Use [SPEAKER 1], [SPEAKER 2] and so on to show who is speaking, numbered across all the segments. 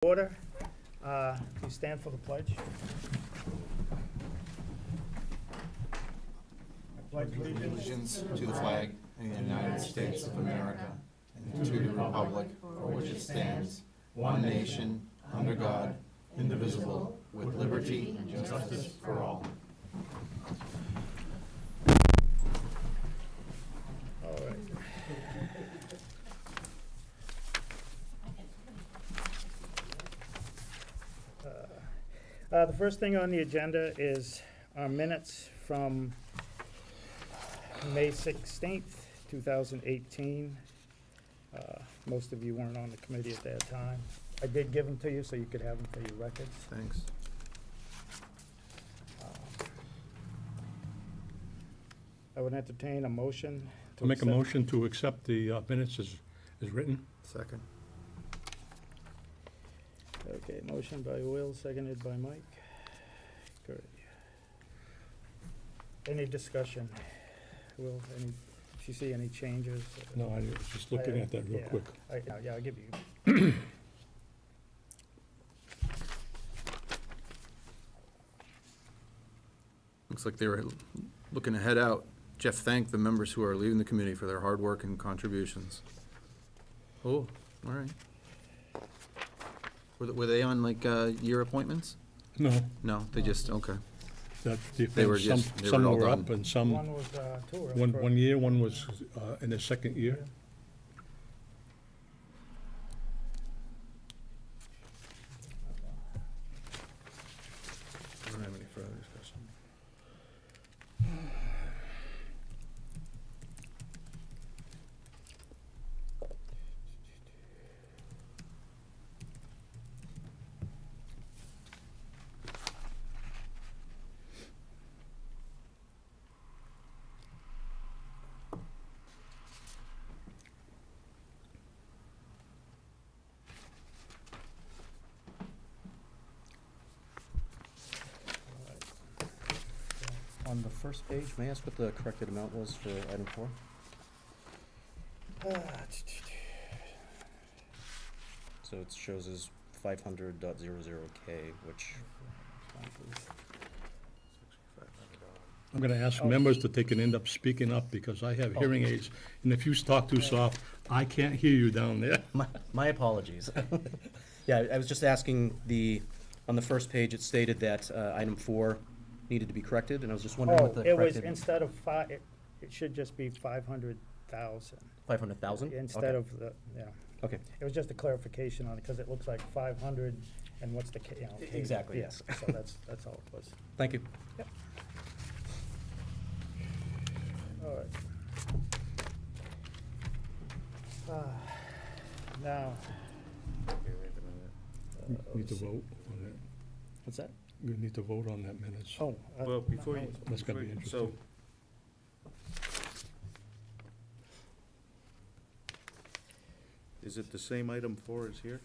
[SPEAKER 1] Order. Please stand for the pledge. I pledge
[SPEAKER 2] Allegiance to the flag of the United States of America and to the republic for which it stands, one nation, under God, indivisible, with liberty and justice for all.
[SPEAKER 1] All right. The first thing on the agenda is our minutes from May 16th, 2018. Most of you weren't on the committee at that time. I did give them to you so you could have them for your records.
[SPEAKER 2] Thanks.
[SPEAKER 1] I would entertain a motion.
[SPEAKER 3] I'll make a motion to accept the minutes as written.
[SPEAKER 2] Second.
[SPEAKER 1] Okay, motion by Will, seconded by Mike. Good. Any discussion? Will, if you see any changes?
[SPEAKER 3] No, I was just looking at that real
[SPEAKER 1] Yeah,
[SPEAKER 3] quick.
[SPEAKER 1] Yeah, I'll give you.
[SPEAKER 2] Looks like they were looking to head out. Jeff thanked the members who are leaving the committee for their hard work and contributions. Oh, all right. Were they on like year appointments?
[SPEAKER 3] No,
[SPEAKER 2] No, they just, okay.
[SPEAKER 3] that
[SPEAKER 2] They were
[SPEAKER 3] depends.
[SPEAKER 2] just- they
[SPEAKER 3] Some
[SPEAKER 2] were all
[SPEAKER 3] were
[SPEAKER 2] done.
[SPEAKER 3] up and some,
[SPEAKER 1] One was tour.
[SPEAKER 3] one year, one was in his second year.
[SPEAKER 2] I don't have any further discussion.
[SPEAKER 4] On the first page, may I ask what the corrected amount was for item 4? So it shows as 500.00K, which,
[SPEAKER 3] I'm gonna ask members to they can end up speaking up because I have hearing aids, and if you talk too soft, I can't hear you down there.
[SPEAKER 4] my apologies. Yeah, I was just asking on the first page, it stated that item 4 needed to be corrected, and I was just wondering what the
[SPEAKER 1] It was,
[SPEAKER 4] corrected.
[SPEAKER 1] instead of it should just be 500,000.
[SPEAKER 4] 500,000?
[SPEAKER 1] Instead of the, yeah.
[SPEAKER 4] Okay,
[SPEAKER 1] It was just a clarification on it, because it looks like 500, and what's the,
[SPEAKER 4] Exactly,
[SPEAKER 1] yeah,
[SPEAKER 4] yes.
[SPEAKER 1] so that's all it was.
[SPEAKER 4] thank you.
[SPEAKER 1] All right. Now.
[SPEAKER 3] Need to vote on that.
[SPEAKER 1] What's that?
[SPEAKER 3] You need to vote on that minutes.
[SPEAKER 1] Oh.
[SPEAKER 5] Well, before you,
[SPEAKER 3] That's gonna be interesting.
[SPEAKER 5] is it the same item 4 as here?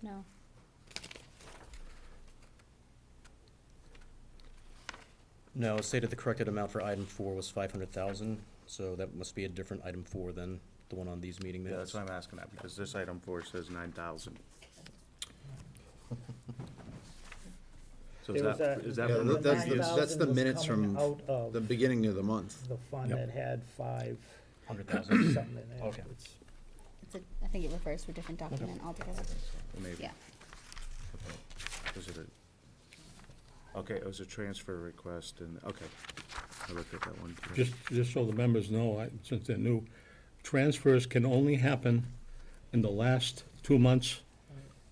[SPEAKER 6] No.
[SPEAKER 4] No, it stated the corrected amount for item 4 was 500,000, so that must be a different item 4 than the one on these meeting
[SPEAKER 5] Yeah,
[SPEAKER 4] minutes.
[SPEAKER 5] that's why I'm asking that, because this item 4 says 9,000. So
[SPEAKER 1] There was
[SPEAKER 5] is that
[SPEAKER 2] Yeah,
[SPEAKER 5] from the
[SPEAKER 2] that's
[SPEAKER 5] previous?
[SPEAKER 2] that's the
[SPEAKER 1] 9,000 was
[SPEAKER 2] minutes
[SPEAKER 1] coming
[SPEAKER 2] from
[SPEAKER 1] out of
[SPEAKER 2] the beginning of the month.
[SPEAKER 1] the fund
[SPEAKER 3] Yep.
[SPEAKER 1] that had
[SPEAKER 4] 100,000.
[SPEAKER 1] something in there.
[SPEAKER 4] Okay.
[SPEAKER 1] It's-
[SPEAKER 6] I think it refers to a different document altogether.
[SPEAKER 5] Maybe.
[SPEAKER 6] Yeah.
[SPEAKER 5] Was it okay, it was a transfer request, and, okay. I looked at that one too.
[SPEAKER 3] Just so the members know, since they're new, transfers can only happen in the last 2 months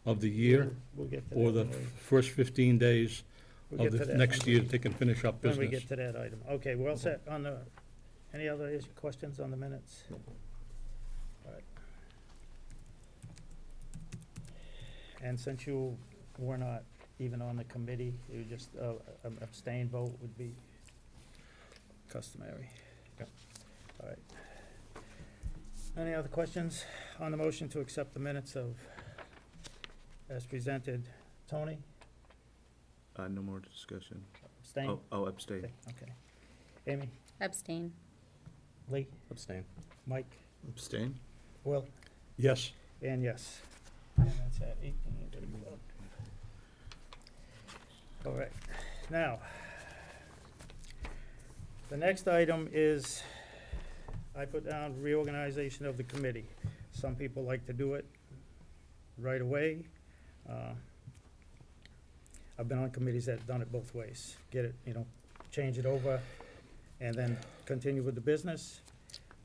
[SPEAKER 3] of the year
[SPEAKER 1] We'll get to
[SPEAKER 3] or the
[SPEAKER 1] that when
[SPEAKER 3] first 15 days
[SPEAKER 1] we'll
[SPEAKER 3] of
[SPEAKER 1] get to
[SPEAKER 3] the
[SPEAKER 1] that
[SPEAKER 3] next
[SPEAKER 1] when
[SPEAKER 3] year that they can finish up
[SPEAKER 1] When we
[SPEAKER 3] business.
[SPEAKER 1] get to that item. Okay, we're all set on the, any other questions on the minutes?
[SPEAKER 2] Nope.
[SPEAKER 1] All right. And since you were not even on the committee, you just, an abstained vote would be customary.
[SPEAKER 4] Okay.
[SPEAKER 1] All right. Any other questions on the motion to accept the minutes as presented? Tony?
[SPEAKER 5] No more discussion.
[SPEAKER 1] Abstain?
[SPEAKER 5] Oh, abstain.
[SPEAKER 1] Okay. Amy?
[SPEAKER 6] Abstain.
[SPEAKER 1] Lee?
[SPEAKER 4] Abstain.
[SPEAKER 1] Mike?
[SPEAKER 2] Abstain?
[SPEAKER 1] Will?
[SPEAKER 3] Yes,
[SPEAKER 1] And yes. It's at 18. All right, now, the next item is, I put down reorganization of the committee. Some people like to do it right away. I've been on committees that have done it both ways. Get it, change it over and then continue with the business.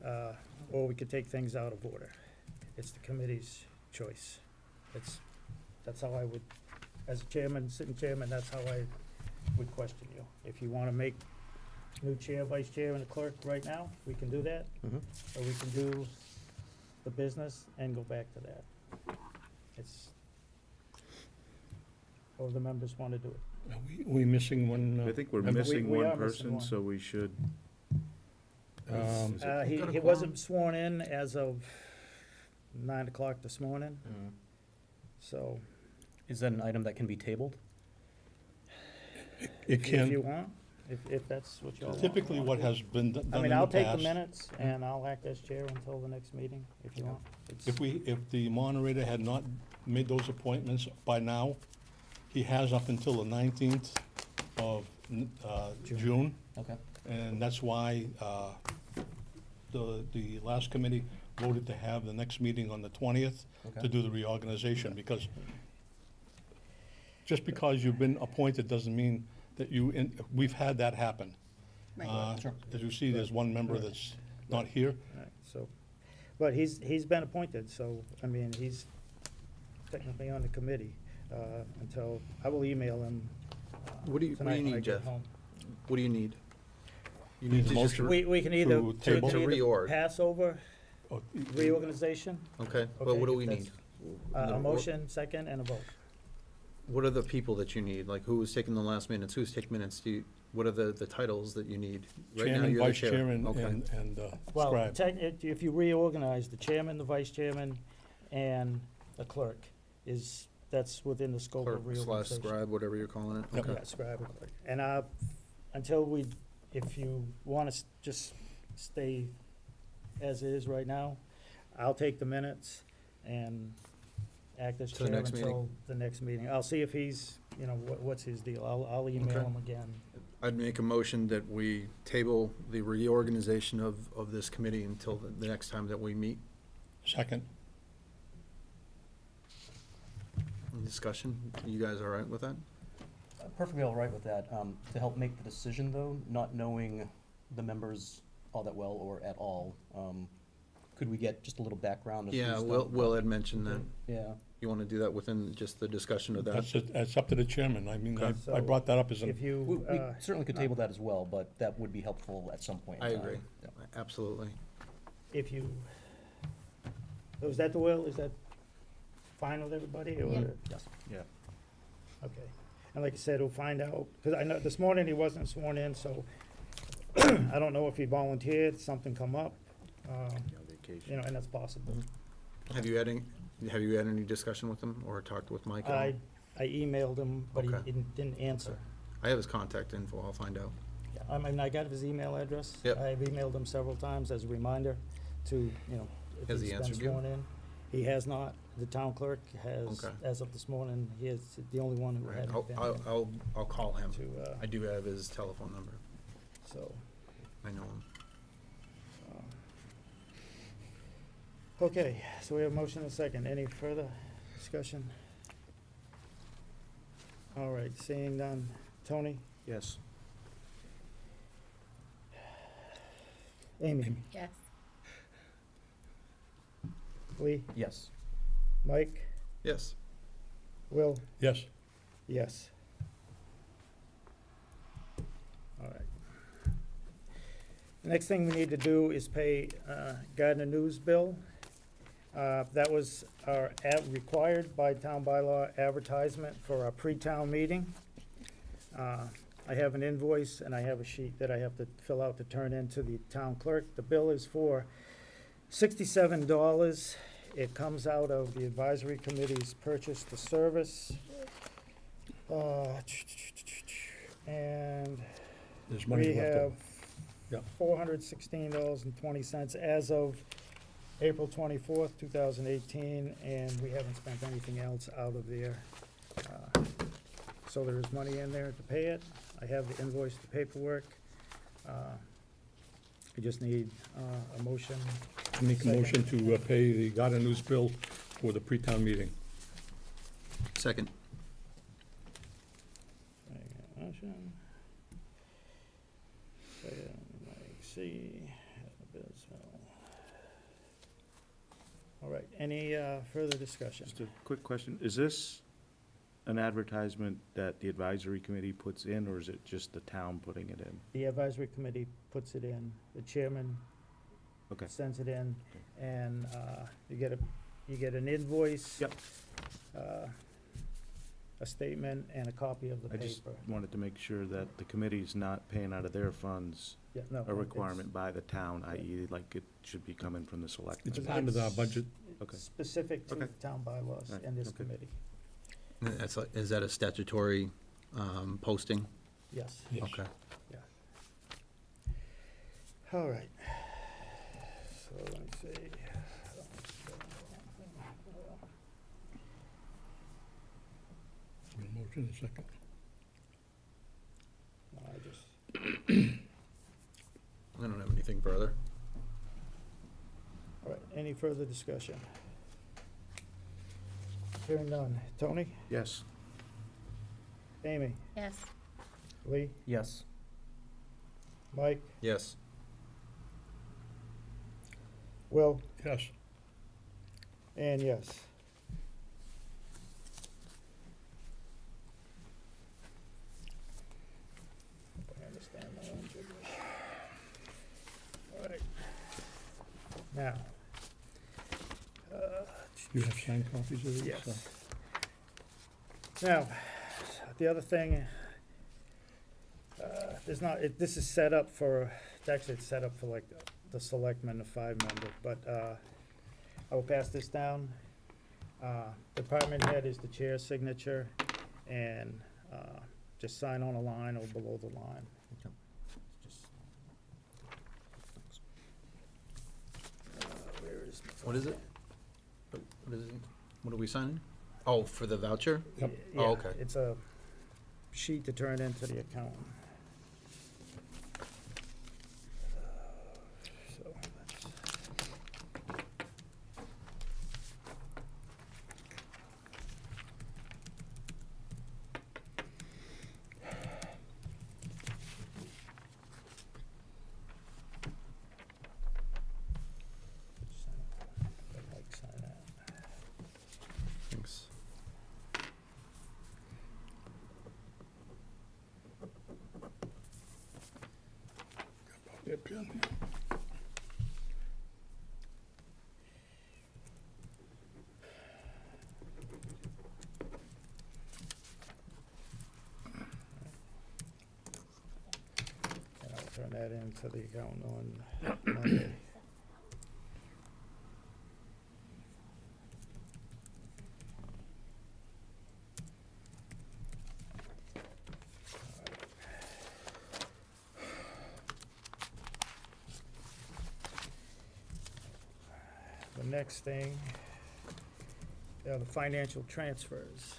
[SPEAKER 1] Or we could take things out of order. It's the committee's choice. That's how I would, as a chairman, sitting chairman, that's how I would question you. If you want to make new chair, vice chair, and a clerk right now, we can do that.
[SPEAKER 4] Mhm.
[SPEAKER 1] Or we can do the business and go back to that. It's, or the members want to do it.
[SPEAKER 3] Are we missing one?
[SPEAKER 5] I think we're
[SPEAKER 3] member?
[SPEAKER 5] missing
[SPEAKER 1] We
[SPEAKER 5] one
[SPEAKER 1] are missing
[SPEAKER 5] person,
[SPEAKER 1] one.
[SPEAKER 5] so we should.
[SPEAKER 3] Um,
[SPEAKER 5] Is it-
[SPEAKER 1] He
[SPEAKER 2] got a
[SPEAKER 1] he
[SPEAKER 2] quorum?
[SPEAKER 1] wasn't sworn in as of 9 o'clock this morning, so
[SPEAKER 4] Is that an item that can be tabled?
[SPEAKER 3] It
[SPEAKER 1] if you
[SPEAKER 3] can,
[SPEAKER 1] want, if that's what you all want.
[SPEAKER 3] typically what has been done in the past.
[SPEAKER 1] I mean, I'll take the minutes and I'll act as chair until the next meeting, if you want. It's-
[SPEAKER 3] If the moderator had not made those appointments by now, he has up until the 19th of June.
[SPEAKER 4] Okay.
[SPEAKER 3] And that's why the last committee voted to have the next meeting on the 20th to
[SPEAKER 4] Okay.
[SPEAKER 3] do the reorganization, because just because you've been appointed doesn't mean that we've had that happen.
[SPEAKER 6] Right.
[SPEAKER 4] Sure.
[SPEAKER 3] As you see, there's one member that's not here.
[SPEAKER 1] Right, so, but he's been appointed, so, I mean, he's technically on the committee, until, I will email him,
[SPEAKER 2] What do you
[SPEAKER 1] tonight when I
[SPEAKER 2] need,
[SPEAKER 1] get
[SPEAKER 2] Jeff?
[SPEAKER 1] home.
[SPEAKER 2] What do you need? You
[SPEAKER 3] Need a
[SPEAKER 2] to just
[SPEAKER 3] motion?
[SPEAKER 1] We can either,
[SPEAKER 3] To table?
[SPEAKER 2] To reorg.
[SPEAKER 1] pass over
[SPEAKER 3] Oh,
[SPEAKER 1] reorganization,
[SPEAKER 2] Okay, well,
[SPEAKER 1] Okay,
[SPEAKER 2] what do
[SPEAKER 1] if
[SPEAKER 2] we
[SPEAKER 1] that's-
[SPEAKER 2] need?
[SPEAKER 1] a motion, second, and a vote.
[SPEAKER 2] What are the people that you need? Like, who's taking the last minutes? Who's taking minutes? What are the titles that you need? Right now,
[SPEAKER 3] Chairman,
[SPEAKER 2] you're the
[SPEAKER 3] vice
[SPEAKER 2] chair.
[SPEAKER 3] chair, and
[SPEAKER 2] Okay.
[SPEAKER 1] Well,
[SPEAKER 3] scribe.
[SPEAKER 1] if you reorganize, the chairman, the vice chairman, and the clerk that's within the scope
[SPEAKER 2] Clerk
[SPEAKER 1] of
[SPEAKER 2] slash
[SPEAKER 1] reorganization.
[SPEAKER 2] scribe, whatever you're calling it.
[SPEAKER 3] Yep.
[SPEAKER 2] Okay.
[SPEAKER 1] Yeah, scribe and clerk. And until if you want to just stay as it is right now, I'll take the minutes and act as
[SPEAKER 2] To the
[SPEAKER 1] chair
[SPEAKER 2] next meeting.
[SPEAKER 1] until the next meeting. I'll see if he's, what's his deal. I'll email
[SPEAKER 2] Okay.
[SPEAKER 1] him again.
[SPEAKER 2] I'd make a motion that we table the reorganization of this committee until the next time that we meet.
[SPEAKER 3] Second,
[SPEAKER 2] Any discussion? You guys all right with that?
[SPEAKER 4] Perfectly all right with that. To help make the decision, though, not knowing the members all that well or at all, could we get just a little background? of
[SPEAKER 2] Yeah,
[SPEAKER 4] who's
[SPEAKER 2] Will
[SPEAKER 4] done-
[SPEAKER 2] Will had mentioned that.
[SPEAKER 4] Yeah.
[SPEAKER 2] You want to do that within just the discussion of that?
[SPEAKER 3] that's up to the chairman. I mean, I
[SPEAKER 1] Okay.
[SPEAKER 3] brought that up as
[SPEAKER 1] If
[SPEAKER 3] an,
[SPEAKER 1] you,
[SPEAKER 4] We certainly could table that as well, but that would be helpful at some point in
[SPEAKER 2] I
[SPEAKER 4] time.
[SPEAKER 2] agree.
[SPEAKER 4] Yeah.
[SPEAKER 2] Absolutely.
[SPEAKER 1] if you, so is that the will? Is that fine with everybody? Or-
[SPEAKER 6] Yeah.
[SPEAKER 4] Yes. Yeah.
[SPEAKER 1] Okay. And like I said, we'll find out, because I know this morning he wasn't sworn in, so I don't know if he volunteered, something come up,
[SPEAKER 5] On vacation.
[SPEAKER 1] and that's possible.
[SPEAKER 2] Have you had any discussion with him or talked with Mike at all?
[SPEAKER 1] I emailed him, but he
[SPEAKER 2] Okay.
[SPEAKER 1] didn't answer.
[SPEAKER 2] I have his contact info. I'll find out.
[SPEAKER 1] I mean, I got his email address.
[SPEAKER 2] Yep.
[SPEAKER 1] I've emailed him several times as a reminder to, if
[SPEAKER 2] Has he
[SPEAKER 1] he's been
[SPEAKER 2] answered you?
[SPEAKER 1] sworn in. He has not. The town clerk has,
[SPEAKER 2] Okay.
[SPEAKER 1] as of this morning, he is the only one who
[SPEAKER 2] Right.
[SPEAKER 1] hadn't been
[SPEAKER 2] I'll call him.
[SPEAKER 1] to,
[SPEAKER 2] I do have his telephone number.
[SPEAKER 1] so.
[SPEAKER 2] I know him.
[SPEAKER 1] Okay, so we have a motion and a second. Any further discussion? All right, seeing none. Tony?
[SPEAKER 5] Yes.
[SPEAKER 1] Amy?
[SPEAKER 6] Yes.
[SPEAKER 1] Lee?
[SPEAKER 4] Yes.
[SPEAKER 1] Mike?
[SPEAKER 2] Yes.
[SPEAKER 1] Will?
[SPEAKER 3] yes.
[SPEAKER 1] Yes. All right. The next thing we need to do is pay Gardner News bill. That was our required by town bylaw advertisement for our pre-town meeting. I have an invoice and I have a sheet that I have to fill out to turn into the town clerk. The bill is for $67. It comes out of the advisory committee's purchase to service. And
[SPEAKER 3] There's money
[SPEAKER 1] we
[SPEAKER 3] left
[SPEAKER 1] have
[SPEAKER 3] over. Yeah.
[SPEAKER 1] $416.20 as of April 24th, 2018, and we haven't spent anything else out of there. So there is money in there to pay it. I have the invoice, the paperwork. I just need a motion.
[SPEAKER 3] Make a motion to pay the Gardner News bill for the pre-town meeting.
[SPEAKER 2] Second.
[SPEAKER 1] Motion. Second, Mike C. All right, any further discussion?
[SPEAKER 5] Just a quick question. Is this an advertisement that the advisory committee puts in, or is it just the town putting it in?
[SPEAKER 1] The advisory committee puts it in, the chairman
[SPEAKER 5] Okay.
[SPEAKER 1] sends it in, and you get an invoice.
[SPEAKER 5] Yep.
[SPEAKER 1] A statement and a copy of the
[SPEAKER 5] I just
[SPEAKER 1] paper.
[SPEAKER 5] wanted to make sure that the committee's not paying out of their funds
[SPEAKER 1] Yeah, no,
[SPEAKER 5] a
[SPEAKER 1] it's-
[SPEAKER 5] requirement by the town, i.e. like it should be coming from the selectmen.
[SPEAKER 3] It's part of our budget.
[SPEAKER 1] It's
[SPEAKER 5] Okay.
[SPEAKER 1] specific to
[SPEAKER 5] Okay.
[SPEAKER 1] town bylaws
[SPEAKER 5] Right,
[SPEAKER 1] and this
[SPEAKER 5] okay.
[SPEAKER 1] committee,
[SPEAKER 2] Is that a statutory posting?
[SPEAKER 1] yes.
[SPEAKER 3] Yes.
[SPEAKER 2] Okay.
[SPEAKER 1] All right. So let me see.
[SPEAKER 3] Motion, a second.
[SPEAKER 1] No, I just,
[SPEAKER 2] I don't have anything further.
[SPEAKER 1] all right, any further discussion? Hearing none. Tony?
[SPEAKER 5] Yes.
[SPEAKER 1] Amy?
[SPEAKER 6] Yes.
[SPEAKER 1] Lee?
[SPEAKER 4] Yes.
[SPEAKER 1] Mike?
[SPEAKER 2] Yes.
[SPEAKER 1] Will?
[SPEAKER 3] Yes.
[SPEAKER 1] And yes. Hope I understand my own gibberish. All right. Now.
[SPEAKER 3] You have signed copies of these?
[SPEAKER 1] Yes. Now, the other thing, there's not, this is set up for, it's set up for like the selectmen, the 5-member, but, I will pass this down. Department head is the chair's signature, and, just sign on a line or below the line. Just- Where is my
[SPEAKER 2] What is it? What is it? What are we signing? Oh, for the voucher?
[SPEAKER 3] Yep.
[SPEAKER 1] Yeah,
[SPEAKER 2] Oh, okay.
[SPEAKER 1] it's a sheet to turn into the accountant. So that's. I'd like to sign that.
[SPEAKER 2] Thanks.
[SPEAKER 3] Yeah, pen.
[SPEAKER 1] And I'll turn that into the accountant on Monday. The next thing, are the financial transfers.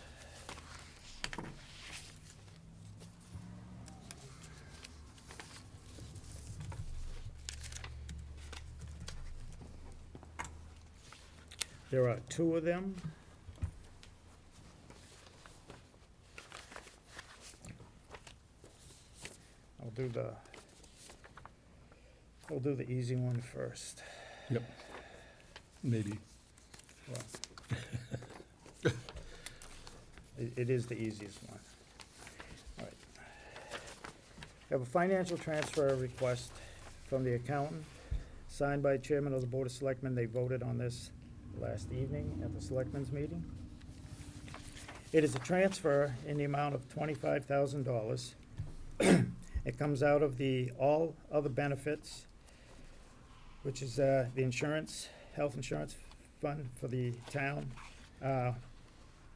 [SPEAKER 1] There are 2 of them. I'll do the easy one first.
[SPEAKER 3] Maybe.
[SPEAKER 1] Well, it is the easiest one. All right. I have a financial transfer request from the accountant, signed by Chairman of the Board of Selectmen. They voted on this last evening at the Selectmen's meeting. It is a transfer in the amount of $25,000. It comes out of the all other benefits, which is the insurance, health insurance fund for the town.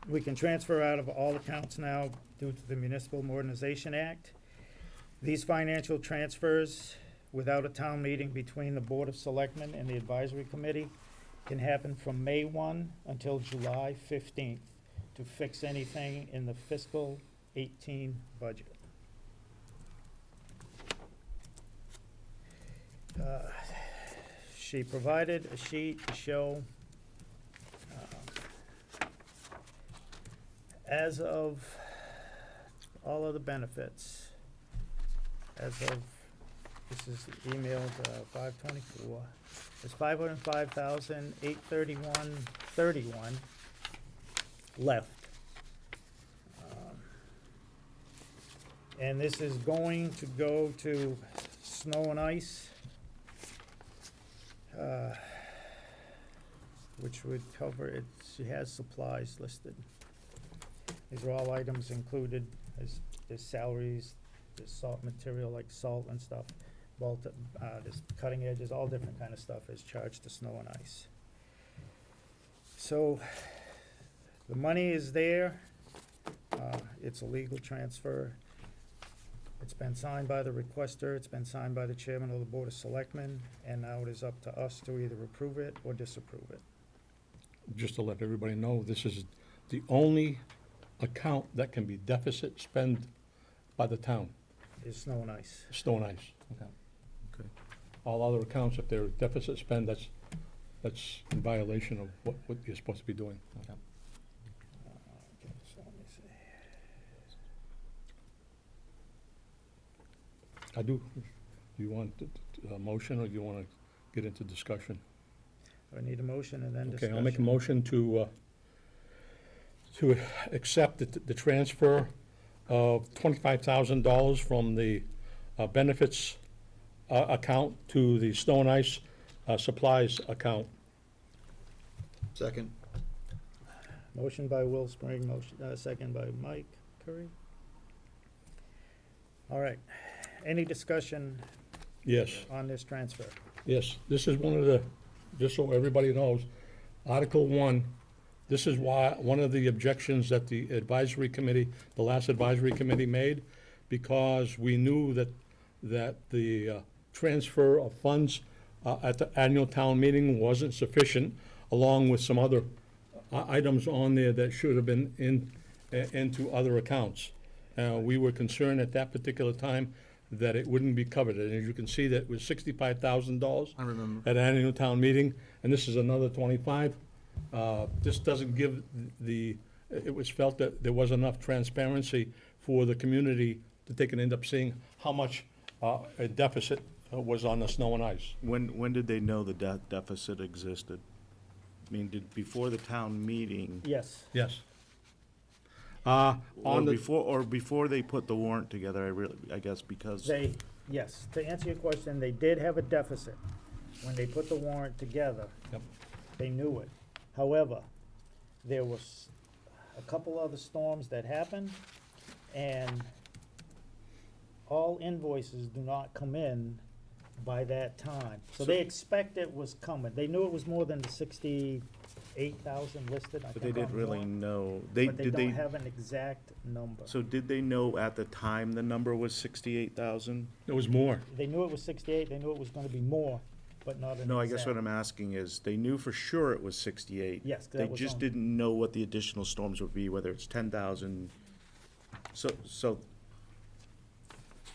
[SPEAKER 1] We can transfer out of all accounts now due to the Municipal Modernization Act. These financial transfers, without a town meeting between the Board of Selectmen and the Advisory Committee, can happen from May 1 until July 15th to fix anything in the fiscal 18 budget. She provided a sheet to show as of all of the benefits, as of, this is emailed 5/24, there's 505,831.31 left. And this is going to go to snow and ice, which would cover it. She has supplies listed. These are all items included, there's salaries, there's salt material like salt and stuff, there's cutting edges, all different kind of stuff is charged to snow and ice. So, the money is there, it's a legal transfer. It's been signed by the requester, it's been signed by the chairman of the Board of Selectmen, and now it is up to us to either approve it or disapprove it.
[SPEAKER 3] Just to let everybody know, this is the only account that can be deficit spent by the town,
[SPEAKER 1] Is snow and ice.
[SPEAKER 3] snow and ice.
[SPEAKER 4] Okay.
[SPEAKER 5] Okay.
[SPEAKER 3] All other accounts, if they're deficit spend, that's in violation of what you're supposed to be doing.
[SPEAKER 4] Okay.
[SPEAKER 1] Okay, so let me see.
[SPEAKER 3] Do you want a motion, or do you want to get into discussion?
[SPEAKER 1] I need a motion and then discussion.
[SPEAKER 3] Okay, I'll make a motion to accept the transfer of $25,000 from the benefits account to the snow and ice supplies account.
[SPEAKER 2] Second.
[SPEAKER 1] Motion by Will Spring, second by Mike Curry. All right, any discussion
[SPEAKER 3] Yes,
[SPEAKER 1] on this transfer?
[SPEAKER 3] yes, this is one of the, just so everybody knows, Article 1, this is why, one of the objections that the advisory committee, the last advisory committee made, because we knew that the transfer of funds at the annual town meeting wasn't sufficient, along with some other items on there that should have been into other accounts. We were concerned at that particular time that it wouldn't be covered, and as you can see, that it was $65,000
[SPEAKER 2] I remember.
[SPEAKER 3] at annual town meeting, and this is another 25. This doesn't give it was felt that there was enough transparency for the community that they can end up seeing how much a deficit was on the snow and ice.
[SPEAKER 5] When did they know the deficit existed? I mean, before the town meeting?
[SPEAKER 1] Yes.
[SPEAKER 3] Yes.
[SPEAKER 5] Or
[SPEAKER 3] On the,
[SPEAKER 5] before they put the warrant together, I guess because,
[SPEAKER 1] Yes, to answer your question, they did have a deficit. When they put the warrant together,
[SPEAKER 3] Yep.
[SPEAKER 1] they knew it. However, there was a couple other storms that happened, and all invoices do not come in by that time. So they expect it was coming. They knew it was more than the 68,000 listed, I
[SPEAKER 5] but
[SPEAKER 1] think,
[SPEAKER 5] they
[SPEAKER 1] on
[SPEAKER 5] didn't
[SPEAKER 1] the
[SPEAKER 5] really
[SPEAKER 1] warrant.
[SPEAKER 5] know.
[SPEAKER 1] But they don't have an exact number.
[SPEAKER 5] So did they know at the time the number was 68,000?
[SPEAKER 3] there was more.
[SPEAKER 1] They knew it was 68, they knew it was gonna be more, but not an exact.
[SPEAKER 5] No, I guess what I'm asking is, they knew for sure it was 68.
[SPEAKER 1] Yes, 'cause
[SPEAKER 5] They
[SPEAKER 1] that was
[SPEAKER 5] just
[SPEAKER 1] on-
[SPEAKER 5] didn't know what the additional storms would be, whether it's 10,000. So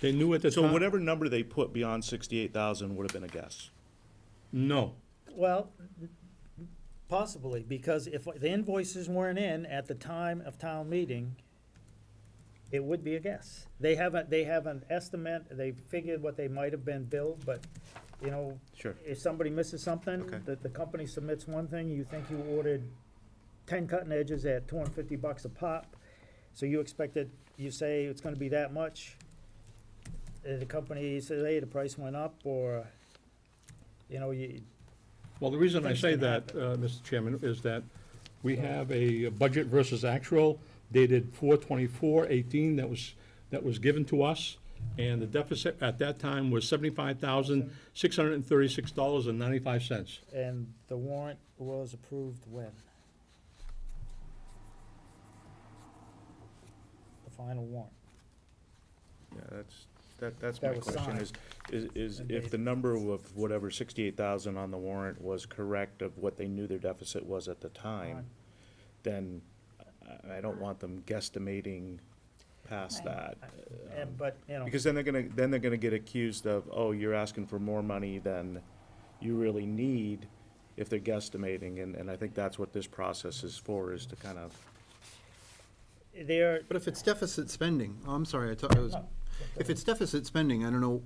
[SPEAKER 3] They knew at the time.
[SPEAKER 5] whatever number they put beyond 68,000 would have been a guess.
[SPEAKER 3] No.
[SPEAKER 1] Well, possibly, because if the invoices weren't in at the time of town meeting, it would be a guess. They have an estimate, they figured what they might have been billed, but, you know,
[SPEAKER 5] Sure.
[SPEAKER 1] if somebody misses something,
[SPEAKER 5] Okay.
[SPEAKER 1] the company submits one thing, you think you ordered 10 cutting edges at $250 a pop, so you expected, you say it's gonna be that much, the company says, hey, the price went up, or, you know,
[SPEAKER 3] Well, the reason I
[SPEAKER 1] Things
[SPEAKER 3] say
[SPEAKER 1] can
[SPEAKER 3] that,
[SPEAKER 1] happen.
[SPEAKER 3] Mr. Chairman, is that we have a budget versus actual dated 4/24/18 that was given to us, and the deficit at that time was $75,636.95.
[SPEAKER 1] and the warrant was approved when? The final warrant.
[SPEAKER 5] Yeah, that's That's
[SPEAKER 1] that
[SPEAKER 5] my
[SPEAKER 1] was
[SPEAKER 5] question,
[SPEAKER 1] signed.
[SPEAKER 5] is
[SPEAKER 1] And
[SPEAKER 5] if
[SPEAKER 1] they-
[SPEAKER 5] the number of whatever 68,000 on the warrant was correct of what they knew their deficit was at the time, then I don't want them guesstimating past
[SPEAKER 6] Right.
[SPEAKER 5] that.
[SPEAKER 1] But, you know,
[SPEAKER 5] Because then they're gonna get accused of, oh, you're asking for more money than you really need if they're guesstimating, and I think that's what this process is for, is to kind of,
[SPEAKER 1] they're,
[SPEAKER 2] But if it's deficit spending, oh, I'm sorry, I thought I was,
[SPEAKER 1] no,
[SPEAKER 2] if it's deficit spending, I don't know,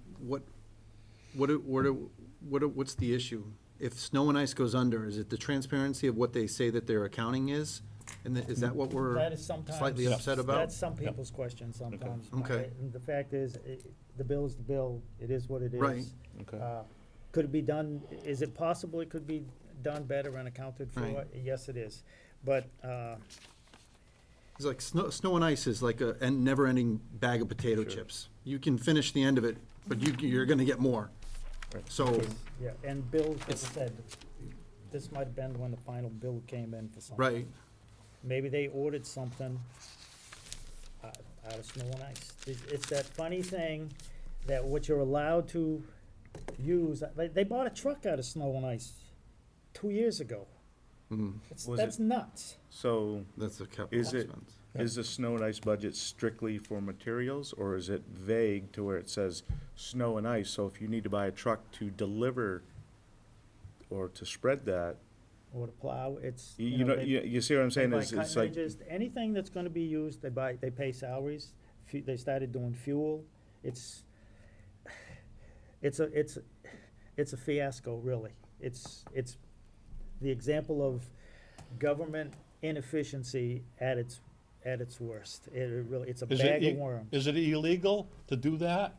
[SPEAKER 2] what's the issue? If snow and ice goes under, is it the transparency of what they say that their accounting is? And is that what we're
[SPEAKER 1] that is sometimes.
[SPEAKER 2] slightly upset about?
[SPEAKER 1] That's some people's question sometimes.
[SPEAKER 2] Okay.
[SPEAKER 1] And the fact is, the bill is the bill, it is what it is.
[SPEAKER 2] Right.
[SPEAKER 5] okay.
[SPEAKER 1] Could it be done, is it possible it could be done better and accounted for?
[SPEAKER 2] Right.
[SPEAKER 1] Yes, it is. But,
[SPEAKER 2] It's like snow and ice is like a never-ending bag of potato
[SPEAKER 5] Sure.
[SPEAKER 2] chips. You can finish the end of it, but you're gonna get more.
[SPEAKER 5] Right.
[SPEAKER 2] So,
[SPEAKER 1] yeah, and bills, as I
[SPEAKER 2] It's-
[SPEAKER 1] said, this might have been when the final bill came in for something.
[SPEAKER 2] right,
[SPEAKER 1] Maybe they ordered something out of snow and ice. It's that funny thing that what you're allowed to use, they bought a truck out of snow and ice 2 years ago.
[SPEAKER 2] mhm,
[SPEAKER 5] Was
[SPEAKER 1] That's
[SPEAKER 5] it-
[SPEAKER 1] nuts.
[SPEAKER 5] So,
[SPEAKER 2] that's a capital
[SPEAKER 5] Is it-
[SPEAKER 2] expense.
[SPEAKER 5] is the snow and ice budget strictly for materials, or is it vague to where it says snow and ice? So if you need to buy a truck to deliver or to spread that,
[SPEAKER 1] Or to plow, it's,
[SPEAKER 5] you know,
[SPEAKER 1] they-
[SPEAKER 5] you see what I'm
[SPEAKER 1] they
[SPEAKER 5] saying?
[SPEAKER 1] buy
[SPEAKER 5] Is it's
[SPEAKER 1] cutting
[SPEAKER 5] like,
[SPEAKER 1] edges, anything that's gonna be used, they pay salaries. They started doing fuel. It's a fiasco, really. It's the example of government inefficiency at its worst. It really, it's a
[SPEAKER 3] Is it
[SPEAKER 1] bag
[SPEAKER 3] i-
[SPEAKER 1] of worms.
[SPEAKER 3] Is it illegal to do that?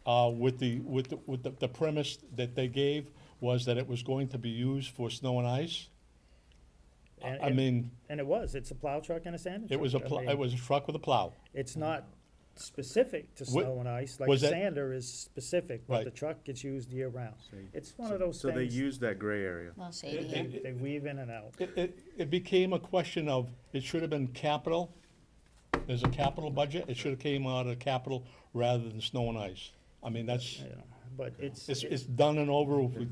[SPEAKER 3] With the premise that they gave was that it was going to be used for snow and ice?
[SPEAKER 1] And-
[SPEAKER 3] I
[SPEAKER 1] and-
[SPEAKER 3] mean,
[SPEAKER 1] And it was, it's a plow truck and a sander truck.
[SPEAKER 3] it was
[SPEAKER 1] I mean,
[SPEAKER 3] it was a truck with a plow.
[SPEAKER 1] It's not specific to
[SPEAKER 3] Wa-
[SPEAKER 1] snow and ice, like
[SPEAKER 3] was that-
[SPEAKER 1] sander is specific, but
[SPEAKER 3] Right.
[SPEAKER 1] the truck gets used year round.
[SPEAKER 5] Say-
[SPEAKER 1] It's one of those
[SPEAKER 5] so they
[SPEAKER 1] things,
[SPEAKER 5] use that gray area.
[SPEAKER 6] Well, shady,
[SPEAKER 3] It-
[SPEAKER 6] yeah.
[SPEAKER 1] they weave in and out.
[SPEAKER 3] It became a question of, it should have been capital. There's a capital budget, it should have came out of capital rather than snow and ice. I mean, that's,
[SPEAKER 1] You know, but
[SPEAKER 3] it's done and over with.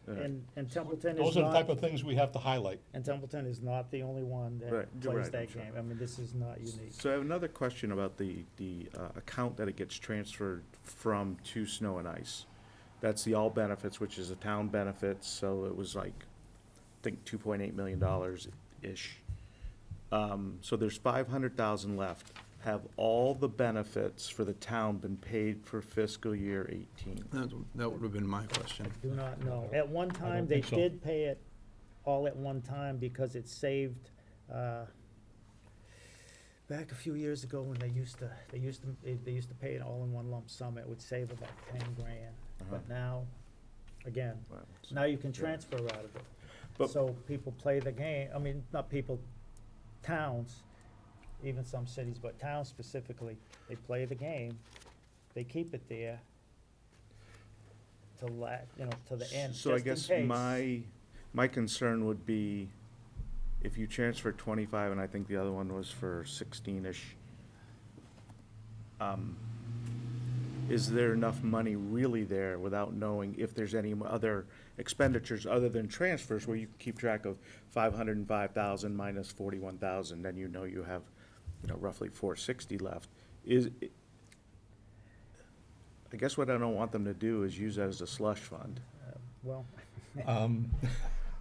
[SPEAKER 1] and Templeton is
[SPEAKER 3] Those are the type
[SPEAKER 1] not,
[SPEAKER 3] of things we have to highlight.
[SPEAKER 1] and Templeton is not the only one
[SPEAKER 5] Right,
[SPEAKER 1] that
[SPEAKER 5] you're
[SPEAKER 1] plays
[SPEAKER 5] right,
[SPEAKER 1] that
[SPEAKER 5] I'm sure.
[SPEAKER 1] game. I mean, this is not unique.
[SPEAKER 5] So I have another question about the account that it gets transferred from to snow and ice. That's the all benefits, which is the town benefits, so it was like, I think $2.8 million-ish. So there's 500,000 left. Have all the benefits for the town been paid for fiscal year 18?
[SPEAKER 2] That would have been my question.
[SPEAKER 1] Do not know. At one time,
[SPEAKER 3] don't
[SPEAKER 1] they
[SPEAKER 3] think so.
[SPEAKER 1] did pay it all at one time because it saved, back a few years ago when they used to pay it all in one lump sum, it would save about 10 grand. But now, again,
[SPEAKER 5] Well, it's-
[SPEAKER 1] now you can transfer out of it.
[SPEAKER 5] But-
[SPEAKER 1] So people play the game, I mean, not people, towns, even some cities, but towns specifically, they play the game, they keep it there to to the end,
[SPEAKER 5] So I
[SPEAKER 1] just in
[SPEAKER 5] guess
[SPEAKER 1] case.
[SPEAKER 5] my concern would be if you transfer 25, and I think the other one was for 16-ish, is there enough money really there without knowing if there's any other expenditures other than transfers where you can keep track of 505,000 minus 41,000, then you know you have, roughly 460 left. I guess what I don't want them to do is use that as a slush fund.
[SPEAKER 1] Well,
[SPEAKER 3] Um,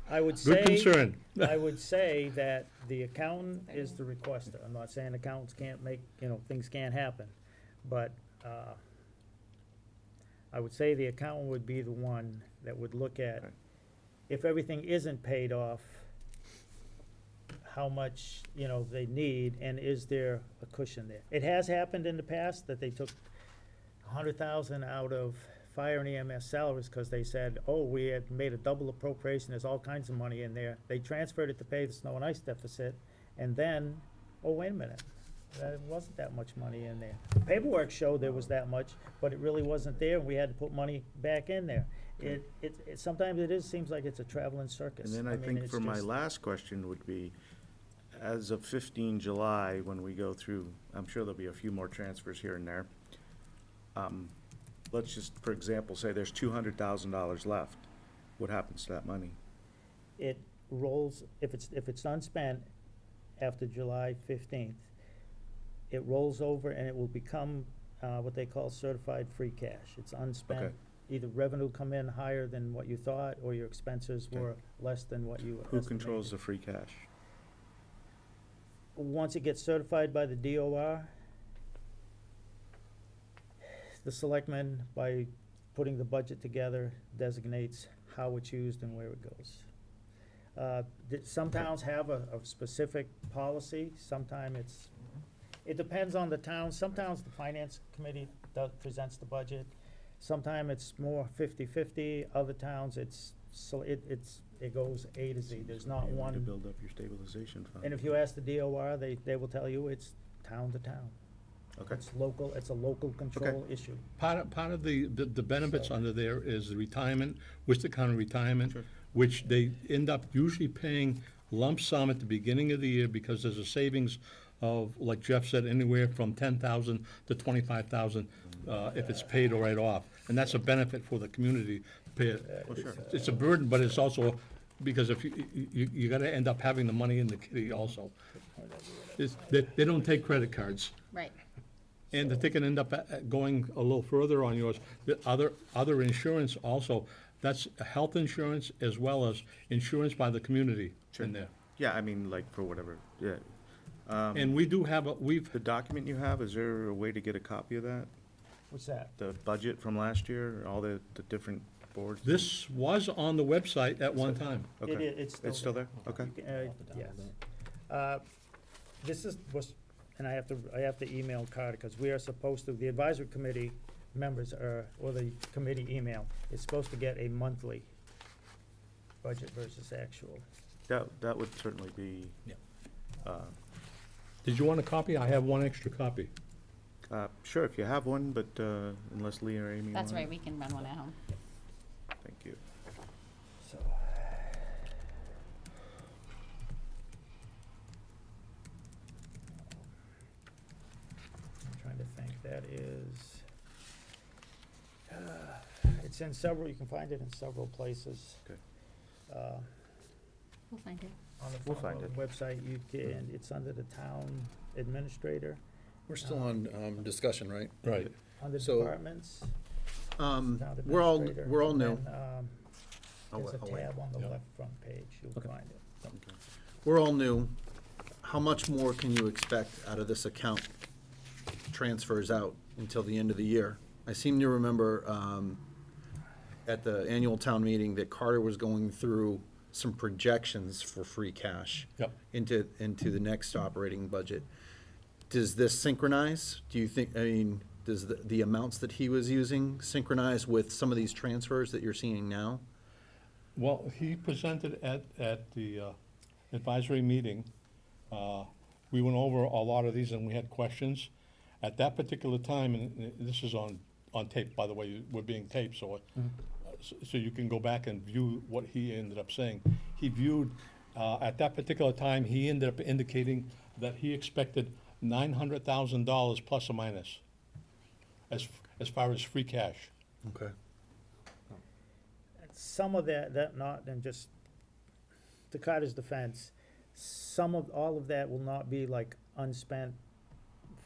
[SPEAKER 1] I would
[SPEAKER 3] Good
[SPEAKER 1] say,
[SPEAKER 3] concern.
[SPEAKER 1] I would say that the accountant is the requester. I'm not saying accountants can't make, things can't happen. But, I would say the accountant would be the one that would look at,
[SPEAKER 5] Okay.
[SPEAKER 1] if everything isn't paid off, how much, they need, and is there a cushion there? It has happened in the past that they took 100,000 out of fire and EMS salaries because they said, oh, we had made a double appropriation, there's all kinds of money in there. They transferred it to pay the snow and ice deficit, and then, oh, wait a minute, there wasn't that much money in there. Paperwork showed there was that much, but it really wasn't there, and we had to put money back in there. Sometimes seems like it's a traveling circus.
[SPEAKER 5] And then I
[SPEAKER 1] mean,
[SPEAKER 5] think
[SPEAKER 1] it's
[SPEAKER 5] for my
[SPEAKER 1] just-
[SPEAKER 5] last question would be, as of 15 July, when we go through, I'm sure there'll be a few more transfers here and there. let's just, for example, say there's $200,000 left. What happens to that money?
[SPEAKER 1] It rolls, if it's unspent after July 15th, it rolls over and it will become what they call certified free cash. It's unspent.
[SPEAKER 5] Okay.
[SPEAKER 1] Either revenue come in higher than what you thought, or your expenses
[SPEAKER 5] Okay.
[SPEAKER 1] were less than what you
[SPEAKER 5] Who
[SPEAKER 1] estimated.
[SPEAKER 5] controls the free cash?
[SPEAKER 1] Once it gets certified by the DOR, the selectmen, by putting the budget together, designates how it's used and where it goes. Some towns have a specific policy, it depends on the town. Some towns, the finance committee presents the budget. Sometime it's more 50-50, other towns, it goes A to Z, there's not
[SPEAKER 5] You need to
[SPEAKER 1] one.
[SPEAKER 5] build up your stabilization fund.
[SPEAKER 1] And if you ask the DOR, they will tell you it's town to town.
[SPEAKER 5] Okay,
[SPEAKER 1] It's local, it's a local control issue.
[SPEAKER 3] Part of the benefits under there is the retirement, Worcester County retirement,
[SPEAKER 5] Sure.
[SPEAKER 3] which they end up usually paying lump sum at the beginning of the year because there's a savings of, like Jeff said, anywhere from 10,000 to 25,000 if it's paid right off. And that's a benefit for the community to pay it.
[SPEAKER 5] Well, sure.
[SPEAKER 3] It's a burden, but it's also, because if you gotta end up having the money in the kitty also. They don't take credit cards.
[SPEAKER 6] Right.
[SPEAKER 3] And if they can end up going a little further on yours, the other insurance also, that's health insurance as well as insurance by the community in there.
[SPEAKER 5] yeah, I mean, like, for whatever, yeah.
[SPEAKER 3] And we do have,
[SPEAKER 5] The document you have, is there a way to get a copy of that?
[SPEAKER 1] What's that?
[SPEAKER 5] The budget from last year, all the different boards?
[SPEAKER 3] this was on the website at one time.
[SPEAKER 5] Okay.
[SPEAKER 1] It's
[SPEAKER 5] It's still there? Okay.
[SPEAKER 1] Yes. This was, and I have to email Carter, because we are supposed to, the advisory committee members or the committee email is supposed to get a monthly budget versus actual.
[SPEAKER 5] That would certainly be,
[SPEAKER 3] Did you want a copy? I have one extra copy.
[SPEAKER 5] sure, if you have one, but unless Lee or Amy want
[SPEAKER 6] That's right,
[SPEAKER 5] it.
[SPEAKER 6] we can run one at home.
[SPEAKER 5] Thank you.
[SPEAKER 1] So. I'm trying to think, that is, it's in several, you can find it in several places.
[SPEAKER 5] Okay.
[SPEAKER 6] We'll find it.
[SPEAKER 1] On the
[SPEAKER 5] We'll find it.
[SPEAKER 1] website, you can, it's under the town administrator,
[SPEAKER 2] We're still on discussion, right?
[SPEAKER 3] Right.
[SPEAKER 1] under
[SPEAKER 2] So,
[SPEAKER 1] departments. town
[SPEAKER 2] We're all
[SPEAKER 1] administrator,
[SPEAKER 2] new.
[SPEAKER 1] and then,
[SPEAKER 2] I'll
[SPEAKER 1] there's a
[SPEAKER 2] wait.
[SPEAKER 1] tab on the
[SPEAKER 3] Yeah.
[SPEAKER 1] left front page, you'll
[SPEAKER 2] Okay.
[SPEAKER 1] find it.
[SPEAKER 2] We're all new. How much more can you expect out of this account transfers out until the end of the year? I seem to remember at the annual town meeting that Carter was going through some projections for free cash
[SPEAKER 3] Yep.
[SPEAKER 2] into the next operating budget. Does this synchronize? Do you think, I mean, does the amounts that he was using synchronize with some of these transfers that you're seeing now?
[SPEAKER 3] Well, he presented at the advisory meeting. We went over a lot of these and we had questions. At that particular time, and this is on tape, by the way, we're being taped, so so you can go back and view what he ended up saying. He viewed, at that particular time, he ended up indicating that he expected $900,000 plus or minus as far as free cash.
[SPEAKER 2] Okay.
[SPEAKER 1] Some of that not, and just to Carter's defense, all of that will not be like unspent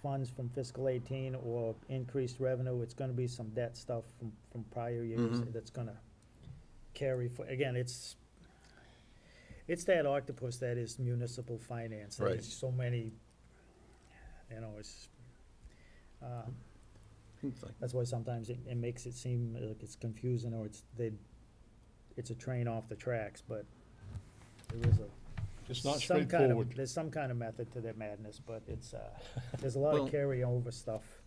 [SPEAKER 1] funds from fiscal 18 or increased revenue. It's gonna be some debt stuff from prior years
[SPEAKER 2] Mhm.
[SPEAKER 1] that's gonna carry for, again, it's that octopus that is municipal finance.
[SPEAKER 2] Right.
[SPEAKER 1] There's so many, it's,
[SPEAKER 2] Seems like-
[SPEAKER 1] that's why sometimes it makes it seem like it's confusing, or it's a train off the tracks, but there is
[SPEAKER 3] It's not
[SPEAKER 1] some kind of,
[SPEAKER 3] straightforward.
[SPEAKER 1] there's some kind of method to their madness, but it's, there's a lot
[SPEAKER 2] Well-
[SPEAKER 1] of carryover stuff.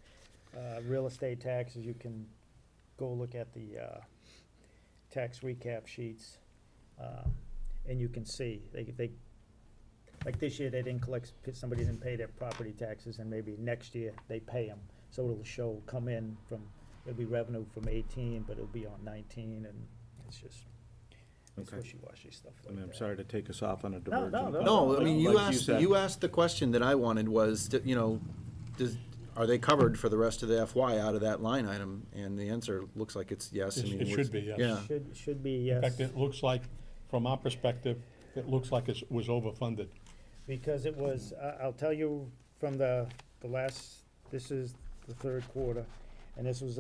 [SPEAKER 1] Real estate taxes, you can go look at the, tax recap sheets, and you can see, like this year, they didn't collect, somebody didn't pay their property taxes, and maybe next year, they pay them. So it'll come in it'll be revenue from 18, but it'll be on 19, and it's just, it's
[SPEAKER 5] Okay.
[SPEAKER 1] wishy-washy stuff
[SPEAKER 5] I
[SPEAKER 1] like
[SPEAKER 5] mean, I'm
[SPEAKER 1] that.
[SPEAKER 5] sorry to take us off on a divergent.
[SPEAKER 1] no.
[SPEAKER 5] but
[SPEAKER 2] No, I mean,
[SPEAKER 5] like said-
[SPEAKER 2] you asked the question that I wanted was, does, are they covered for the rest of the FY out of that line item? And the answer looks like it's yes. I mean,
[SPEAKER 3] It should be, yes.
[SPEAKER 2] Yeah.
[SPEAKER 1] Should be,
[SPEAKER 3] In
[SPEAKER 1] yes,
[SPEAKER 3] fact, it looks like, from our perspective, it looks like it was overfunded.
[SPEAKER 1] because it was, I'll tell you from the last, this is the third quarter, and this was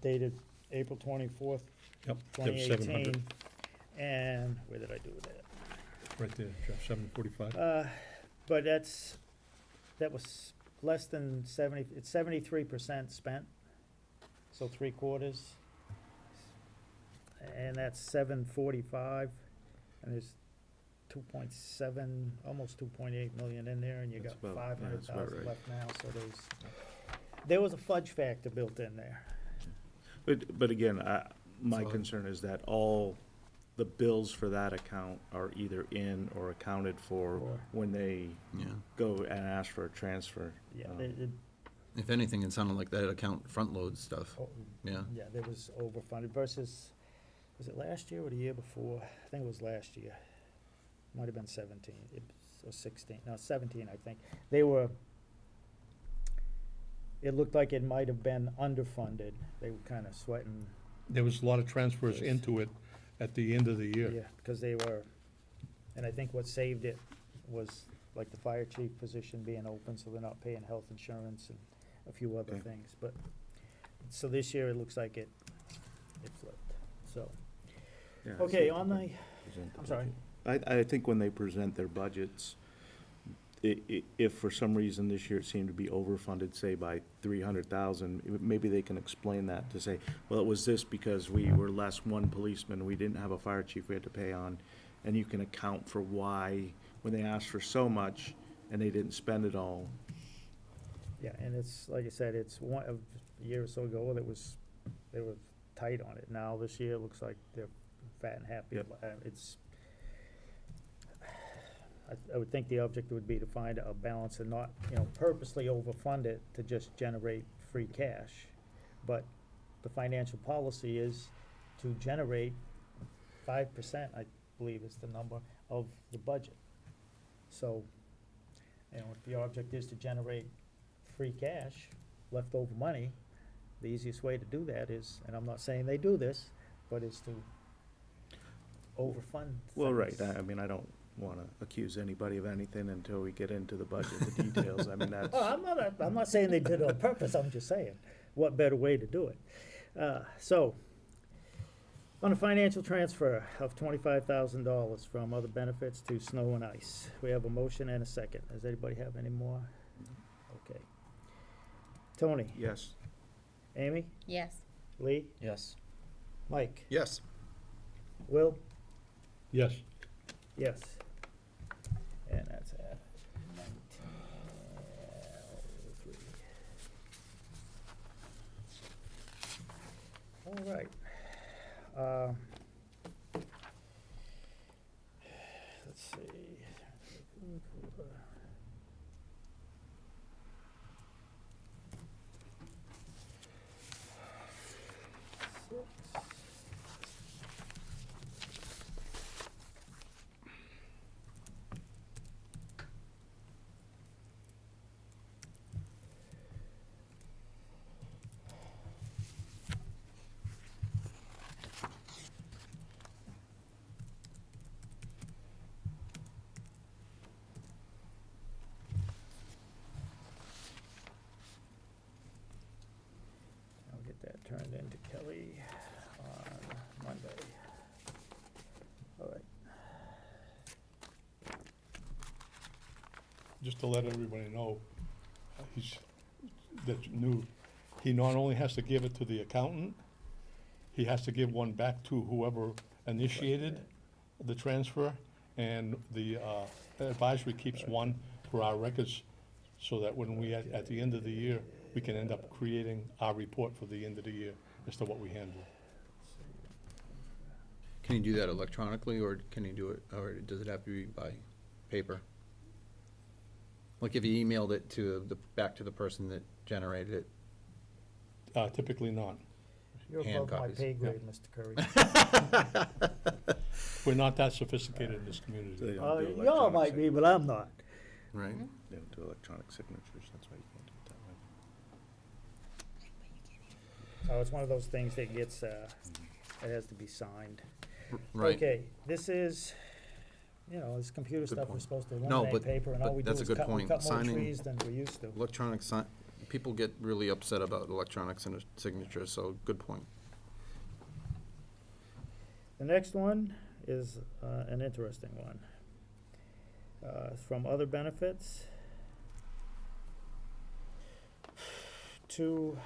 [SPEAKER 1] dated April 24th,
[SPEAKER 3] Yep, there was 700,
[SPEAKER 1] 2018. And where did I do that?
[SPEAKER 3] right there, Jeff, 745.
[SPEAKER 1] But that was less than 70, it's 73% spent, so 3/4. And that's 745, and there's 2.7, almost 2.8 million in there, and you got
[SPEAKER 2] That's about- yeah, that's about
[SPEAKER 1] 500,000
[SPEAKER 2] right.
[SPEAKER 1] left now, so there was a fudge factor built in there.
[SPEAKER 5] But again, my
[SPEAKER 2] So-
[SPEAKER 5] concern is that all the bills for that account are either in or accounted for
[SPEAKER 1] Or-
[SPEAKER 5] when they
[SPEAKER 2] Yeah.
[SPEAKER 5] go and ask for a transfer.
[SPEAKER 1] Yeah,
[SPEAKER 5] Um,
[SPEAKER 2] If anything, it sounded like that account front-load stuff. Yeah.
[SPEAKER 1] Yeah, there was overfunded versus, was it last year or the year before? I think it was last year. Might have been 17, or 16, no, 17, I think. It looked like it might have been underfunded. They were kind of sweating,
[SPEAKER 3] There was a lot of transfers
[SPEAKER 1] Yes.
[SPEAKER 3] into it at the end of the year.
[SPEAKER 1] yeah, because they were, and I think what saved it was like the fire chief position being open, so they're not paying health insurance and a few other
[SPEAKER 5] Okay.
[SPEAKER 1] things, but, so this year it looks like it flipped, so.
[SPEAKER 5] yeah,
[SPEAKER 1] Okay,
[SPEAKER 5] so
[SPEAKER 1] on the,
[SPEAKER 5] present the
[SPEAKER 1] I'm sorry.
[SPEAKER 5] budget. I think when they present their budgets, if for some reason this year it seemed to be overfunded, say by 300,000, maybe they can explain that to say, well, it was this because we were less one policeman, we didn't have a fire chief we had to pay on, and you can account for why, when they asked for so much and they didn't spend it all.
[SPEAKER 1] Yeah, and it's, like I said, it's a year or so ago, they were tight on it. Now, this year, it looks like they're fat and happy.
[SPEAKER 5] Yep.
[SPEAKER 1] I would think the object would be to find a balance and not, purposely overfund it to just generate free cash. But the financial policy is to generate 5%, I believe is the number, of the budget. So, if the object is to generate free cash, leftover money, the easiest way to do that is, and I'm not saying they do this, but is to overfund
[SPEAKER 5] Well, right,
[SPEAKER 1] things.
[SPEAKER 5] I mean, I don't want to accuse anybody of anything until we get into the budget, the details, I mean, that's.
[SPEAKER 1] Oh, I'm not saying they did it on purpose, I'm just saying, what better way to do it? So, on a financial transfer of $25,000 from other benefits to snow and ice, we have a motion and a second. Does anybody have any more? Okay. Tony?
[SPEAKER 5] Yes.
[SPEAKER 1] Amy?
[SPEAKER 6] Yes.
[SPEAKER 1] Lee?
[SPEAKER 4] Yes.
[SPEAKER 1] Mike?
[SPEAKER 2] Yes.
[SPEAKER 1] Will?
[SPEAKER 3] Yes,
[SPEAKER 1] Yes. And that's at 19:03. All right. Let's see. I'll get that turned into Kelly on Monday. All right.
[SPEAKER 3] just to let everybody know, that new, he not only has to give it to the accountant, he has to give one back to whoever initiated the transfer, and the advisory keeps one for our records, so that when we, at the end of the year, we can end up creating our report for the end of the year as to what we handle.
[SPEAKER 2] Can you do that electronically, or can you do it, or does it have to be by paper? Like if you emailed it to back to the person that generated it?
[SPEAKER 3] Typically not.
[SPEAKER 1] You're
[SPEAKER 2] Hand
[SPEAKER 1] above my
[SPEAKER 2] copies.
[SPEAKER 1] pay grade, Mr. Curry.
[SPEAKER 3] We're not that sophisticated in this
[SPEAKER 5] They
[SPEAKER 3] community.
[SPEAKER 5] don't do
[SPEAKER 1] Y'all
[SPEAKER 5] electronic
[SPEAKER 1] might be, but I'm not.
[SPEAKER 2] Right.
[SPEAKER 5] They don't do electronic signatures, that's why you can't do it that way.
[SPEAKER 1] So it's one of those things that gets, it has to be signed.
[SPEAKER 7] Right.
[SPEAKER 1] Okay, this is, this computer
[SPEAKER 7] Good
[SPEAKER 1] stuff, we're
[SPEAKER 7] point.
[SPEAKER 1] supposed to
[SPEAKER 7] No,
[SPEAKER 1] eliminate
[SPEAKER 7] but-
[SPEAKER 1] paper, and all
[SPEAKER 7] but
[SPEAKER 1] we do
[SPEAKER 7] that's a
[SPEAKER 1] is
[SPEAKER 7] good
[SPEAKER 1] cut, we
[SPEAKER 7] point.
[SPEAKER 1] cut more
[SPEAKER 7] Signing-
[SPEAKER 1] trees than we used to.
[SPEAKER 7] Electronic people get really upset about electronic signatures, so good point.
[SPEAKER 1] The next one is an interesting one. It's from other benefits to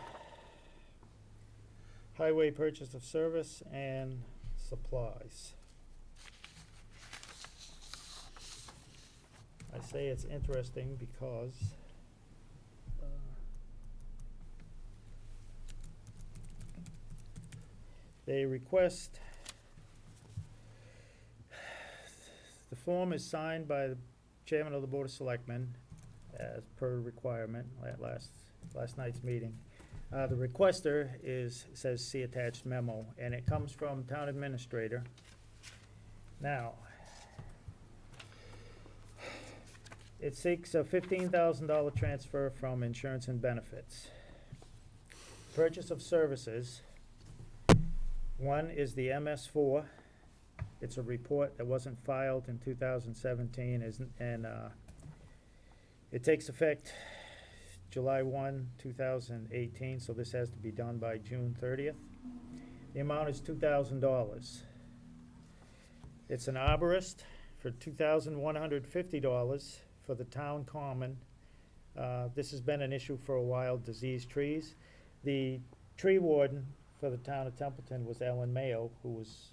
[SPEAKER 1] highway purchase of service and supplies. I say it's interesting because they request, the form is signed by the chairman of the Board of Selectmen as per requirement at last night's meeting. The requester says see attached memo, and it comes from town administrator. Now, it seeks a $15,000 transfer from insurance and benefits. Purchase of services, one is the MS4. It's a report that wasn't filed in 2017, and it takes effect July 1, 2018, so this has to be done by June 30th. The amount is $2,000. It's an arborist for $2,150 for the town common. This has been an issue for a while, diseased trees. The tree warden for the town of Templeton was Alan Mayo, who was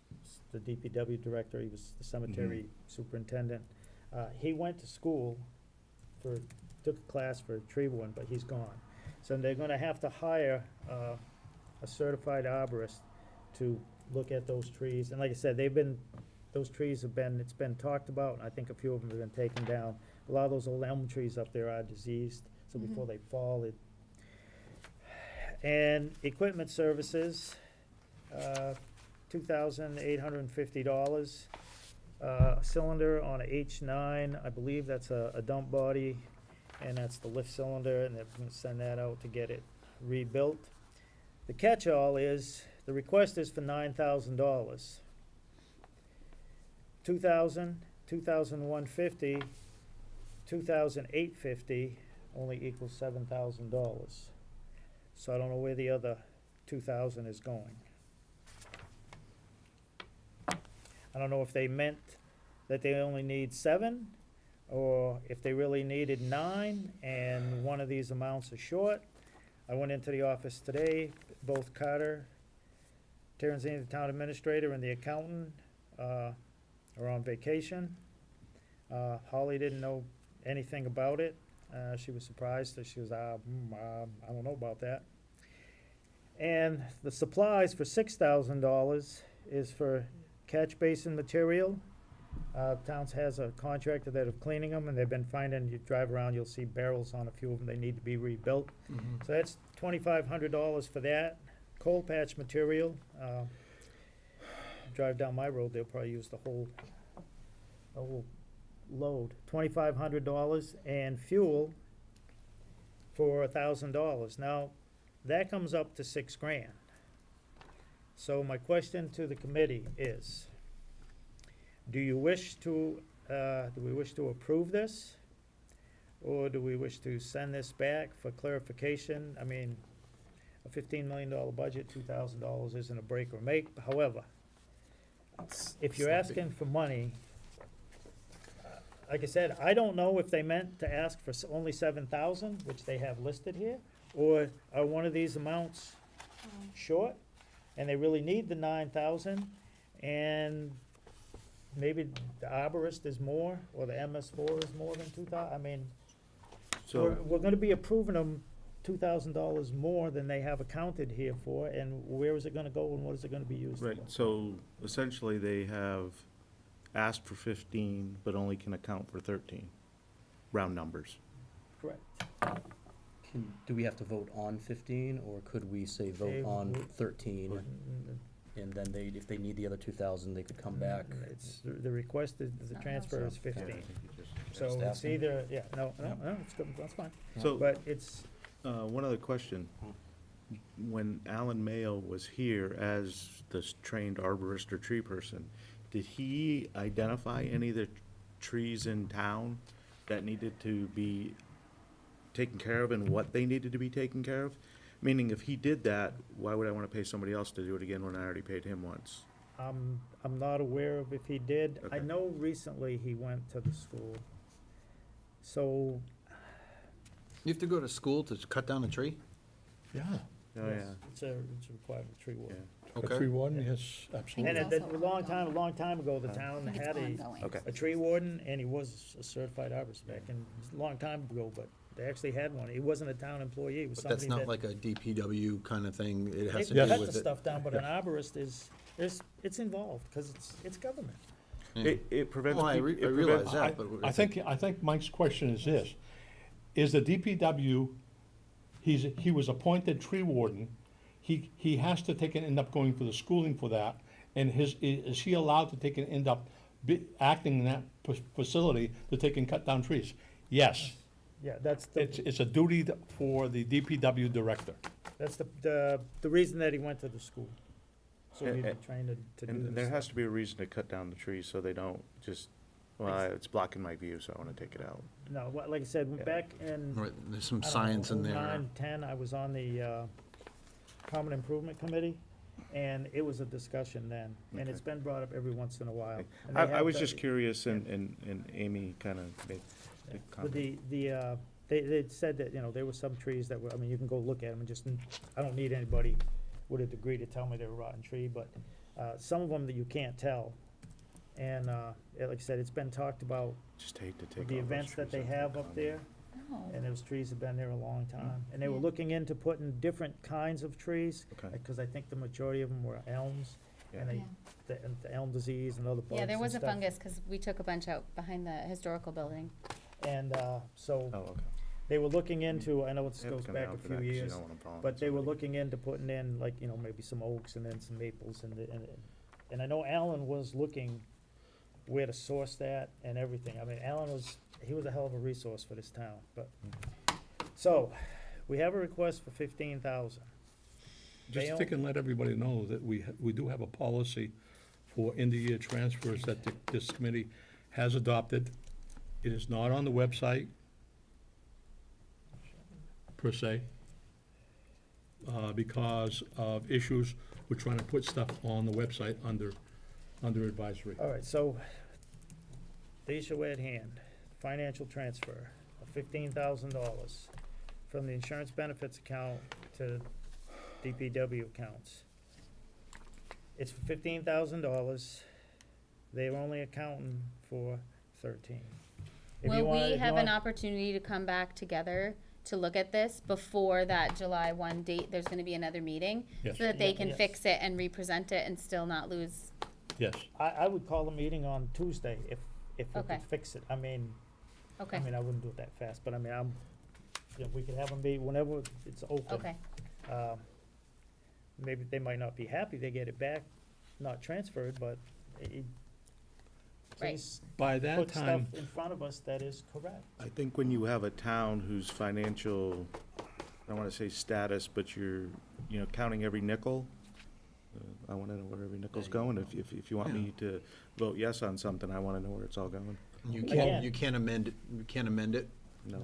[SPEAKER 1] the DPW director. He was the cemetery superintendent. He went to school took a class for tree warden, but he's gone. So they're gonna have to hire a certified arborist to look at those trees. And like I said, those trees it's been talked about, and I think a few of them have been taken down. A lot of those old elm trees up there are diseased, so before they fall, and equipment services, $2,850. Cylinder on a H9, I believe that's a dump body, and that's the lift cylinder, and they're gonna send that out to get it rebuilt. The catch-all is, the request is for $9,000. $2,000, $2,150, $2,850 only equals $7,000. So I don't know where the other $2,000 is going. I don't know if they meant that they only need 7, or if they really needed 9, and one of these amounts is short. I went into the office today, both Carter, Terenzini, the town administrator, and the accountant, are on vacation. Holly didn't know anything about it. She was surprised, that she was, I don't know about that. And the supplies for $6,000 is for catch basin material. Towns has a contractor that are cleaning them, and they've been finding, you drive around, you'll see barrels on a few of them, they need to be rebuilt. So that's $2,500 for that. Coal patch material, drive down my road, they'll probably use the whole load. $2,500, and fuel for $1,000. Now, that comes up to $6,000. So my question to the committee is, do we wish to approve this? Or do we wish to send this back for clarification? I mean, a $15 million budget, $2,000 isn't a break or make. However, if you're asking for money, like I said, I don't know if they meant to ask for only 7,000, which they have listed here, or are one of these amounts short, and they really need the 9,000, and maybe the arborist is more, or the MS4 is more than 2,000. I mean, we're gonna be approving them $2,000 more than they have accounted here for, and where is it gonna go, and what is it gonna be used for?
[SPEAKER 5] Right, so essentially they have asked for 15, but only can account for 13, round numbers.
[SPEAKER 1] Correct.
[SPEAKER 4] Do we have to vote on 15, or could we say
[SPEAKER 1] They
[SPEAKER 4] vote on
[SPEAKER 1] would-
[SPEAKER 4] 13, and then if they need the other 2,000, they could come back?
[SPEAKER 1] It's, the request is, the transfer is 15. So
[SPEAKER 4] Just
[SPEAKER 1] it's
[SPEAKER 4] asking.
[SPEAKER 1] either, no, it's good, that's fine.
[SPEAKER 5] So,
[SPEAKER 1] But it's,
[SPEAKER 5] one other question. when Alan Mayo was here as the trained arborist or tree person, did he identify any of the trees in town that needed to be taken care of and what they needed to be taken care of? Meaning, if he did that, why would I want to pay somebody else to do it again when I already paid him once?
[SPEAKER 1] I'm not aware of if he did. I
[SPEAKER 5] Okay.
[SPEAKER 1] know recently he went to the school. So,
[SPEAKER 7] You have to go to school to cut down a tree?
[SPEAKER 3] Yeah.
[SPEAKER 5] Oh,
[SPEAKER 1] yes,
[SPEAKER 5] yeah,
[SPEAKER 1] it's a requirement, tree
[SPEAKER 5] yeah,
[SPEAKER 1] warden.
[SPEAKER 3] A
[SPEAKER 7] Okay.
[SPEAKER 3] tree warden, yes, absolutely.
[SPEAKER 1] And
[SPEAKER 6] It's
[SPEAKER 1] a
[SPEAKER 6] also
[SPEAKER 1] long time ago, the town
[SPEAKER 6] I think
[SPEAKER 1] had
[SPEAKER 6] it's
[SPEAKER 1] a,
[SPEAKER 6] ongoing.
[SPEAKER 5] okay.
[SPEAKER 1] a tree warden, and he was a certified arborist back in, a long time ago, but they actually had one. He wasn't a town employee, it was
[SPEAKER 7] But that's
[SPEAKER 1] somebody
[SPEAKER 7] not
[SPEAKER 1] that.
[SPEAKER 7] like a DPW kind of thing. It has to
[SPEAKER 1] They
[SPEAKER 7] do
[SPEAKER 1] cut
[SPEAKER 7] with
[SPEAKER 1] the
[SPEAKER 7] it.
[SPEAKER 1] stuff down, but an arborist it's involved, because it's government.
[SPEAKER 7] Yeah.
[SPEAKER 5] It prevents.
[SPEAKER 7] Well, I
[SPEAKER 5] peop-
[SPEAKER 7] re-
[SPEAKER 5] it
[SPEAKER 7] I realize
[SPEAKER 5] prevents-
[SPEAKER 7] that, but.
[SPEAKER 3] I think Mike's question is this: is the DPW? He was appointed tree warden. He has to end up going for the schooling for that. And is he allowed to end up acting in that facility to take and cut down trees? Yes.
[SPEAKER 1] Yeah, that's
[SPEAKER 3] It's a duty for the DPW director.
[SPEAKER 1] that's the reason that he went to the school. So he'd be
[SPEAKER 5] And-
[SPEAKER 1] trained to do
[SPEAKER 5] And
[SPEAKER 1] this.
[SPEAKER 5] there has to be a reason to cut down the trees so they don't just, well, it's blocking my view, so I want to take it out.
[SPEAKER 1] No, like I said,
[SPEAKER 5] Yeah.
[SPEAKER 1] back in,
[SPEAKER 7] Right, there's some
[SPEAKER 1] I don't
[SPEAKER 7] science
[SPEAKER 1] know,
[SPEAKER 7] in there.
[SPEAKER 1] 09, 10, I was on the Common Improvement Committee, and it was a discussion then, and it's
[SPEAKER 5] Okay.
[SPEAKER 1] been brought up every once in a while. And
[SPEAKER 5] I
[SPEAKER 1] they have
[SPEAKER 5] was
[SPEAKER 1] the-
[SPEAKER 5] just curious, and Amy kind of made the
[SPEAKER 1] But
[SPEAKER 5] comment.
[SPEAKER 1] they said that, there were some trees that were, you can go look at them and just, I don't need anybody with a degree to tell me they're a rotten tree, but some of them that you can't tell. And like I said, it's been talked about,
[SPEAKER 5] Just hate to take
[SPEAKER 1] the
[SPEAKER 5] all those
[SPEAKER 1] events that
[SPEAKER 5] trees
[SPEAKER 1] they
[SPEAKER 5] out
[SPEAKER 1] have
[SPEAKER 5] the
[SPEAKER 1] up there,
[SPEAKER 6] Oh.
[SPEAKER 1] and those trees have been there a long time. And they were
[SPEAKER 6] Yeah.
[SPEAKER 1] looking into putting different kinds of trees,
[SPEAKER 5] Okay.
[SPEAKER 1] because I think the majority of them were elms, and
[SPEAKER 6] Yeah.
[SPEAKER 1] the elm disease and other bugs
[SPEAKER 6] Yeah, there
[SPEAKER 1] and
[SPEAKER 6] was a
[SPEAKER 1] stuff.
[SPEAKER 6] fungus, because we took a bunch out behind the historical building.
[SPEAKER 1] And so
[SPEAKER 5] Oh, okay.
[SPEAKER 1] they were looking into, I know this
[SPEAKER 5] You have to
[SPEAKER 1] goes
[SPEAKER 5] come
[SPEAKER 1] back
[SPEAKER 5] down
[SPEAKER 1] a
[SPEAKER 5] for
[SPEAKER 1] few
[SPEAKER 5] that 'cause you
[SPEAKER 1] years,
[SPEAKER 5] don't want 'em falling on
[SPEAKER 1] but they were
[SPEAKER 5] somebody.
[SPEAKER 1] looking into putting in, like, maybe some oaks and then some maples, and I know Alan was looking where to source that and everything. Alan he was a hell of a resource for this town, but, so, we have a request for 15,000.
[SPEAKER 3] Just
[SPEAKER 1] Dale?
[SPEAKER 3] to and let everybody know that we do have a policy for end-of-year transfers that this committee has adopted. It is not on the website, per se, because of issues. We're trying to put stuff on the website under advisory.
[SPEAKER 1] All right, so, the issue at hand, financial transfer of $15,000 from the insurance benefits account to DPW accounts. It's for $15,000. They're only accounting for 13. If you
[SPEAKER 6] Will
[SPEAKER 1] wanna
[SPEAKER 6] we have an
[SPEAKER 1] ignore-
[SPEAKER 6] opportunity to come back together to look at this before that July 1 date? There's gonna be another meeting?
[SPEAKER 3] Yes.
[SPEAKER 6] So that they
[SPEAKER 1] Yeah,
[SPEAKER 6] can
[SPEAKER 1] yes.
[SPEAKER 6] fix it and re-present it and still not lose?
[SPEAKER 3] Yes.
[SPEAKER 1] I would call a meeting on Tuesday if we
[SPEAKER 6] Okay.
[SPEAKER 1] could fix it.
[SPEAKER 6] Okay.
[SPEAKER 1] I wouldn't do it that fast, but we could have them be whenever it's open.
[SPEAKER 6] Okay.
[SPEAKER 1] Maybe they might not be happy they get it back, not transferred, but
[SPEAKER 6] Right.
[SPEAKER 1] please
[SPEAKER 3] By that
[SPEAKER 1] put stuff
[SPEAKER 3] time,
[SPEAKER 1] in front of us that is correct.
[SPEAKER 5] I think when you have a town whose financial, I don't want to say status, but you're, counting every nickel, I want to know where every nickel's going. If you want me to vote yes on something, I want to know where it's all going.
[SPEAKER 7] You
[SPEAKER 1] Again.
[SPEAKER 7] can't amend it.
[SPEAKER 5] No.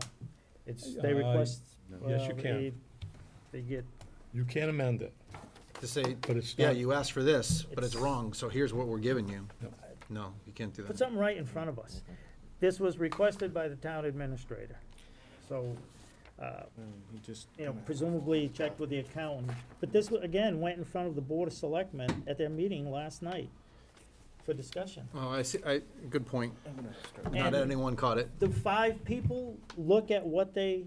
[SPEAKER 1] They request.
[SPEAKER 5] No.
[SPEAKER 3] Yes, you can.
[SPEAKER 1] They get,
[SPEAKER 3] you can't amend it,
[SPEAKER 7] To say,
[SPEAKER 3] but it's
[SPEAKER 7] yeah,
[SPEAKER 3] not.
[SPEAKER 7] you asked for this, but it's
[SPEAKER 1] It's-
[SPEAKER 7] wrong, so here's what we're giving you.
[SPEAKER 3] No.
[SPEAKER 7] No, you can't do
[SPEAKER 1] put
[SPEAKER 7] that.
[SPEAKER 1] something right in front of us. This was requested by the town administrator. So,
[SPEAKER 5] You just.
[SPEAKER 1] presumably checked with the accountant. But this, again, went in front of the Board of Selectmen at their meeting last night for discussion.
[SPEAKER 7] Oh, I see, good point. Not
[SPEAKER 1] And-
[SPEAKER 7] anyone caught it.
[SPEAKER 1] The 5 people look at what this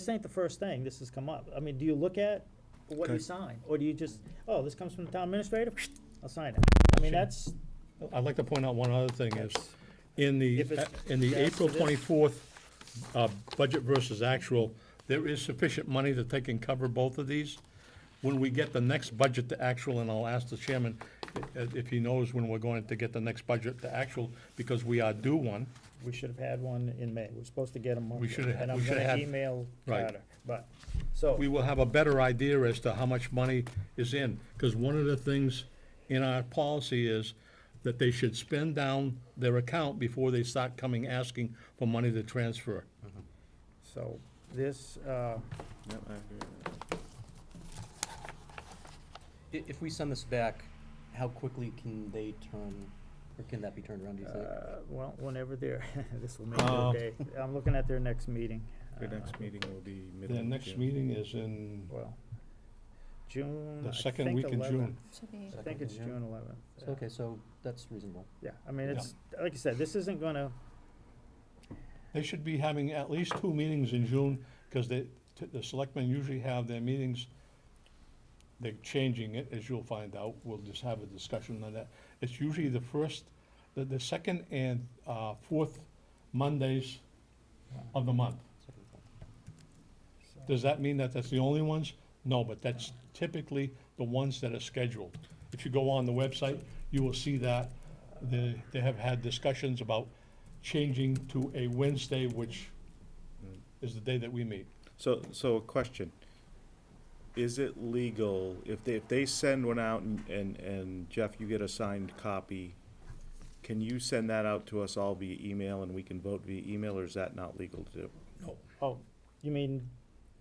[SPEAKER 1] ain't the first thing this has come up. Do you look at what you
[SPEAKER 3] Okay.
[SPEAKER 1] sign? Or do you just, oh, this comes from the town administrator, I'll sign it. That's,
[SPEAKER 3] I'd like to point out one other thing is,
[SPEAKER 1] that's,
[SPEAKER 3] in the
[SPEAKER 1] If it's-
[SPEAKER 3] April
[SPEAKER 1] that's-
[SPEAKER 3] 24th budget versus actual, there is sufficient money that they can cover both of these. When we get the next budget to actual, and I'll ask the chairman if he knows when we're going to get the next budget to actual, because we are due one.
[SPEAKER 1] we should have had one in May. We're supposed to get them.
[SPEAKER 3] We should have-
[SPEAKER 1] And I'm
[SPEAKER 3] we should
[SPEAKER 1] gonna
[SPEAKER 3] have had-
[SPEAKER 1] email
[SPEAKER 3] right.
[SPEAKER 1] Carter, but So,
[SPEAKER 3] we will have a better idea as to how much money is in. Because one of the things in our policy is that they should spend down their account before they start coming asking for money to transfer.
[SPEAKER 1] so this,
[SPEAKER 5] Yep, I agree with that.
[SPEAKER 4] If we send this back, how quickly can they turn, or can that be turned around, do you think?
[SPEAKER 1] well, whenever they're, this will make their day. I'm looking at their next meeting.
[SPEAKER 5] Your next meeting will be middle
[SPEAKER 3] The
[SPEAKER 5] of
[SPEAKER 3] next
[SPEAKER 5] June.
[SPEAKER 3] meeting is in
[SPEAKER 1] Well, June,
[SPEAKER 3] the
[SPEAKER 1] I
[SPEAKER 3] second
[SPEAKER 1] think
[SPEAKER 3] week in
[SPEAKER 1] 11th.
[SPEAKER 3] June.
[SPEAKER 6] Should be.
[SPEAKER 1] I think it's June 11th.
[SPEAKER 4] So, okay, so that's reasonable.
[SPEAKER 1] Yeah, I mean, it's, like I said, this isn't gonna,
[SPEAKER 3] They should be having at least 2 meetings in June, because the selectmen usually have their meetings, they're changing it, as you'll find out, we'll just have a discussion on that. It's usually the second and fourth Mondays of the month. Does that mean that that's the only ones? No, but that's typically the ones that are scheduled. If you go on the website, you will see that they have had discussions about changing to a Wednesday, which is the day that we meet.
[SPEAKER 5] So a question. Is it legal, if they send one out and Jeff, you get a signed copy, can you send that out to us all via email and we can vote via email, or is that not legal to do?
[SPEAKER 1] oh, you mean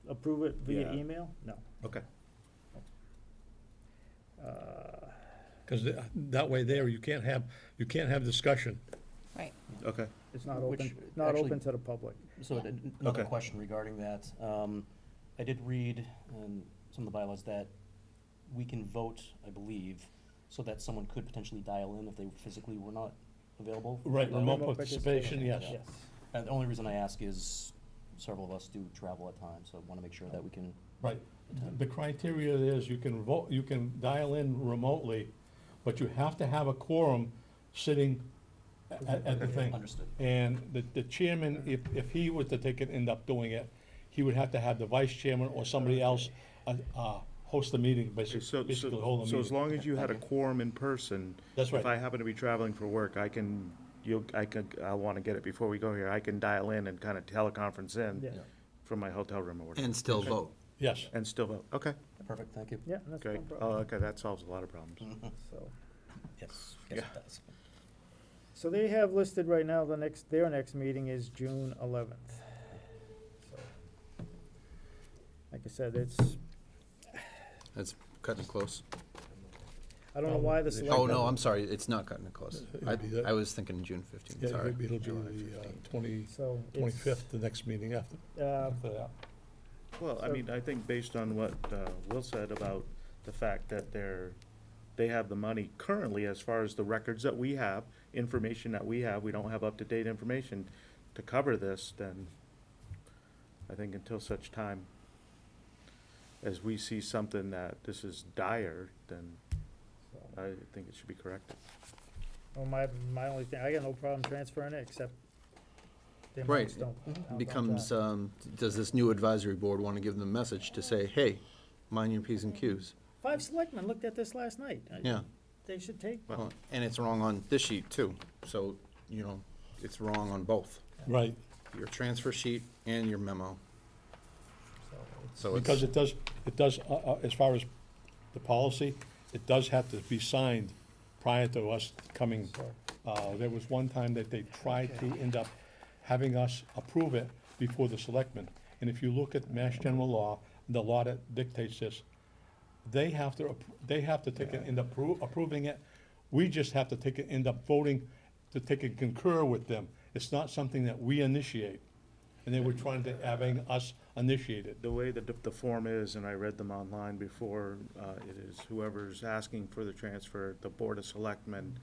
[SPEAKER 1] approve it via
[SPEAKER 5] Yeah.
[SPEAKER 1] email? No.
[SPEAKER 5] Okay.
[SPEAKER 3] Because that way there, you can't have discussion.
[SPEAKER 6] Right.
[SPEAKER 5] Okay.
[SPEAKER 1] It's not
[SPEAKER 4] Which
[SPEAKER 1] open, not
[SPEAKER 4] actually-
[SPEAKER 1] open to the public.
[SPEAKER 4] So another
[SPEAKER 5] Okay.
[SPEAKER 4] question regarding that. I did read in some of the bylaws that we can vote, I believe, so that someone could potentially dial in if they physically were not available.
[SPEAKER 3] Right, remote
[SPEAKER 1] Remote
[SPEAKER 3] participation, yes.
[SPEAKER 1] Yes.
[SPEAKER 4] The only reason I ask is several of us do travel at times, so I want to make sure that we can
[SPEAKER 3] Right. The criteria is you can vote, you can dial in remotely, but you have to have a quorum sitting at the thing.
[SPEAKER 4] understood.
[SPEAKER 3] And the chairman, if he was to take it, end up doing it, he would have to have the vice chairman or somebody else host the meeting, basically hold the
[SPEAKER 5] So as
[SPEAKER 3] meeting.
[SPEAKER 5] long as you had a
[SPEAKER 4] Thank you.
[SPEAKER 5] quorum in person.
[SPEAKER 3] That's right.
[SPEAKER 5] If I happen to be traveling for work, I'll wanna get it before we go here, I can dial in and kinda teleconference in
[SPEAKER 1] Yeah,
[SPEAKER 5] from my hotel room or whatever.
[SPEAKER 7] And still
[SPEAKER 5] Okay.
[SPEAKER 7] vote.
[SPEAKER 3] Yes.
[SPEAKER 5] And still vote, okay,
[SPEAKER 4] Perfect, thank you.
[SPEAKER 1] yeah, that's no
[SPEAKER 5] great. Oh,
[SPEAKER 1] problem.
[SPEAKER 5] okay, that solves a lot of problems.
[SPEAKER 1] So,
[SPEAKER 4] Yes, yes, it does.
[SPEAKER 1] so they have listed right now, their next meeting is June 11th. So, like I said,
[SPEAKER 7] That's cutting it close.
[SPEAKER 1] I don't know why the
[SPEAKER 3] Oh,
[SPEAKER 1] select.
[SPEAKER 7] Oh, no, I'm sorry, it's not cutting it close.
[SPEAKER 3] It'd be that-
[SPEAKER 7] I was thinking June 15th,
[SPEAKER 3] Yeah,
[SPEAKER 7] sorry.
[SPEAKER 3] it'll be
[SPEAKER 7] July
[SPEAKER 3] the
[SPEAKER 7] 15th.
[SPEAKER 3] 25th, the next meeting after that.
[SPEAKER 5] Well, I
[SPEAKER 1] So-
[SPEAKER 5] mean, I think based on what Will said about the fact that they have the money currently, as far as the records that we have, information that we don't have up-to-date information to cover this, then I think until such time as we see something that this is dire, then I think it should be corrected.
[SPEAKER 1] Well, my only thing, I got no problem transferring it, except the
[SPEAKER 7] Right.
[SPEAKER 1] amounts don't.
[SPEAKER 7] Becomes, does this new advisory board want to give them a message to say, hey, mind your Ps and Qs?
[SPEAKER 1] 5 selectmen looked at this last night.
[SPEAKER 7] Yeah.
[SPEAKER 1] They should take,
[SPEAKER 7] Well, and it's wrong on this sheet too, so, it's wrong on both,
[SPEAKER 3] Right,
[SPEAKER 7] your transfer sheet and your memo.
[SPEAKER 1] so it's,
[SPEAKER 7] So
[SPEAKER 3] because
[SPEAKER 7] it's,
[SPEAKER 3] it does, as far as the policy, it does have to be signed prior to us coming. There was one time that they tried to end up having us approve it before the selectmen. And if you look at Mass General Law, the law that dictates this, they have to take it, end up approving it. We just have to take it, end up voting to take and concur with them. It's not something that we initiate. And they were trying to having us initiate it.
[SPEAKER 5] The way that the form is, and I read them online before, it is whoever's asking for the transfer, the Board of Selectmen,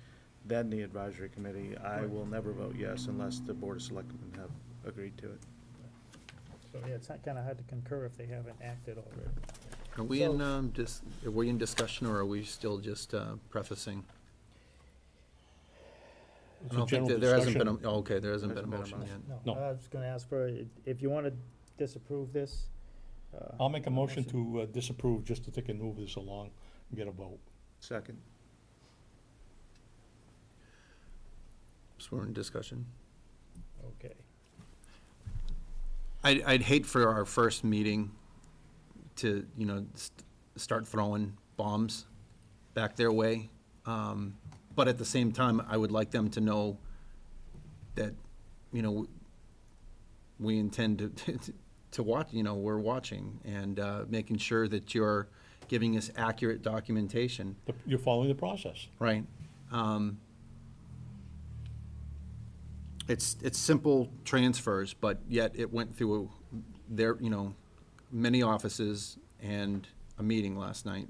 [SPEAKER 5] then the Advisory Committee. I will never vote yes unless the Board of Selectmen have agreed to it.
[SPEAKER 1] so yeah, it's not kinda hard to concur if they haven't acted already.
[SPEAKER 7] are we in, are we in discussion or are we still just prefacing?
[SPEAKER 3] It's
[SPEAKER 7] I
[SPEAKER 3] a
[SPEAKER 7] don't think
[SPEAKER 3] general
[SPEAKER 7] there hasn't been,
[SPEAKER 3] discussion.
[SPEAKER 7] okay, there hasn't been a
[SPEAKER 5] Hasn't been a
[SPEAKER 7] motion yet.
[SPEAKER 1] No,
[SPEAKER 3] No.
[SPEAKER 1] I was gonna ask for, if you wanna disapprove this.
[SPEAKER 3] I'll make a motion to disapprove, just to take and move this along and get a vote.
[SPEAKER 5] Second.
[SPEAKER 7] So we're in discussion.
[SPEAKER 1] Okay,
[SPEAKER 7] I'd hate for our first meeting to, start throwing bombs back their way. But at the same time, I would like them to know that, we intend to watch, we're watching and making sure that you're giving us accurate documentation,
[SPEAKER 3] You're following the process.
[SPEAKER 7] right? It's simple transfers, but yet it went through their, many offices and a meeting last night.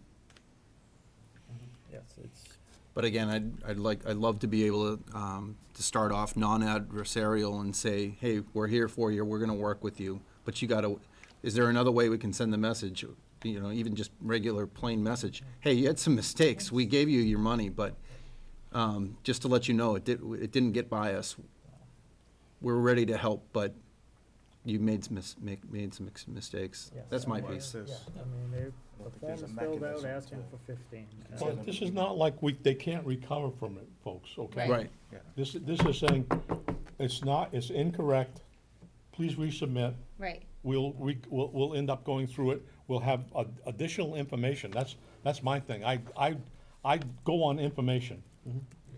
[SPEAKER 1] Yes, it's,
[SPEAKER 7] But again, I'd love to be able to start off non-adversarial and say, hey, we're here for you, we're gonna work with you, but you gotta, is there another way we can send the message? Even just regular plain message, hey, you had some mistakes, we gave you your money, but, just to let you know, it didn't get by us. We're ready to help, but you made some mistakes.
[SPEAKER 1] yes.
[SPEAKER 7] That's my
[SPEAKER 1] I mean,
[SPEAKER 7] piece.
[SPEAKER 1] yeah, I mean, the form
[SPEAKER 5] there's
[SPEAKER 1] is
[SPEAKER 5] a
[SPEAKER 1] filled out
[SPEAKER 5] mechanism
[SPEAKER 1] asking
[SPEAKER 5] to-
[SPEAKER 1] for 15.
[SPEAKER 3] But this is not like they can't recover from it, folks, okay?
[SPEAKER 6] Right.
[SPEAKER 7] Right,
[SPEAKER 3] This is saying, it's incorrect, please resubmit,
[SPEAKER 6] Right,
[SPEAKER 3] we'll end up going through it, we'll have additional information, that's my thing, I go on information.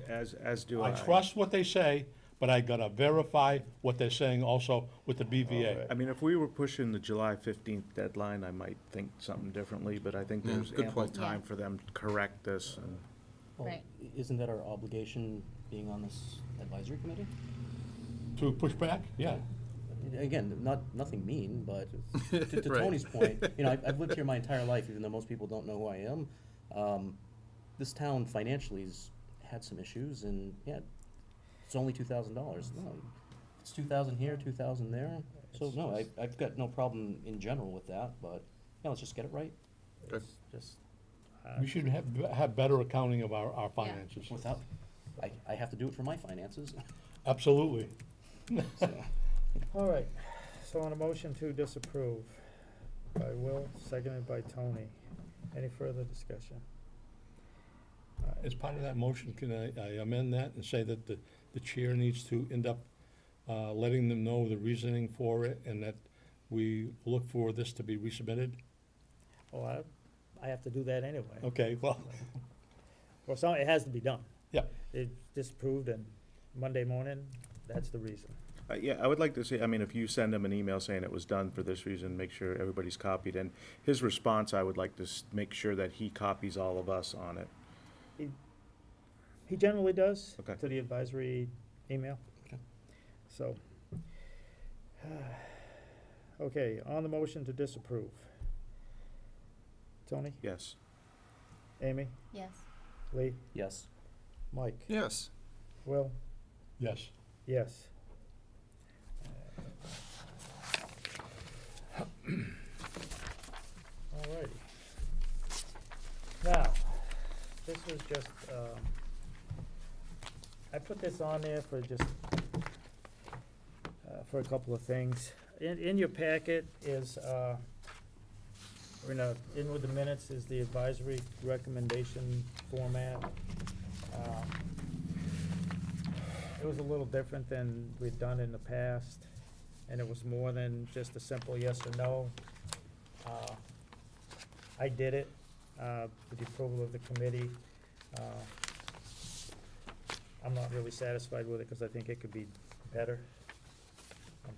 [SPEAKER 5] As do I.
[SPEAKER 3] I trust what they say, but I gotta verify what they're saying also with the BVA.
[SPEAKER 5] I mean, if we were pushing the July 15th deadline, I might think something differently, but I think
[SPEAKER 7] Yeah,
[SPEAKER 5] there's
[SPEAKER 7] good
[SPEAKER 5] ample
[SPEAKER 7] point.
[SPEAKER 5] time for them to correct this. And
[SPEAKER 4] Well,
[SPEAKER 6] Right.
[SPEAKER 4] Isn't that our obligation being on this advisory committee?
[SPEAKER 3] To push back, yeah.
[SPEAKER 4] Again, nothing mean, but to
[SPEAKER 7] Right.
[SPEAKER 4] Tony's point, I've lived here my entire life, even though most people don't know who I am. This town financially has had some issues, and yeah, it's only $2,000. No, it's 2,000 here, 2,000 there. So no, I've got no problem in general with that, but let's just get it right
[SPEAKER 1] It's just,
[SPEAKER 3] We should have better accounting of our finances.
[SPEAKER 4] without. I have to do it for my finances.
[SPEAKER 3] Absolutely.
[SPEAKER 4] So.
[SPEAKER 1] all right, so on a motion to disapprove by Will, seconded by Tony. Any further discussion?
[SPEAKER 3] As part of that motion, can I amend that and say that the chair needs to end up letting them know the reasoning for it and that we look for this to be resubmitted?
[SPEAKER 1] Well, I have to do that anyway.
[SPEAKER 3] Okay, well,
[SPEAKER 1] Well, so it has to be done.
[SPEAKER 3] yeah.
[SPEAKER 1] It's disapproved, and Monday morning, that's the reason.
[SPEAKER 5] Yeah, I would like to see, I mean, if you send him an email saying it was done for this reason, make sure everybody's copied. And his response, I would like to make sure that he copies all of us on it.
[SPEAKER 1] He generally does.
[SPEAKER 5] Okay.
[SPEAKER 1] To the advisory email.
[SPEAKER 4] Okay.
[SPEAKER 1] So, okay, on the motion to disapprove. Tony,
[SPEAKER 5] Yes.
[SPEAKER 1] Amy,
[SPEAKER 6] yes.
[SPEAKER 1] Lee,
[SPEAKER 4] Yes.
[SPEAKER 1] Mike,
[SPEAKER 7] yes.
[SPEAKER 1] Will,
[SPEAKER 3] Yes.
[SPEAKER 1] yes. Alrighty. Now, this was just, I put this on there for just, for a couple of things. In your packet is, in with the minutes is the advisory recommendation format. It was a little different than we'd done in the past, and it was more than just a simple yes or no. I did it, with the approval of the committee. I'm not really satisfied with it, because I think it could be better. I'm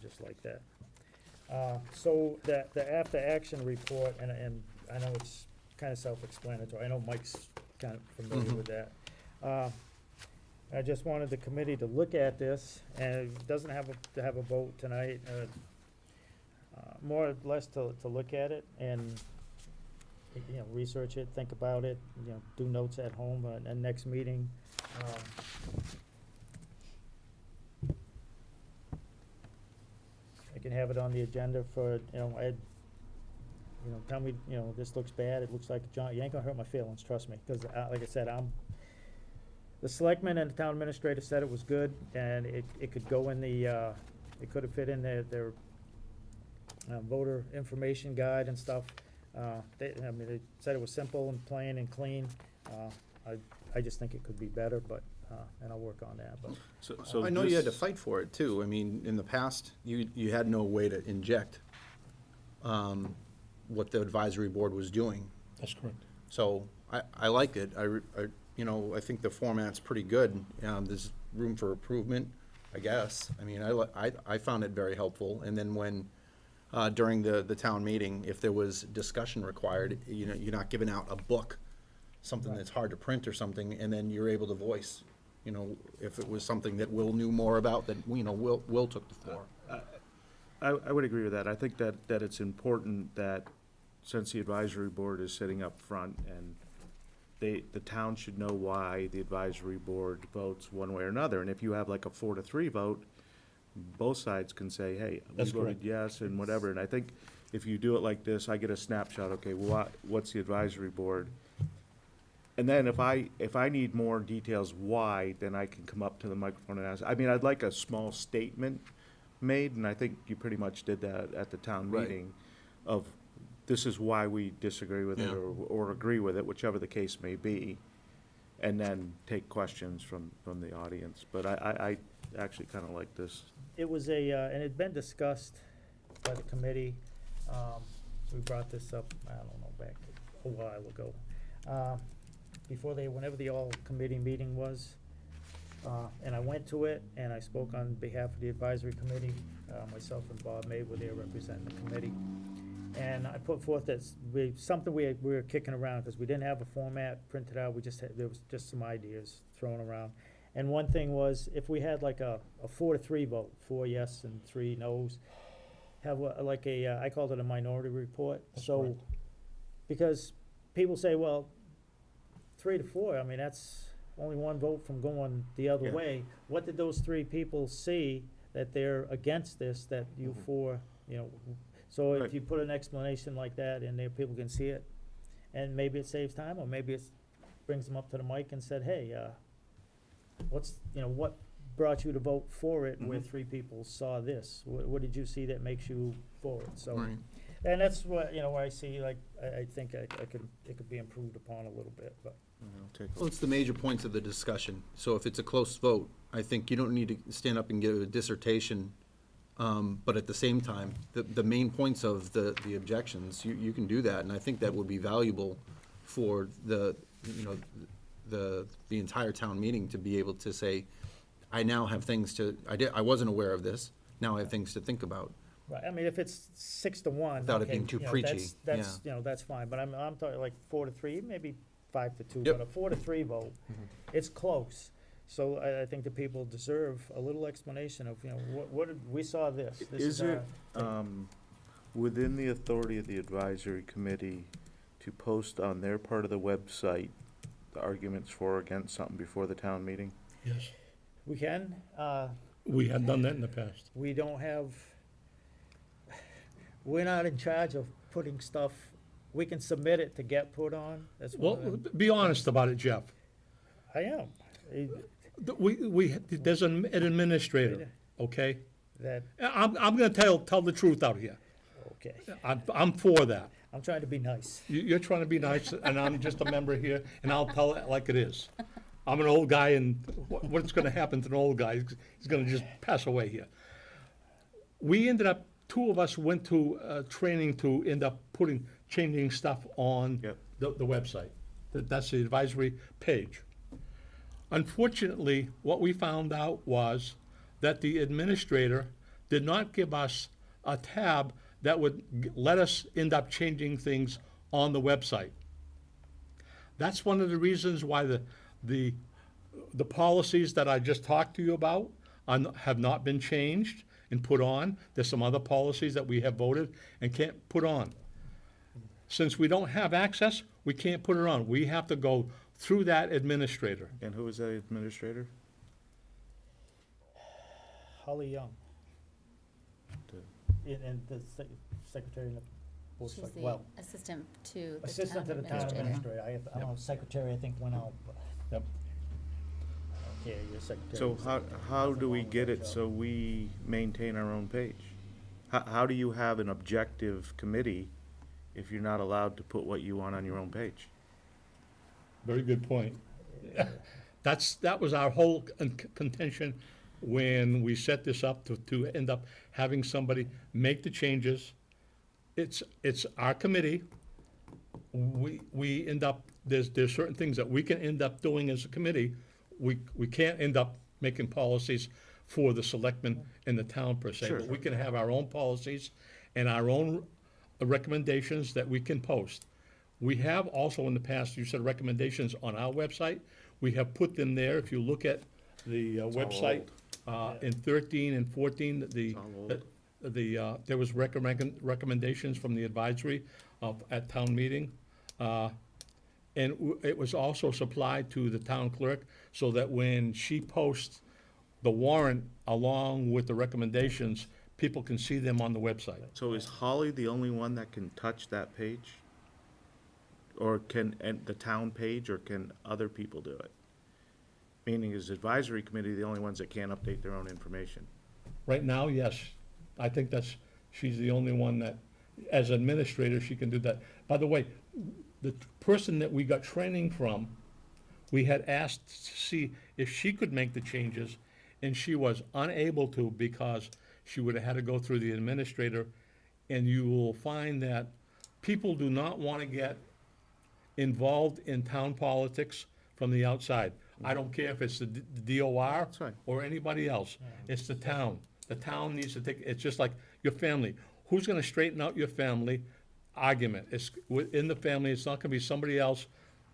[SPEAKER 1] just like that. So the after action report, and I know it's kind of self-explanatory, I know Mike's kind of familiar with that. I just wanted the committee to look at this, and it doesn't have to have a vote tonight, more or less to look at it and, research it, think about it, do notes at home, and next meeting. I can have it on the agenda for, tell me, this looks bad, it looks like John, you ain't gonna hurt my feelings, trust me, because, like I said, the selectmen and the town administrator said it was good, and it could go in the, it could have fit in their voter information guide and stuff. They said it was simple and plain and clean. I just think it could be better, but, and I'll work on that, but.
[SPEAKER 5] So
[SPEAKER 7] I know you had to
[SPEAKER 5] this-
[SPEAKER 7] fight for it too. I mean, in the past, you had no way to inject what the advisory board was doing.
[SPEAKER 3] That's correct.
[SPEAKER 7] So I liked it. You know, I think the format's pretty good. There's room for improvement, I guess. I mean, I found it very helpful. And then when, during the town meeting, if there was discussion required, you know, you're not giving out a book, something that's hard to print or something, and then you're able to voice, you know, if it was something that Will knew more about, that, you know, Will took the floor.
[SPEAKER 5] I would agree with that. I think that it's important that, since the advisory board is sitting up front, and the town should know why the advisory board votes one way or another. And if you have like a 4-3 vote, both sides can say, hey, we
[SPEAKER 3] That's
[SPEAKER 5] voted
[SPEAKER 3] correct.
[SPEAKER 5] yes and whatever. And I think if you do it like this, I get a snapshot, okay, what's the advisory board? And then if I need more details why, then I can come up to the microphone and ask. I mean, I'd like a small statement made, and I think you pretty much did that at the town
[SPEAKER 7] Right.
[SPEAKER 5] meeting, of this is why we disagree with it,
[SPEAKER 7] Yeah.
[SPEAKER 5] or agree with it, whichever the case may be, and then take questions from the audience. But I actually kind of like this.
[SPEAKER 1] It was and it'd been discussed by the committee. We brought this up, I don't know, back a while ago. Whenever the all-committee meeting was, and I went to it, and I spoke on behalf of the advisory committee. Myself and Bob May were there representing the committee. And I put forth that something we were kicking around, because we didn't have a format printed out, there was just some ideas thrown around. And one thing was, if we had like a 4-3 vote, 4 yes and 3 no's, have I called it a minority report.
[SPEAKER 3] That's
[SPEAKER 1] So,
[SPEAKER 3] correct.
[SPEAKER 1] because people say, well, 3-4, I mean, that's only one vote from going the other
[SPEAKER 5] Yeah.
[SPEAKER 1] way. What did those 3 people see that they're against this, that you
[SPEAKER 5] Mhm.
[SPEAKER 1] 4, you know? So if
[SPEAKER 5] Right.
[SPEAKER 1] you put an explanation like that in there, people can see it, and maybe it saves time, or maybe it brings them up to the mic and said, hey, what brought you to vote for it, where
[SPEAKER 5] Mhm.
[SPEAKER 1] 3 people saw this? What did you see that makes you for it? So,
[SPEAKER 7] Right.
[SPEAKER 1] and that's what, where I see, like, I think it could be improved upon a little bit, but.
[SPEAKER 7] Well, it's the major points of the discussion. So if it's a close vote, I think you don't need to stand up and give a dissertation. But at the same time, the main points of the objections, you can do that. And I think that would be valuable for the entire town meeting to be able to say, I now have things I wasn't aware of this, now I have things to think about.
[SPEAKER 1] Right, I mean, if it's 6-1.
[SPEAKER 7] Without it
[SPEAKER 1] okay,
[SPEAKER 7] being too
[SPEAKER 1] that's-
[SPEAKER 7] preachy,
[SPEAKER 1] That's, that's fine, but I'm talking like 4-3, maybe 5-2,
[SPEAKER 7] Yep.
[SPEAKER 1] but a 4-3 vote, it's close. So I think the people deserve a little explanation of, we saw this. This
[SPEAKER 5] Is
[SPEAKER 1] our
[SPEAKER 5] it
[SPEAKER 1] thing.
[SPEAKER 5] within the authority of the advisory committee to post on their part of the website the arguments for or against something before the town meeting?
[SPEAKER 3] Yes.
[SPEAKER 1] We can,
[SPEAKER 3] We had done that in the past.
[SPEAKER 1] we don't have, we're not in charge of putting stuff, we can submit it to get put on, that's one
[SPEAKER 3] Well,
[SPEAKER 1] of them.
[SPEAKER 3] be honest about it, Jeff.
[SPEAKER 1] I am.
[SPEAKER 3] There's an administrator, okay?
[SPEAKER 1] That,
[SPEAKER 3] I'm gonna tell the truth out here.
[SPEAKER 1] okay,
[SPEAKER 3] I'm for that.
[SPEAKER 1] I'm trying to be nice.
[SPEAKER 3] You're trying to be nice, and I'm just a member here, and I'll tell it like it is. I'm an old guy, and what's gonna happen to an old guy? He's gonna just pass away here. We ended up, 2 of us went to training to end up changing stuff on
[SPEAKER 5] Yep.
[SPEAKER 3] the website. That's the advisory page. Unfortunately, what we found out was that the administrator did not give us a tab that would let us end up changing things on the website. That's one of the reasons why the policies that I just talked to you about have not been changed and put on. There's some other policies that we have voted and can't put on. Since we don't have access, we can't put it on. We have to go through that administrator.
[SPEAKER 5] And who is that administrator?
[SPEAKER 1] Holly Young,
[SPEAKER 5] The-
[SPEAKER 1] and the secretary in the board,
[SPEAKER 6] She's the
[SPEAKER 1] well,
[SPEAKER 6] assistant to the
[SPEAKER 1] assistant to
[SPEAKER 6] town
[SPEAKER 1] the town
[SPEAKER 6] administrator.
[SPEAKER 1] administrator. I don't know, secretary, I think, went out, but.
[SPEAKER 3] Yep.
[SPEAKER 1] Okay, your secretary.
[SPEAKER 5] So
[SPEAKER 1] was-
[SPEAKER 5] how do we
[SPEAKER 1] nothing wrong
[SPEAKER 5] get
[SPEAKER 1] with
[SPEAKER 5] it
[SPEAKER 1] that
[SPEAKER 5] so
[SPEAKER 1] job.
[SPEAKER 5] we maintain our own page? How do you have an objective committee if you're not allowed to put what you want on your own page?
[SPEAKER 3] Very good point. That was our whole contention when we set this up to end up having somebody make the changes. it's our committee. We end up, there's certain things that we can end up doing as a committee. We can't end up making policies for the selectmen and the town per se. But we can have our own policies and our own recommendations that we can post. We have also in the past, you said recommendations on our website. We have put them there. If you look at the website, in 13 and 14, there was recommendations from the advisory at town meeting. And it was also supplied to the town clerk so that when she posts the warrant along with the recommendations, people can see them on the website.
[SPEAKER 5] So is Holly the only one that can touch that page? Or and the town page, or can other people do it? Meaning is advisory committee the only ones that can't update their own information?
[SPEAKER 3] Right now, yes, I think she's the only one that, as administrator, she can do that. By the way, the person that we got training from, we had asked to see if she could make the changes, and she was unable to because she would have had to go through the administrator. And you will find that people do not want to get involved in town politics from the outside. I don't care if it's the DOR
[SPEAKER 5] fine.
[SPEAKER 3] or anybody else. It's the town. The town needs to take, it's just like your family. Who's gonna straighten out your family argument? It's within the family, it's not gonna be somebody else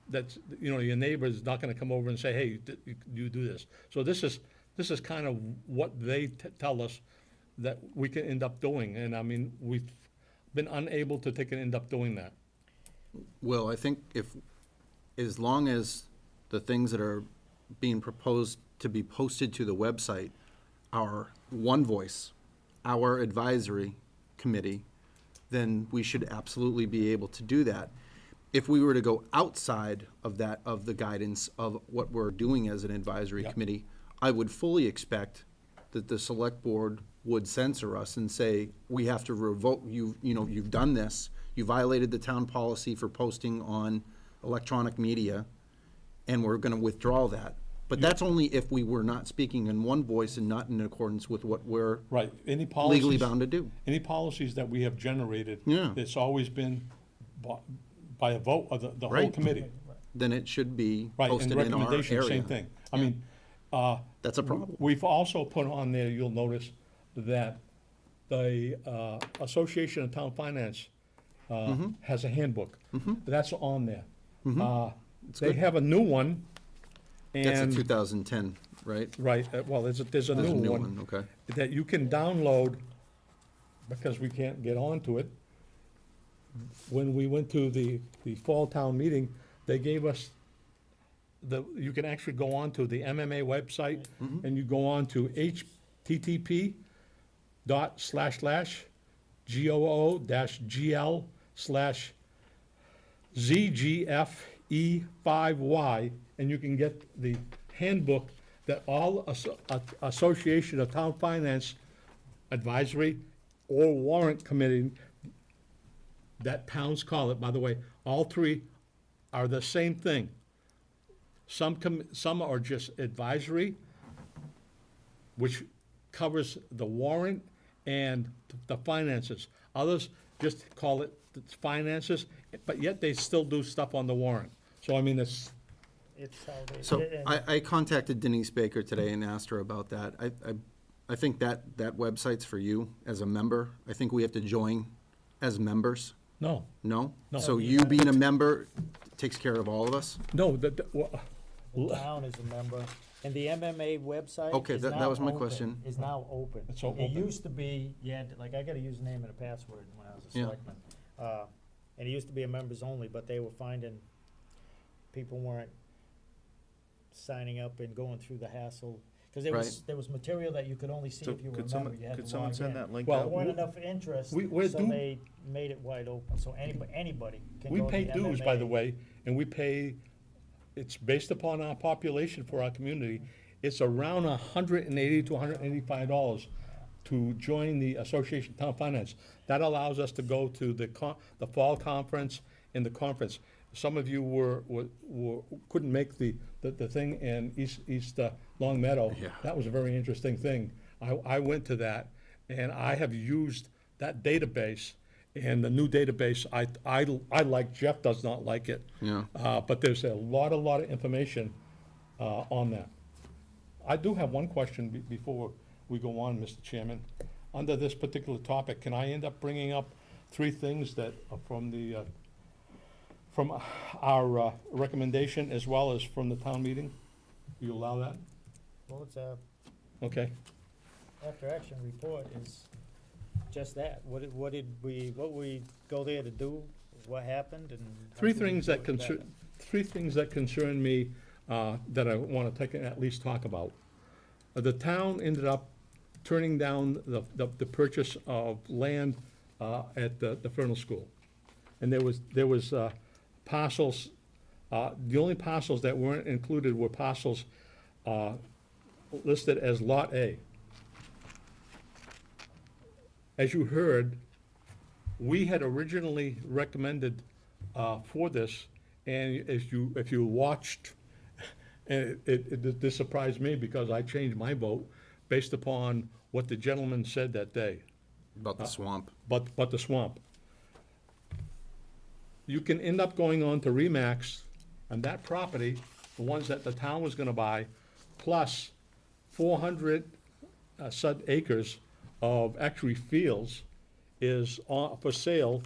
[SPEAKER 3] that's, your neighbor is not gonna come over and say, hey, you do this. So this is kind of what they tell us that we can end up doing. And I mean, we've been unable to end up doing that.
[SPEAKER 7] Well, I think as long as the things that are being proposed to be posted to the website are one voice, our advisory committee, then we should absolutely be able to do that. If we were to go outside of that, of the guidance of what we're doing as an advisory
[SPEAKER 3] Yep.
[SPEAKER 7] committee, I would fully expect that the select board would censor us and say, we have to revoke, you've done this, you violated the town policy for posting on electronic media, and we're gonna withdraw that. But that's only if we were not speaking in one voice and not in accordance with what we're
[SPEAKER 3] Right, any policies.
[SPEAKER 7] legally bound to do.
[SPEAKER 3] Any policies that we have generated.
[SPEAKER 7] Yeah.
[SPEAKER 3] It's always been by a vote of the whole
[SPEAKER 7] Right.
[SPEAKER 3] committee.
[SPEAKER 7] Then it should be
[SPEAKER 3] Right, and
[SPEAKER 7] posted in our
[SPEAKER 3] recommendations, same
[SPEAKER 7] area.
[SPEAKER 3] thing. I mean,
[SPEAKER 7] That's a problem.
[SPEAKER 3] we've also put on there, you'll notice, that the Association of Town Finance has a handbook. That's on there. They have a new one,
[SPEAKER 7] That's a
[SPEAKER 3] and,
[SPEAKER 7] 2010, right?
[SPEAKER 3] right, well, there's a
[SPEAKER 7] There's a
[SPEAKER 3] new
[SPEAKER 7] new
[SPEAKER 3] one
[SPEAKER 7] one, okay.
[SPEAKER 3] that you can download, because we can't get onto it. When we went to the fall town meeting, they gave us you can actually go on to the MMA website, and you go on to http://goo.gl/ZGFE5Y, and you can get the handbook that all Association of Town Finance Advisory or Warrant Committee that towns call it, by the way, all three are the same thing. Some are just advisory, which covers the warrant and the finances. Others just call it the finances, but yet they still do stuff on the warrant. So I mean, it's
[SPEAKER 1] It's how they.
[SPEAKER 7] So
[SPEAKER 1] and-
[SPEAKER 7] I contacted Denise Baker today and asked her about that. I think that website's for you as a member. I think we have to join as members.
[SPEAKER 3] no,
[SPEAKER 7] No?
[SPEAKER 3] No.
[SPEAKER 7] So you being a member takes care of all of us?
[SPEAKER 3] no,
[SPEAKER 1] The town is a member, and the MMA website
[SPEAKER 7] Okay,
[SPEAKER 1] is
[SPEAKER 7] that
[SPEAKER 1] now
[SPEAKER 7] was my
[SPEAKER 1] open-
[SPEAKER 7] question.
[SPEAKER 1] Is now open.
[SPEAKER 3] It's all
[SPEAKER 1] It
[SPEAKER 3] open.
[SPEAKER 1] used to be, like, I got a username and a password when I was a
[SPEAKER 7] Yeah.
[SPEAKER 1] selectman. And it used to be a members only, but they were finding people weren't signing up and going through the hassle. Cause there was material that you could only see
[SPEAKER 5] So
[SPEAKER 1] if you were
[SPEAKER 5] could
[SPEAKER 1] a
[SPEAKER 5] someone,
[SPEAKER 1] member, you had
[SPEAKER 5] could
[SPEAKER 1] to
[SPEAKER 5] someone
[SPEAKER 1] log
[SPEAKER 5] send
[SPEAKER 1] in.
[SPEAKER 5] that link
[SPEAKER 3] Well,
[SPEAKER 1] There
[SPEAKER 5] out?
[SPEAKER 1] weren't enough interest,
[SPEAKER 3] we're
[SPEAKER 1] so
[SPEAKER 3] due-
[SPEAKER 1] they made it wide open, so anybody can
[SPEAKER 3] we
[SPEAKER 1] go to
[SPEAKER 3] pay
[SPEAKER 1] the
[SPEAKER 3] dues, by the
[SPEAKER 1] MMA.
[SPEAKER 3] way, and we pay, it's based upon our population for our community. It's around $180 to $185 to join the Association of Town Finance. That allows us to go to the fall conference and the conference. Some of you couldn't make the thing in East Long Meadow.
[SPEAKER 7] Yeah.
[SPEAKER 3] That was a very interesting thing. I went to that, and I have used that database, And the new database, I like, Jeff does not like it.
[SPEAKER 7] Yeah.
[SPEAKER 3] But there's a lot of information on that. I do have one question before we go on, Mr. Chairman. Under this particular topic, can I end up bringing up 3 things that are from our recommendation as well as from the town meeting? Do you allow that?
[SPEAKER 1] Well, it's
[SPEAKER 3] Okay.
[SPEAKER 1] after action report is just that. What did we go there to do? What happened and? how
[SPEAKER 3] Three
[SPEAKER 1] could we
[SPEAKER 3] things
[SPEAKER 1] do
[SPEAKER 3] that
[SPEAKER 1] it
[SPEAKER 3] concern,
[SPEAKER 1] better?
[SPEAKER 3] 3 things that concern me, that I wanna at least talk about. The town ended up turning down the purchase of land, at the Fernal School. And there was parcels, the only parcels that weren't included were parcels, listed as Lot A. As you heard, we had originally recommended for this, and if you watched, and this surprised me because I changed my vote based upon what the gentleman said that day,
[SPEAKER 7] About the swamp.
[SPEAKER 3] but the swamp. You can end up going on to Remax, and that property, the ones that the town was gonna buy, plus 400 acres of actually fields is for sale.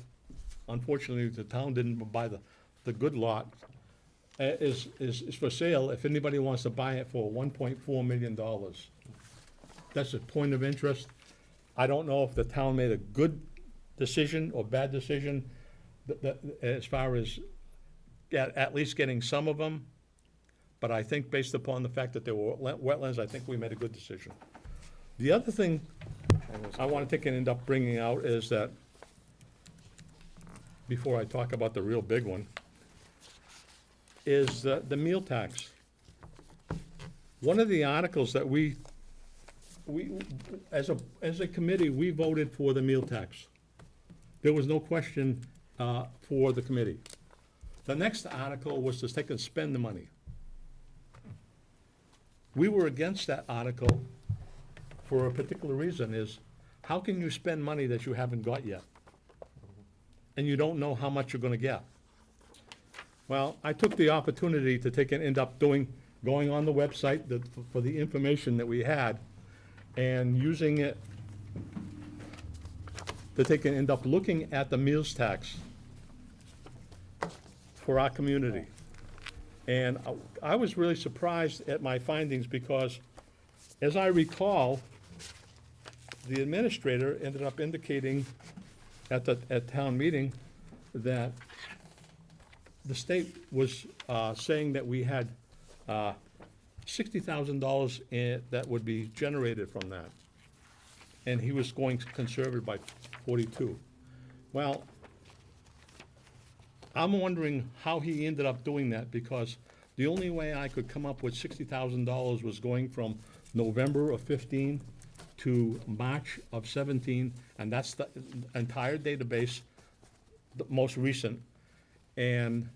[SPEAKER 3] Unfortunately, the town didn't buy the good lot, is for sale if anybody wants to buy it for $1.4 million. That's a point of interest. I don't know if the town made a good decision or bad decision, as far as at least getting some of them. But I think based upon the fact that there were wetlands, I think we made a good decision. The other thing I want to take and end up bringing out is that, before I talk about the real big one, is the meal tax. One of the articles that we, as a committee, we voted for the meal tax. There was no question for the committee. The next article was to take and spend the money. We were against that article for a particular reason, is how can you spend money that you haven't got yet? And you don't know how much you're gonna get. Well, I took the opportunity to take and end up going on the website for the information that we had, and using it to take and end up looking at the meals tax for our community. And I was really surprised at my findings because, as I recall, the administrator ended up indicating at town meeting that the state was saying that we had $60,000 that would be generated from that. And he was going conservative by 42. Well, I'm wondering how he ended up doing that, because the only way I could come up with $60,000 was going from November of 15 to March of 17, and that's the entire database, the most recent. And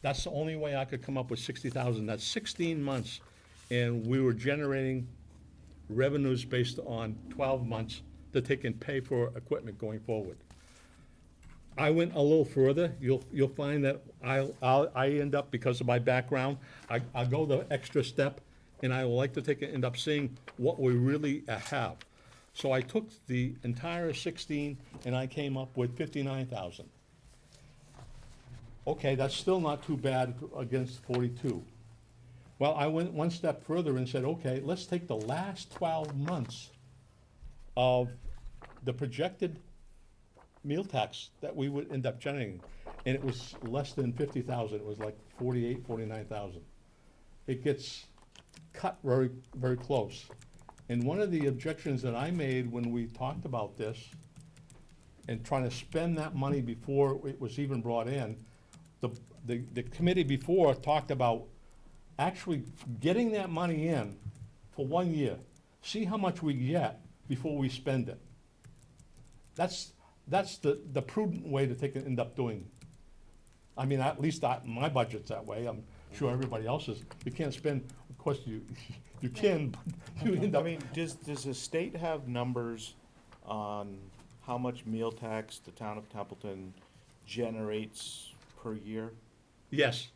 [SPEAKER 3] that's the only way I could come up with 60,000. That's 16 months, and we were generating revenues based on 12 months to take and pay for equipment going forward. I went a little further. You'll find that I end up, because of my background, I go the extra step, and I would like to end up seeing what we really have. So I took the entire 16 and I came up with 59,000. Okay, that's still not too bad against 42. Well, I went one step further and said, okay, let's take the last 12 months of the projected meal tax that we would end up generating, and it was less than 50,000. It was like 48, 49,000. It gets cut very, very close. And one of the objections that I made when we talked about this and trying to spend that money before it was even brought in, the committee before talked about actually getting that money in for 1 year. See how much we get before we spend it. That's the prudent way to end up doing. I mean, at least my budget's that way. I'm sure everybody else's. You can't spend, of course, you can, but you end
[SPEAKER 5] I
[SPEAKER 3] up.
[SPEAKER 5] mean, does the state have numbers on how much meal tax the town of Templeton generates per year?
[SPEAKER 3] Yes.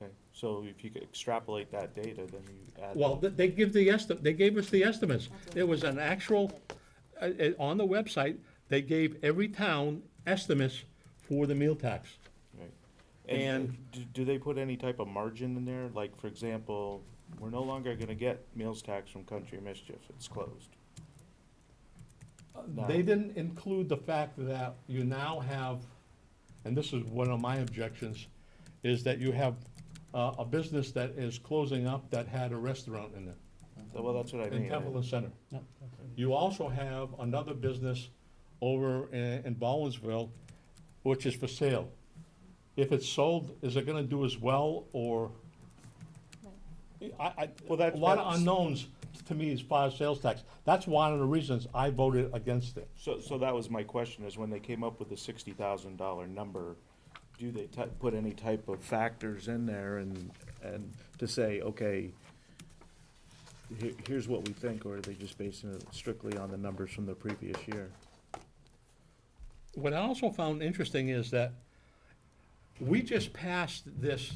[SPEAKER 5] Okay, so if you could extrapolate that data, then you add.
[SPEAKER 3] Well, they give they gave us the estimates. There was an actual, on the website, they gave every town estimates for the meal tax.
[SPEAKER 5] Right.
[SPEAKER 3] And-
[SPEAKER 5] Do they put any type of margin in there? Like, for example, we're no longer gonna get meals tax from Country Mischief, it's closed. No.
[SPEAKER 3] They didn't include the fact that you now have, and this is one of my objections, is that you have a business that is closing up that had a restaurant in it,
[SPEAKER 5] Well, that's what I
[SPEAKER 3] in
[SPEAKER 5] mean.
[SPEAKER 3] Templeton Center.
[SPEAKER 4] Yep.
[SPEAKER 3] You also have another business over in Baldwinsville, which is for sale. If it's sold, is it gonna do as well, or?
[SPEAKER 5] Well,
[SPEAKER 3] A lot of unknowns to me as far as sales tax. That's one of the reasons I voted against it.
[SPEAKER 5] So that was my question, is when they came up with the $60,000 number, do they put any type of factors in there and to say, okay, here's what we think, or are they just basing it strictly on the numbers from the previous year?
[SPEAKER 3] What I also found interesting is that we just passed this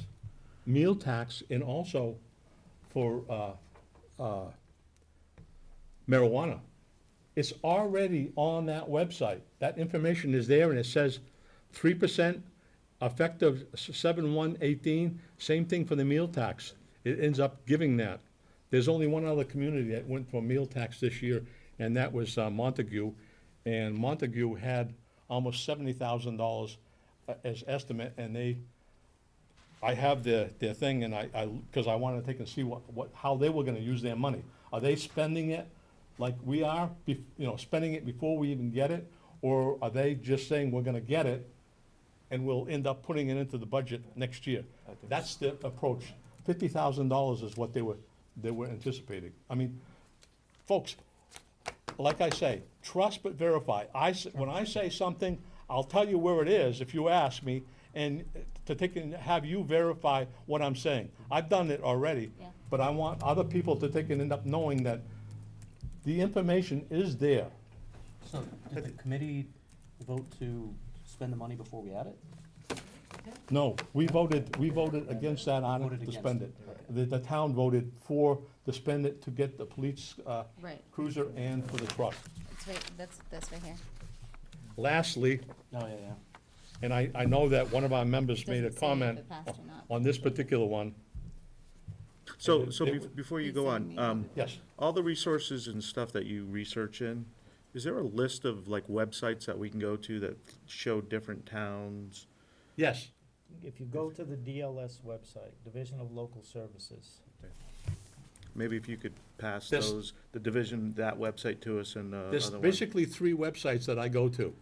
[SPEAKER 3] meal tax and also for marijuana. It's already on that website. That information is there, and it says 3% effective 7/1/18. Same thing for the meal tax. It ends up giving that. There's only one other community that went for meal tax this year, and that was Montague. And Montague had almost $70,000 as estimate, and I have their thing, and because I wanted to take and see how they were gonna use their money. Are they spending it like we are, spending it before we even get it? Or are they just saying, we're gonna get it, and we'll end up putting it into the budget next year?
[SPEAKER 5] I think
[SPEAKER 3] That's the approach. $50,000 is what they were anticipating. I mean, folks, like I say, trust but verify. When I say something, I'll tell you where it is if you ask me, and to take and have you verify what I'm saying. I've done it already,
[SPEAKER 6] Yeah.
[SPEAKER 3] but I want other people to take and end up knowing that the information is there.
[SPEAKER 4] So, did the committee vote to spend the money before we add it?
[SPEAKER 3] No, we voted against that article
[SPEAKER 4] Voted
[SPEAKER 3] to
[SPEAKER 4] against
[SPEAKER 3] spend
[SPEAKER 4] it,
[SPEAKER 3] it.
[SPEAKER 4] okay.
[SPEAKER 3] The town voted for to spend it to get the police
[SPEAKER 6] Right,
[SPEAKER 3] cruiser and for the truck.
[SPEAKER 6] it's right, that's this right here.
[SPEAKER 3] Lastly,
[SPEAKER 4] Oh, yeah.
[SPEAKER 3] and I know that one of our members made a
[SPEAKER 6] Doesn't say if
[SPEAKER 3] comment
[SPEAKER 6] it passed or not.
[SPEAKER 3] on this particular one.
[SPEAKER 5] So,
[SPEAKER 3] It-
[SPEAKER 5] before you
[SPEAKER 6] He's
[SPEAKER 5] go
[SPEAKER 6] saying
[SPEAKER 5] on,
[SPEAKER 6] maybe.
[SPEAKER 3] Yes,
[SPEAKER 5] all the resources and stuff that you research in, is there a list of like websites that we can go to that show different towns?
[SPEAKER 3] yes.
[SPEAKER 8] If you go to the DLS website, Division of Local Services,
[SPEAKER 5] Maybe if you could pass
[SPEAKER 3] This-
[SPEAKER 5] those, the division, that website to us and
[SPEAKER 3] There's
[SPEAKER 5] other one.
[SPEAKER 3] basically three websites that I go to.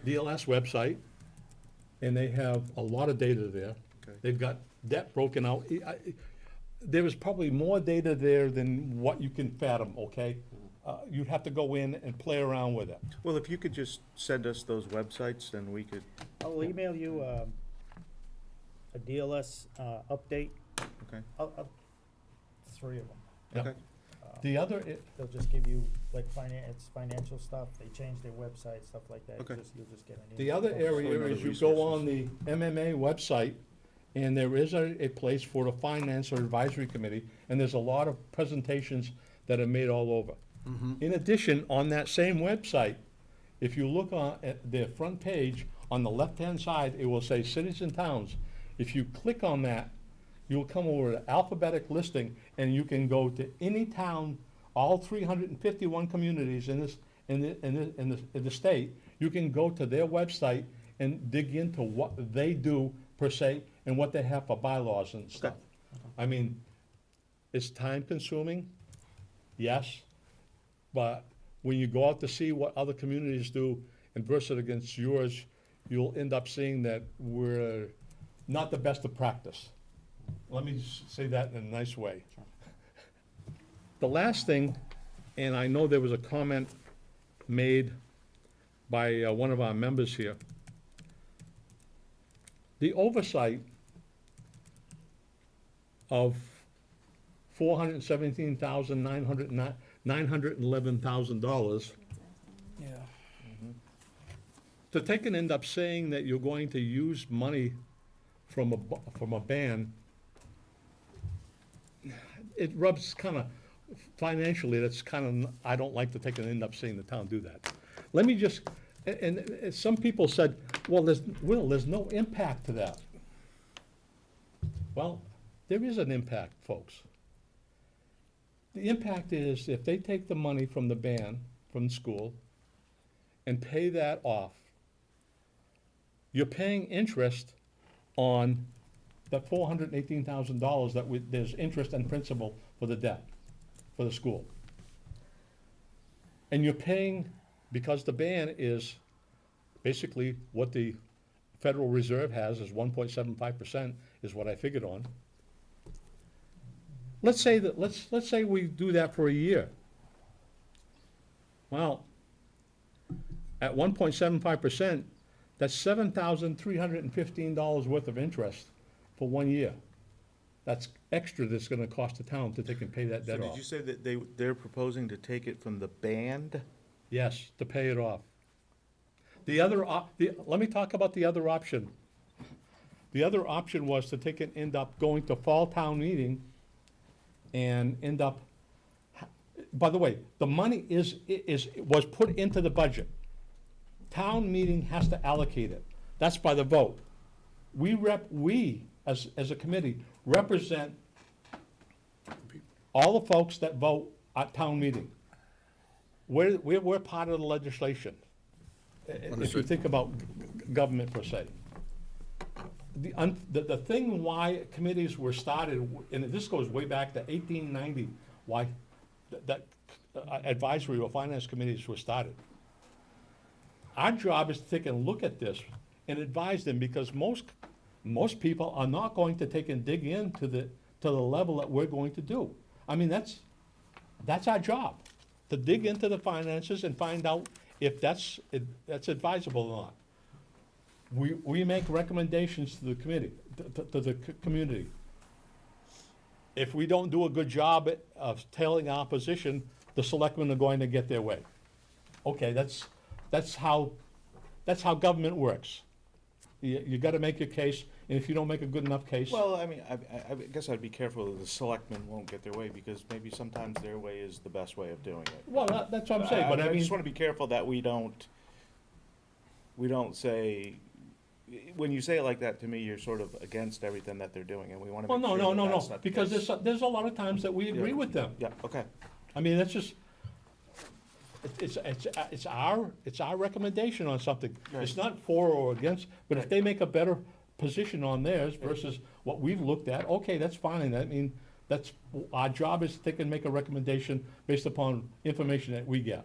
[SPEAKER 3] DLS website, and they have a lot of data there.
[SPEAKER 5] Okay.
[SPEAKER 3] They've got debt broken out. There is probably more data there than what you can fathom, okay? You'd have to go in and play around with it.
[SPEAKER 5] Well, if you could just send us those websites, then we could,
[SPEAKER 8] I'll email you a DLS update.
[SPEAKER 5] okay,
[SPEAKER 8] Three of them.
[SPEAKER 3] Yeah.
[SPEAKER 5] okay.
[SPEAKER 3] The other,
[SPEAKER 8] They'll just give you like financial stuff, they change their website, stuff like that.
[SPEAKER 5] Okay.
[SPEAKER 8] You'll just get an
[SPEAKER 3] the
[SPEAKER 8] email.
[SPEAKER 3] other
[SPEAKER 5] So
[SPEAKER 3] area
[SPEAKER 5] another
[SPEAKER 3] is you go
[SPEAKER 5] resources.
[SPEAKER 3] on the MMA website, and there is a place for the Finance or Advisory Committee, and there's a lot of presentations that are made all over. In addition, on that same website, if you look at their front page, on the left-hand side, it will say cities and towns. If you click on that, you'll come over to alphabetic listing, and you can go to any town, all 351 communities in the state. You can go to their website and dig into what they do per se, and what they have for bylaws and stuff. I mean, it's time-consuming, yes, but when you go out to see what other communities do and verse it against yours, you'll end up seeing that we're not the best of practice. Let me say that in a nice way. The last thing, and I know there was a comment made by one of our members here. The oversight of $417,911,000.
[SPEAKER 8] Yeah.
[SPEAKER 3] to take and end up saying that you're going to use money from a ban, it rubs kind of, financially, that's kind of, I don't like to take and end up seeing the town do that. Let me just, and some people said, well, there's no impact to that. Well, there is an impact, folks. The impact is if they take the money from the ban, from the school, and pay that off, you're paying interest on that $418,000 that there's interest and principal for the debt, for the school. And you're paying, because the ban is basically what the Federal Reserve has is 1.75% is what I figured on. Let's say we do that for a year. Well, at 1.75%, that's $7,315 worth of interest for 1 year. That's extra that's gonna cost the town to take and pay that
[SPEAKER 5] So
[SPEAKER 3] debt
[SPEAKER 5] did
[SPEAKER 3] off.
[SPEAKER 5] you say that they're proposing to take it from the band?
[SPEAKER 3] Yes, to pay it off. Let me talk about the other option. The other option was to take and end up going to fall town meeting and end up, by the way, the money was put into the budget. Town meeting has to allocate it. That's by the vote. We, as a committee, represent all the folks that vote at town meeting. We're part of the legislation, if you
[SPEAKER 7] Understood.
[SPEAKER 3] think about government per se. The thing why committees were started, and this goes way back to 1890, why that advisory or finance committees were started. Our job is to take a look at this and advise them, because most people are not going to take and dig into to the level that we're going to do. I mean, that's our job, to dig into the finances and find out if that's advisable or not. We make recommendations to the committee, to the community. If we don't do a good job of telling our position, the selectmen are going to get their way. Okay, that's how government works. You gotta make your case, and if you don't make a good enough case.
[SPEAKER 5] Well, I mean, I guess I'd be careful that the selectmen won't get their way, because maybe sometimes their way is the best way of doing it.
[SPEAKER 3] Well, that's what I'm saying, but I
[SPEAKER 5] I
[SPEAKER 3] mean,
[SPEAKER 5] just wanna be careful that we don't say, when you say it like that, to me, you're sort of against everything that they're doing, and we wanna
[SPEAKER 3] well,
[SPEAKER 5] make
[SPEAKER 3] no,
[SPEAKER 5] sure
[SPEAKER 3] no,
[SPEAKER 5] that
[SPEAKER 3] no,
[SPEAKER 5] that's
[SPEAKER 3] no,
[SPEAKER 5] not the
[SPEAKER 3] because
[SPEAKER 5] case.
[SPEAKER 3] there's a lot of times that we agree with them.
[SPEAKER 5] Yeah, okay.
[SPEAKER 3] I mean, that's just, it's our recommendation on something. It's not for or against, but if they make a better position on theirs versus what we've looked at, okay, that's fine. I mean, our job is to take and make a recommendation based upon information that we get.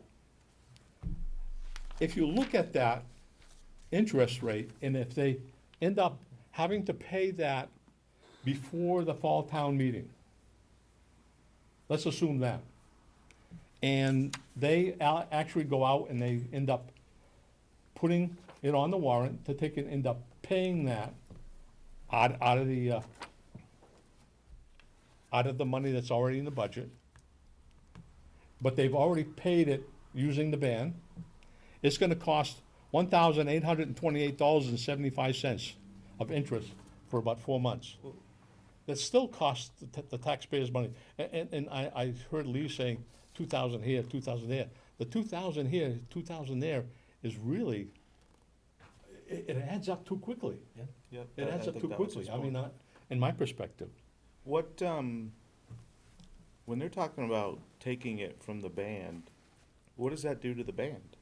[SPEAKER 3] If you look at that interest rate, and if they end up having to pay that before the fall town meeting, let's assume that. And they actually go out and they end up putting it on the warrant to take and end up paying that out of the money that's already in the budget. But they've already paid it using the ban. It's gonna cost $1,828.75 of interest for about 4 months. That still costs the taxpayers money. And I heard Lee saying 2,000 here, 2,000 there. The 2,000 here, 2,000 there is really, it adds up too quickly.
[SPEAKER 5] Yeah,
[SPEAKER 3] It adds up too quickly, I mean, in my perspective.
[SPEAKER 5] What, when they're talking about taking it from the band, what does that do to the band?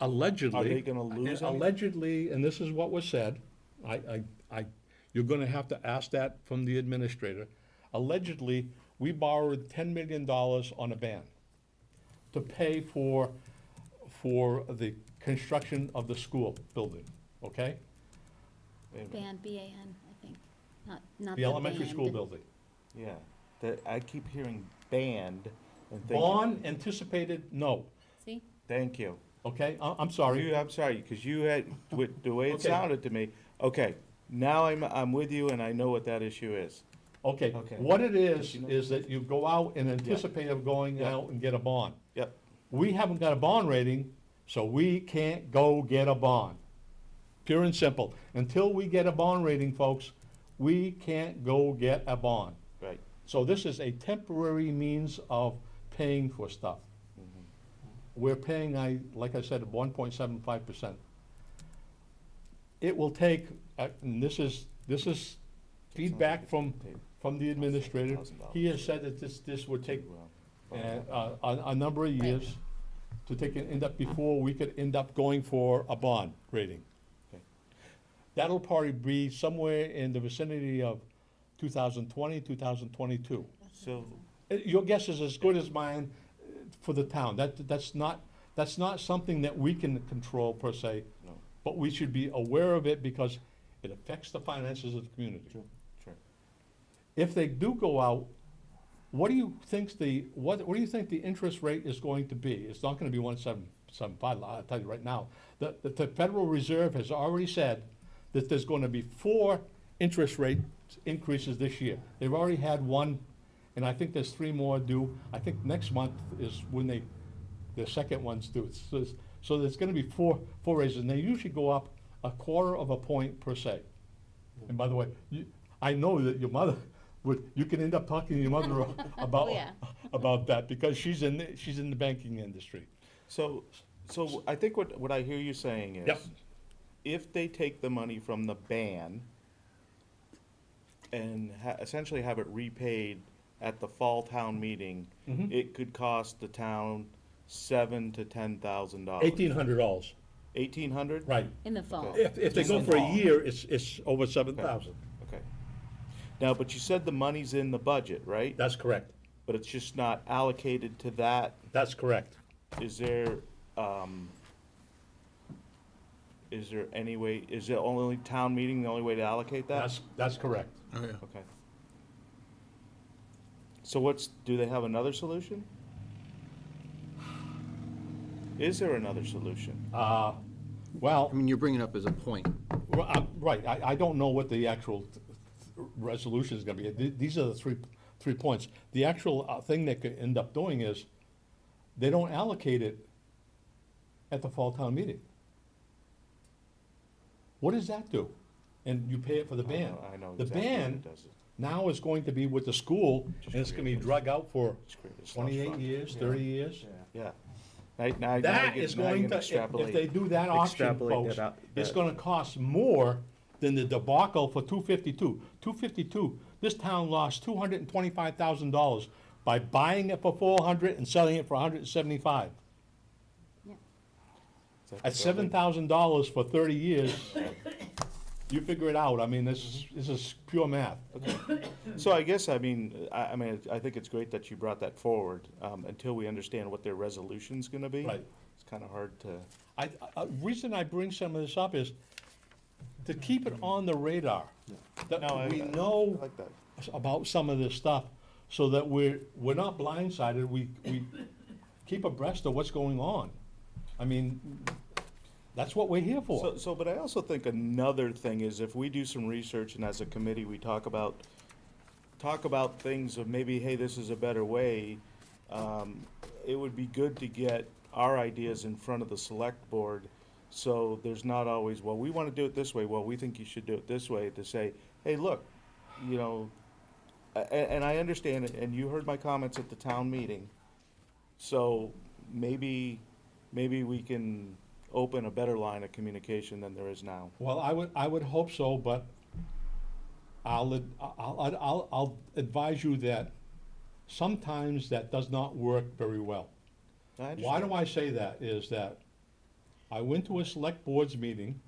[SPEAKER 3] Allegedly.
[SPEAKER 5] Are they gonna lose anything?
[SPEAKER 3] Allegedly, and this is what was said, you're gonna have to ask that from the administrator. Allegedly, we borrowed $10 million on a ban to pay for the construction of the school building, okay?
[SPEAKER 6] Ban, B-A-N, I think, not the
[SPEAKER 3] The elementary
[SPEAKER 6] band.
[SPEAKER 3] school building.
[SPEAKER 5] Yeah, I keep hearing band and thinking,
[SPEAKER 3] Bond anticipated, no,
[SPEAKER 6] See?
[SPEAKER 5] thank you.
[SPEAKER 3] okay? I'm sorry.
[SPEAKER 5] I'm sorry, because you had, with the way it
[SPEAKER 3] Okay.
[SPEAKER 5] sounded to me, okay, now I'm with you and I know what that issue is.
[SPEAKER 3] Okay,
[SPEAKER 5] Okay.
[SPEAKER 3] what it
[SPEAKER 5] But you know-
[SPEAKER 3] is that you go out and anticipate of going
[SPEAKER 5] Yeah.
[SPEAKER 3] out and get a bond.
[SPEAKER 5] Yep,
[SPEAKER 3] We haven't got a bond rating So we can't go get a bond. Pure and simple. Until we get a bond rating, folks, we can't go get a bond.
[SPEAKER 5] Right.
[SPEAKER 3] So this is a temporary means of paying for stuff. We're paying, like I said, 1.75%. It will take, and this is feedback from the administrator. He has said that this would take a number of years to end up before we could end up going for a bond rating.
[SPEAKER 5] Okay.
[SPEAKER 3] That'll probably be somewhere in the vicinity of 2020, 2022.
[SPEAKER 5] So,
[SPEAKER 3] Your guess is as good as mine for the town. That's not something that we can control per se,
[SPEAKER 5] no,
[SPEAKER 3] but we should be aware of it because it affects the finances of the community.
[SPEAKER 5] sure.
[SPEAKER 3] If they do go out, what do you think the interest rate is going to be? It's not gonna be 1.775, I'll tell you right now. The Federal Reserve has already said that there's gonna be 4 interest rate increases this year. They've already had one, and I think there's 3 more due. I think next month is when the second one's due. So there's gonna be 4 raises, and they usually go up 1/4 of a point per se. And by the way, I know that your mother you can end up talking to your mother about,
[SPEAKER 6] yeah.
[SPEAKER 3] about that, because she's in the banking industry.
[SPEAKER 5] So I think what I hear you saying is,
[SPEAKER 3] Yep.
[SPEAKER 5] if they take the money from the ban and essentially have it repaid at the fall town meeting,
[SPEAKER 3] Mhm.
[SPEAKER 5] it could cost the town $7,000 to $10,000.
[SPEAKER 3] $1,800,
[SPEAKER 5] 1,800?
[SPEAKER 3] right.
[SPEAKER 6] In the fall.
[SPEAKER 5] Okay.
[SPEAKER 3] If they go for a year, it's over 7,000.
[SPEAKER 5] Okay. Now, but you said the money's in the budget, right?
[SPEAKER 3] That's correct.
[SPEAKER 5] But it's just not allocated to that.
[SPEAKER 3] That's correct.
[SPEAKER 5] Is there any way, is the only town meeting the only way to allocate that?
[SPEAKER 3] That's correct.
[SPEAKER 7] Oh, yeah.
[SPEAKER 5] Okay. So do they have another solution? Is there another solution?
[SPEAKER 3] Well,
[SPEAKER 7] I mean, you're bringing up as a point.
[SPEAKER 3] right, I don't know what the actual resolution is gonna be. These are the three points. The actual thing they could end up doing is, they don't allocate it at the fall town meeting. What does that do? And you pay it for the band.
[SPEAKER 5] I know
[SPEAKER 3] The
[SPEAKER 5] exactly what
[SPEAKER 3] band
[SPEAKER 5] it does.
[SPEAKER 3] now is going to be with the school, and it's gonna be drug out for
[SPEAKER 5] Just create a slush
[SPEAKER 3] 28
[SPEAKER 5] fund.
[SPEAKER 3] years, 30 years.
[SPEAKER 5] Yeah. Now
[SPEAKER 3] That
[SPEAKER 5] you
[SPEAKER 3] is
[SPEAKER 5] can
[SPEAKER 3] going to,
[SPEAKER 5] extrapolate.
[SPEAKER 3] if they do that auction,
[SPEAKER 5] extrapolate
[SPEAKER 3] folks,
[SPEAKER 5] that out-
[SPEAKER 3] it's
[SPEAKER 5] that-
[SPEAKER 3] gonna cost more than the debacle for 252. 252, this town lost $225,000 by buying it for 400 and selling it for 175.
[SPEAKER 5] Is that
[SPEAKER 3] At
[SPEAKER 5] the
[SPEAKER 3] $7,000 for 30 years, you figure it out. I mean, this is pure math.
[SPEAKER 5] building? So I guess, I mean, I think it's great that you brought that forward, until we understand what their resolution's gonna be.
[SPEAKER 3] Right.
[SPEAKER 5] It's kinda hard to,
[SPEAKER 3] Reason I bring some of this up is to keep it on the radar. That
[SPEAKER 5] No, I
[SPEAKER 3] we
[SPEAKER 5] I
[SPEAKER 3] know
[SPEAKER 5] like that.
[SPEAKER 3] about some of this stuff, so that we're not blindsided, we keep abreast of what's going on. I mean, that's what we're here for.
[SPEAKER 5] But I also think another thing is, if we do some research and as a committee, we talk about things of maybe, hey, this is a better way, it would be good to get our ideas in front of the select board, so there's not always, well, we wanna do it this way, well, we think you should do it this way, to say, hey, look, you know, and I understand it, and you heard my comments at the town meeting, so maybe we can open a better line of communication than there is now.
[SPEAKER 3] Well, I would hope so, but I'll advise you that sometimes that does not work very well.
[SPEAKER 5] I
[SPEAKER 3] Why
[SPEAKER 5] understand.
[SPEAKER 3] do I say that? Is that I went to a select boards meeting,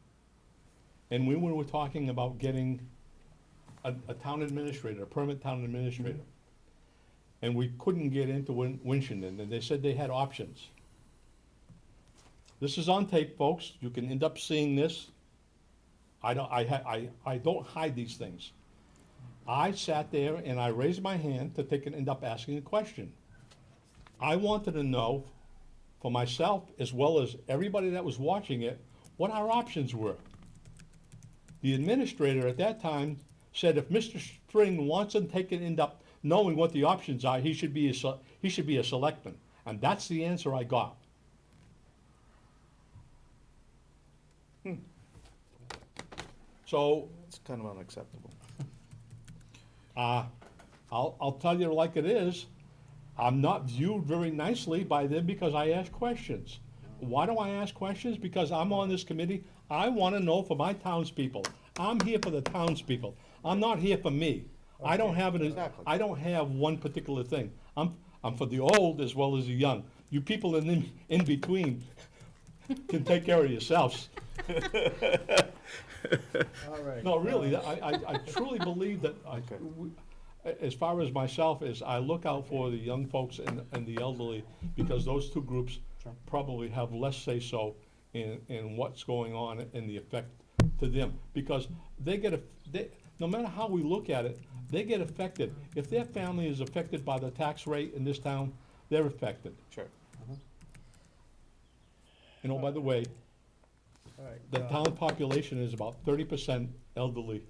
[SPEAKER 3] and we were talking about getting a town administrator, a permanent town administrator. And we couldn't get into Winchendon, and they said they had options. This is on tape, folks. You can end up seeing this. I don't hide these things. I sat there and I raised my hand to end up asking a question. I wanted to know, for myself as well as everybody that was watching it, what our options were. The administrator at that time said if Mr. String wants to end up knowing what the options are, he should be a selectman. And that's the answer I got. So,
[SPEAKER 5] It's kind of unacceptable.
[SPEAKER 3] I'll tell you like it is, I'm not viewed very nicely by them because I ask questions. Why do I ask questions? Because I'm on this committee, I wanna know for my townspeople. I'm here for the townspeople. I'm not here for me. I don't have
[SPEAKER 5] Exactly.
[SPEAKER 3] I don't have one particular thing. I'm for the old as well as the young. You people in between can take care of yourselves.
[SPEAKER 8] All right.
[SPEAKER 3] No, really, I truly believe that as far as myself is, I look out for the young folks and the elderly, because those two groups probably have less say-so in what's going on and the effect to them. Because no matter how we look at it, they get affected. If their family is affected by the tax rate in this town, they're affected.
[SPEAKER 5] Sure.
[SPEAKER 3] And oh, by the way,
[SPEAKER 8] All right,
[SPEAKER 3] the town population is about 30% elderly.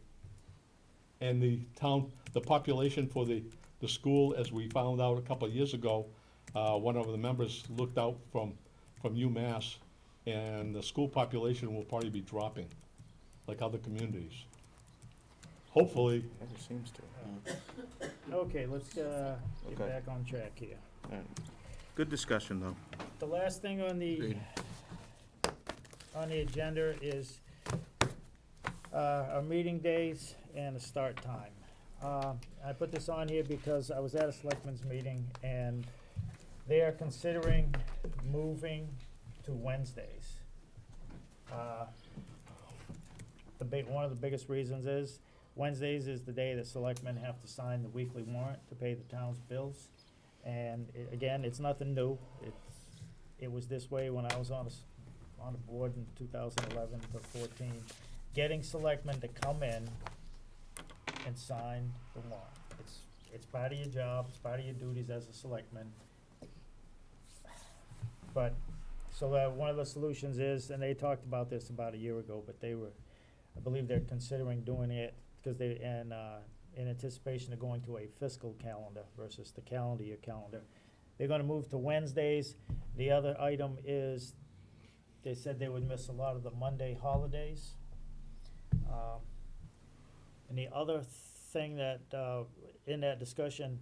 [SPEAKER 3] And the population for the school, as we found out a couple of years ago, one of the members looked out from UMass, and the school population will probably be dropping, like other communities. Hopefully,
[SPEAKER 5] Never seems to.
[SPEAKER 8] Okay, let's, get
[SPEAKER 5] Okay.
[SPEAKER 8] back on track here.
[SPEAKER 5] All right. Good discussion, though.
[SPEAKER 8] The last thing on the
[SPEAKER 7] Agreed.
[SPEAKER 8] agenda is our meeting days and the start time. I put this on here because I was at a selectmen's meeting and they are considering moving to Wednesdays. One of the biggest reasons is Wednesdays is the day that selectmen have to sign the weekly warrant to pay the town's bills. And again, it's nothing new. It was this way when I was on the board in 2011 to 14. Getting selectmen to come in and sign the warrant. It's part of your job, it's part of your duties as a selectman. But, so one of the solutions is, and they talked about this about a year ago, but I believe they're considering doing it because in anticipation of going to a fiscal calendar versus the calendar year calendar. They're gonna move to Wednesdays. The other item is, they said they would miss a lot of the Monday holidays. And the other thing that, in that discussion,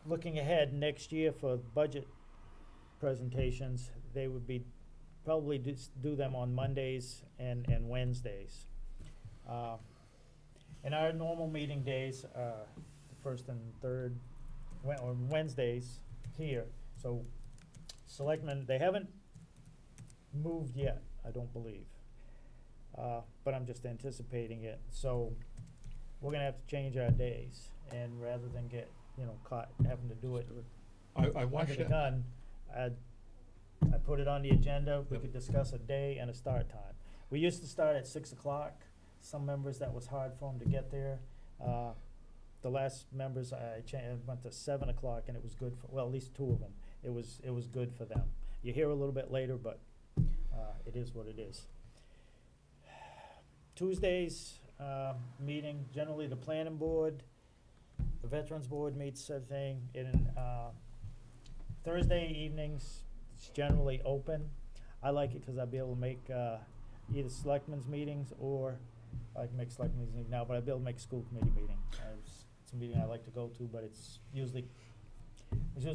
[SPEAKER 8] looking ahead next year for budget presentations, they would be, probably do them on Mondays and Wednesdays. And our normal meeting days are the first and third, or Wednesdays here. So selectmen, they haven't moved yet, I don't believe. But I'm just anticipating it. So we're gonna have to change our days, and rather than get, caught having to do it
[SPEAKER 3] I
[SPEAKER 8] under
[SPEAKER 3] watched
[SPEAKER 8] the
[SPEAKER 3] it.
[SPEAKER 8] gun, I put it on the agenda, we could discuss a day and a start time. We used to start at 6 o'clock, some members, that was hard for them to get there. The last members, I went to 7 o'clock, and it was good for, well, at least two of them, it was good for them. You're here a little bit later, but, it is what it is. Tuesdays, meeting, generally the planning board, the veterans board meets, everything, and, Thursday evenings, it's generally open. I like it because I'll be able to make, either selectmen's meetings, or I can make selectmen's meeting now, but I'll be able to make a school committee meeting. It's a meeting I like to go to, but it usually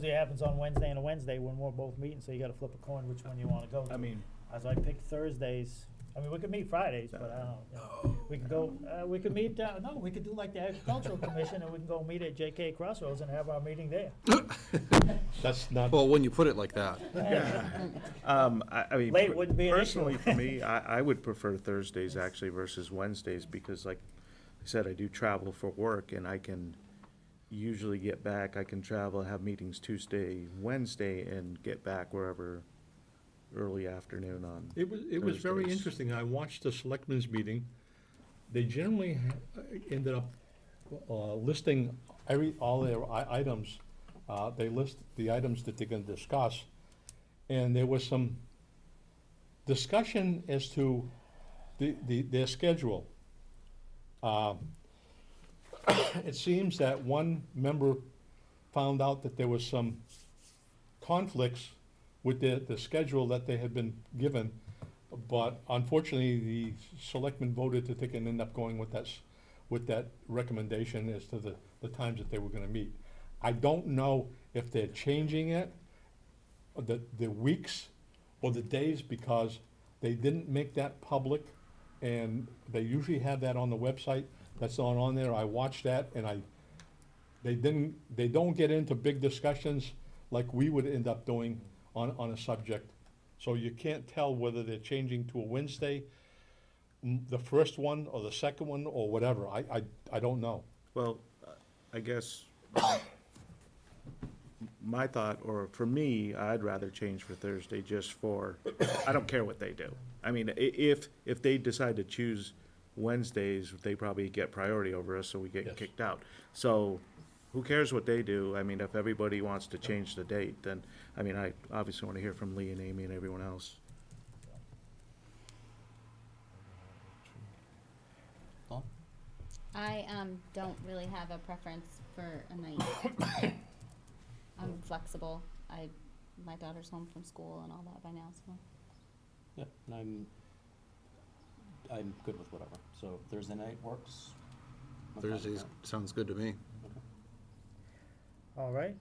[SPEAKER 8] happens on Wednesday and a Wednesday when we're both meeting, so you gotta flip a coin which one you wanna go to.
[SPEAKER 5] I mean,
[SPEAKER 8] As I picked Thursdays, I mean, we could meet Fridays, but I don't know, we could go, we could meet, no, we could do like the agricultural commission, and we can go meet at JK Crossroads and have our meeting there.
[SPEAKER 3] That's not,
[SPEAKER 7] Well, when you put it like that.
[SPEAKER 5] I mean,
[SPEAKER 8] Late wouldn't be an issue.
[SPEAKER 5] personally, for me, I would prefer Thursdays actually versus Wednesdays, because like I said, I do travel for work, and I can usually get back, I can travel, have meetings Tuesday, Wednesday, and get back wherever early afternoon on.
[SPEAKER 3] it was very
[SPEAKER 5] Thursdays.
[SPEAKER 3] interesting. I watched the selectmen's meeting. They generally ended up listing all their items. They list the items that they're gonna discuss. And there was some discussion as to their schedule. It seems that one member found out that there was some conflicts with the schedule that they had been given. But unfortunately, the selectmen voted that they can end up going with with that recommendation as to the times that they were gonna meet. I don't know if they're changing it, or the weeks or the days, because they didn't make that public, and they usually have that on the website. That's not on there. I watched that, and they don't get into big discussions like we would end up doing on a subject. So you can't tell whether they're changing to a Wednesday, the first one or the second one or whatever. I don't know.
[SPEAKER 5] Well, I guess my thought, or for me, I'd rather change for Thursday just for, I don't care what they do. I mean, if they decide to choose Wednesdays, they probably get priority over us, so we get
[SPEAKER 3] Yes.
[SPEAKER 5] kicked out. So who cares what they do? I mean, if everybody wants to change the date, then, I mean, I obviously want to hear from Lee and Amy and everyone else.
[SPEAKER 4] Paul?
[SPEAKER 6] I, don't really have a preference for a night. I'm flexible. My daughter's home from school and all that by now, so.
[SPEAKER 4] Yep, and I'm good with whatever. So Thursday night works? I'm fine with
[SPEAKER 7] Thursdays
[SPEAKER 4] that.
[SPEAKER 7] sounds good to me.
[SPEAKER 8] All right,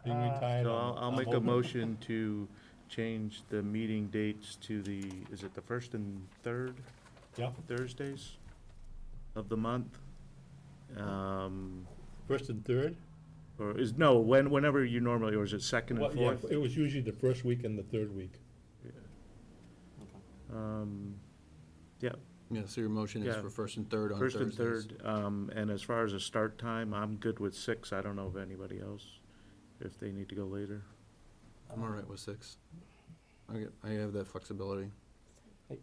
[SPEAKER 3] Being retired,
[SPEAKER 5] So
[SPEAKER 3] I'm
[SPEAKER 5] I'll make a
[SPEAKER 3] open.
[SPEAKER 5] motion to change the meeting dates to is it the first and third
[SPEAKER 3] Yeah,
[SPEAKER 5] Thursdays of the month?
[SPEAKER 3] first and third.
[SPEAKER 5] Or whenever you normally, or is it second and
[SPEAKER 3] Well, yeah,
[SPEAKER 5] fourth?
[SPEAKER 3] it was usually the first week and the third week.
[SPEAKER 5] Yeah,
[SPEAKER 7] Yeah, so your motion is
[SPEAKER 5] Yeah.
[SPEAKER 7] for first and third on
[SPEAKER 5] first and
[SPEAKER 7] Thursdays.
[SPEAKER 5] third, and as far as a start time, I'm good with 6. I don't know of anybody else, if they need to go later.
[SPEAKER 7] I'm all right with 6. I have that flexibility.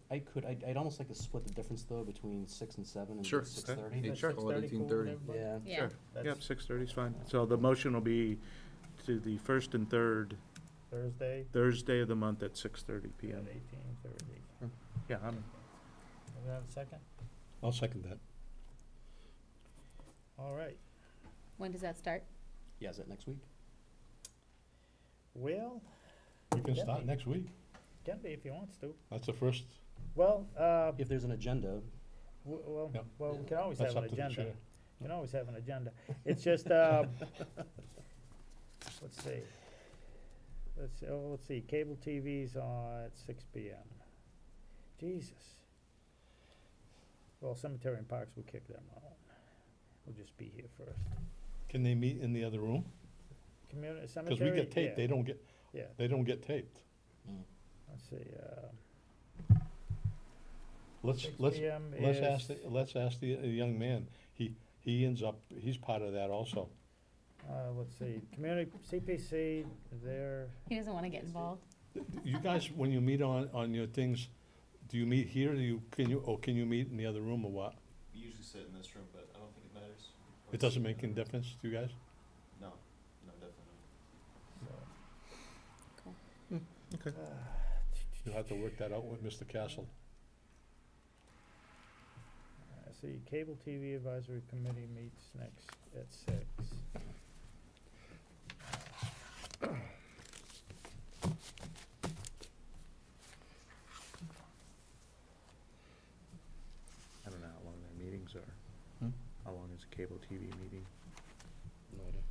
[SPEAKER 4] I'd almost like to split the difference though between 6 and 7 and
[SPEAKER 7] Sure.
[SPEAKER 4] 6:30.
[SPEAKER 7] Okay.
[SPEAKER 5] Sure.
[SPEAKER 8] 6:30 cool with
[SPEAKER 7] 18:30.
[SPEAKER 8] everybody?
[SPEAKER 4] Yeah.
[SPEAKER 6] Yeah.
[SPEAKER 5] Sure.
[SPEAKER 8] That's
[SPEAKER 5] Yep, 6:30 is fine. So the motion will be to the first and third Thursday of the month at 6:30
[SPEAKER 8] at
[SPEAKER 5] PM.
[SPEAKER 8] 18:30.
[SPEAKER 5] Yeah,
[SPEAKER 8] Do we have a second?
[SPEAKER 3] I'll second that.
[SPEAKER 8] All right,
[SPEAKER 6] When does that start?
[SPEAKER 4] Yeah, is that next week?
[SPEAKER 8] well,
[SPEAKER 3] We can
[SPEAKER 8] Yeah.
[SPEAKER 3] start next week.
[SPEAKER 8] can be if he wants to.
[SPEAKER 3] That's the first,
[SPEAKER 8] Well,
[SPEAKER 4] If there's an agenda,
[SPEAKER 3] Yeah.
[SPEAKER 8] well, we can always
[SPEAKER 3] that's
[SPEAKER 8] have
[SPEAKER 3] up
[SPEAKER 8] an
[SPEAKER 3] to the
[SPEAKER 8] agenda.
[SPEAKER 3] chair.
[SPEAKER 8] You can always have an agenda. It's just, let's see. Let's see, cable TV's on at 6 PM. Jesus. Well, cemetery and parks, we'll kick them out. We'll just be here first.
[SPEAKER 3] Can they meet in the other room?
[SPEAKER 8] Community,
[SPEAKER 3] Because
[SPEAKER 8] cemetery,
[SPEAKER 3] we get taped,
[SPEAKER 8] yeah,
[SPEAKER 3] they don't get,
[SPEAKER 8] yeah.
[SPEAKER 3] they don't get taped.
[SPEAKER 8] Let's see,
[SPEAKER 3] Let's
[SPEAKER 8] 6
[SPEAKER 3] let's
[SPEAKER 8] PM
[SPEAKER 3] let's ask the young man. He's part of that also.
[SPEAKER 8] let's see, community, CPC, they're,
[SPEAKER 6] He doesn't wanna get involved.
[SPEAKER 3] You guys, when you meet on your things, do you meet here? Can you meet in the other room or what?
[SPEAKER 9] We usually sit in this room, but I don't think it matters.
[SPEAKER 3] It doesn't make any difference to you guys?
[SPEAKER 9] No, no, definitely not.
[SPEAKER 6] Cool.
[SPEAKER 3] You'll have to work that out with Mr. Castle.
[SPEAKER 8] see, cable TV advisory committee meets next at 6.
[SPEAKER 5] I don't know how long their meetings are.
[SPEAKER 4] Hmm?
[SPEAKER 5] How long is a cable TV meeting?
[SPEAKER 4] No idea.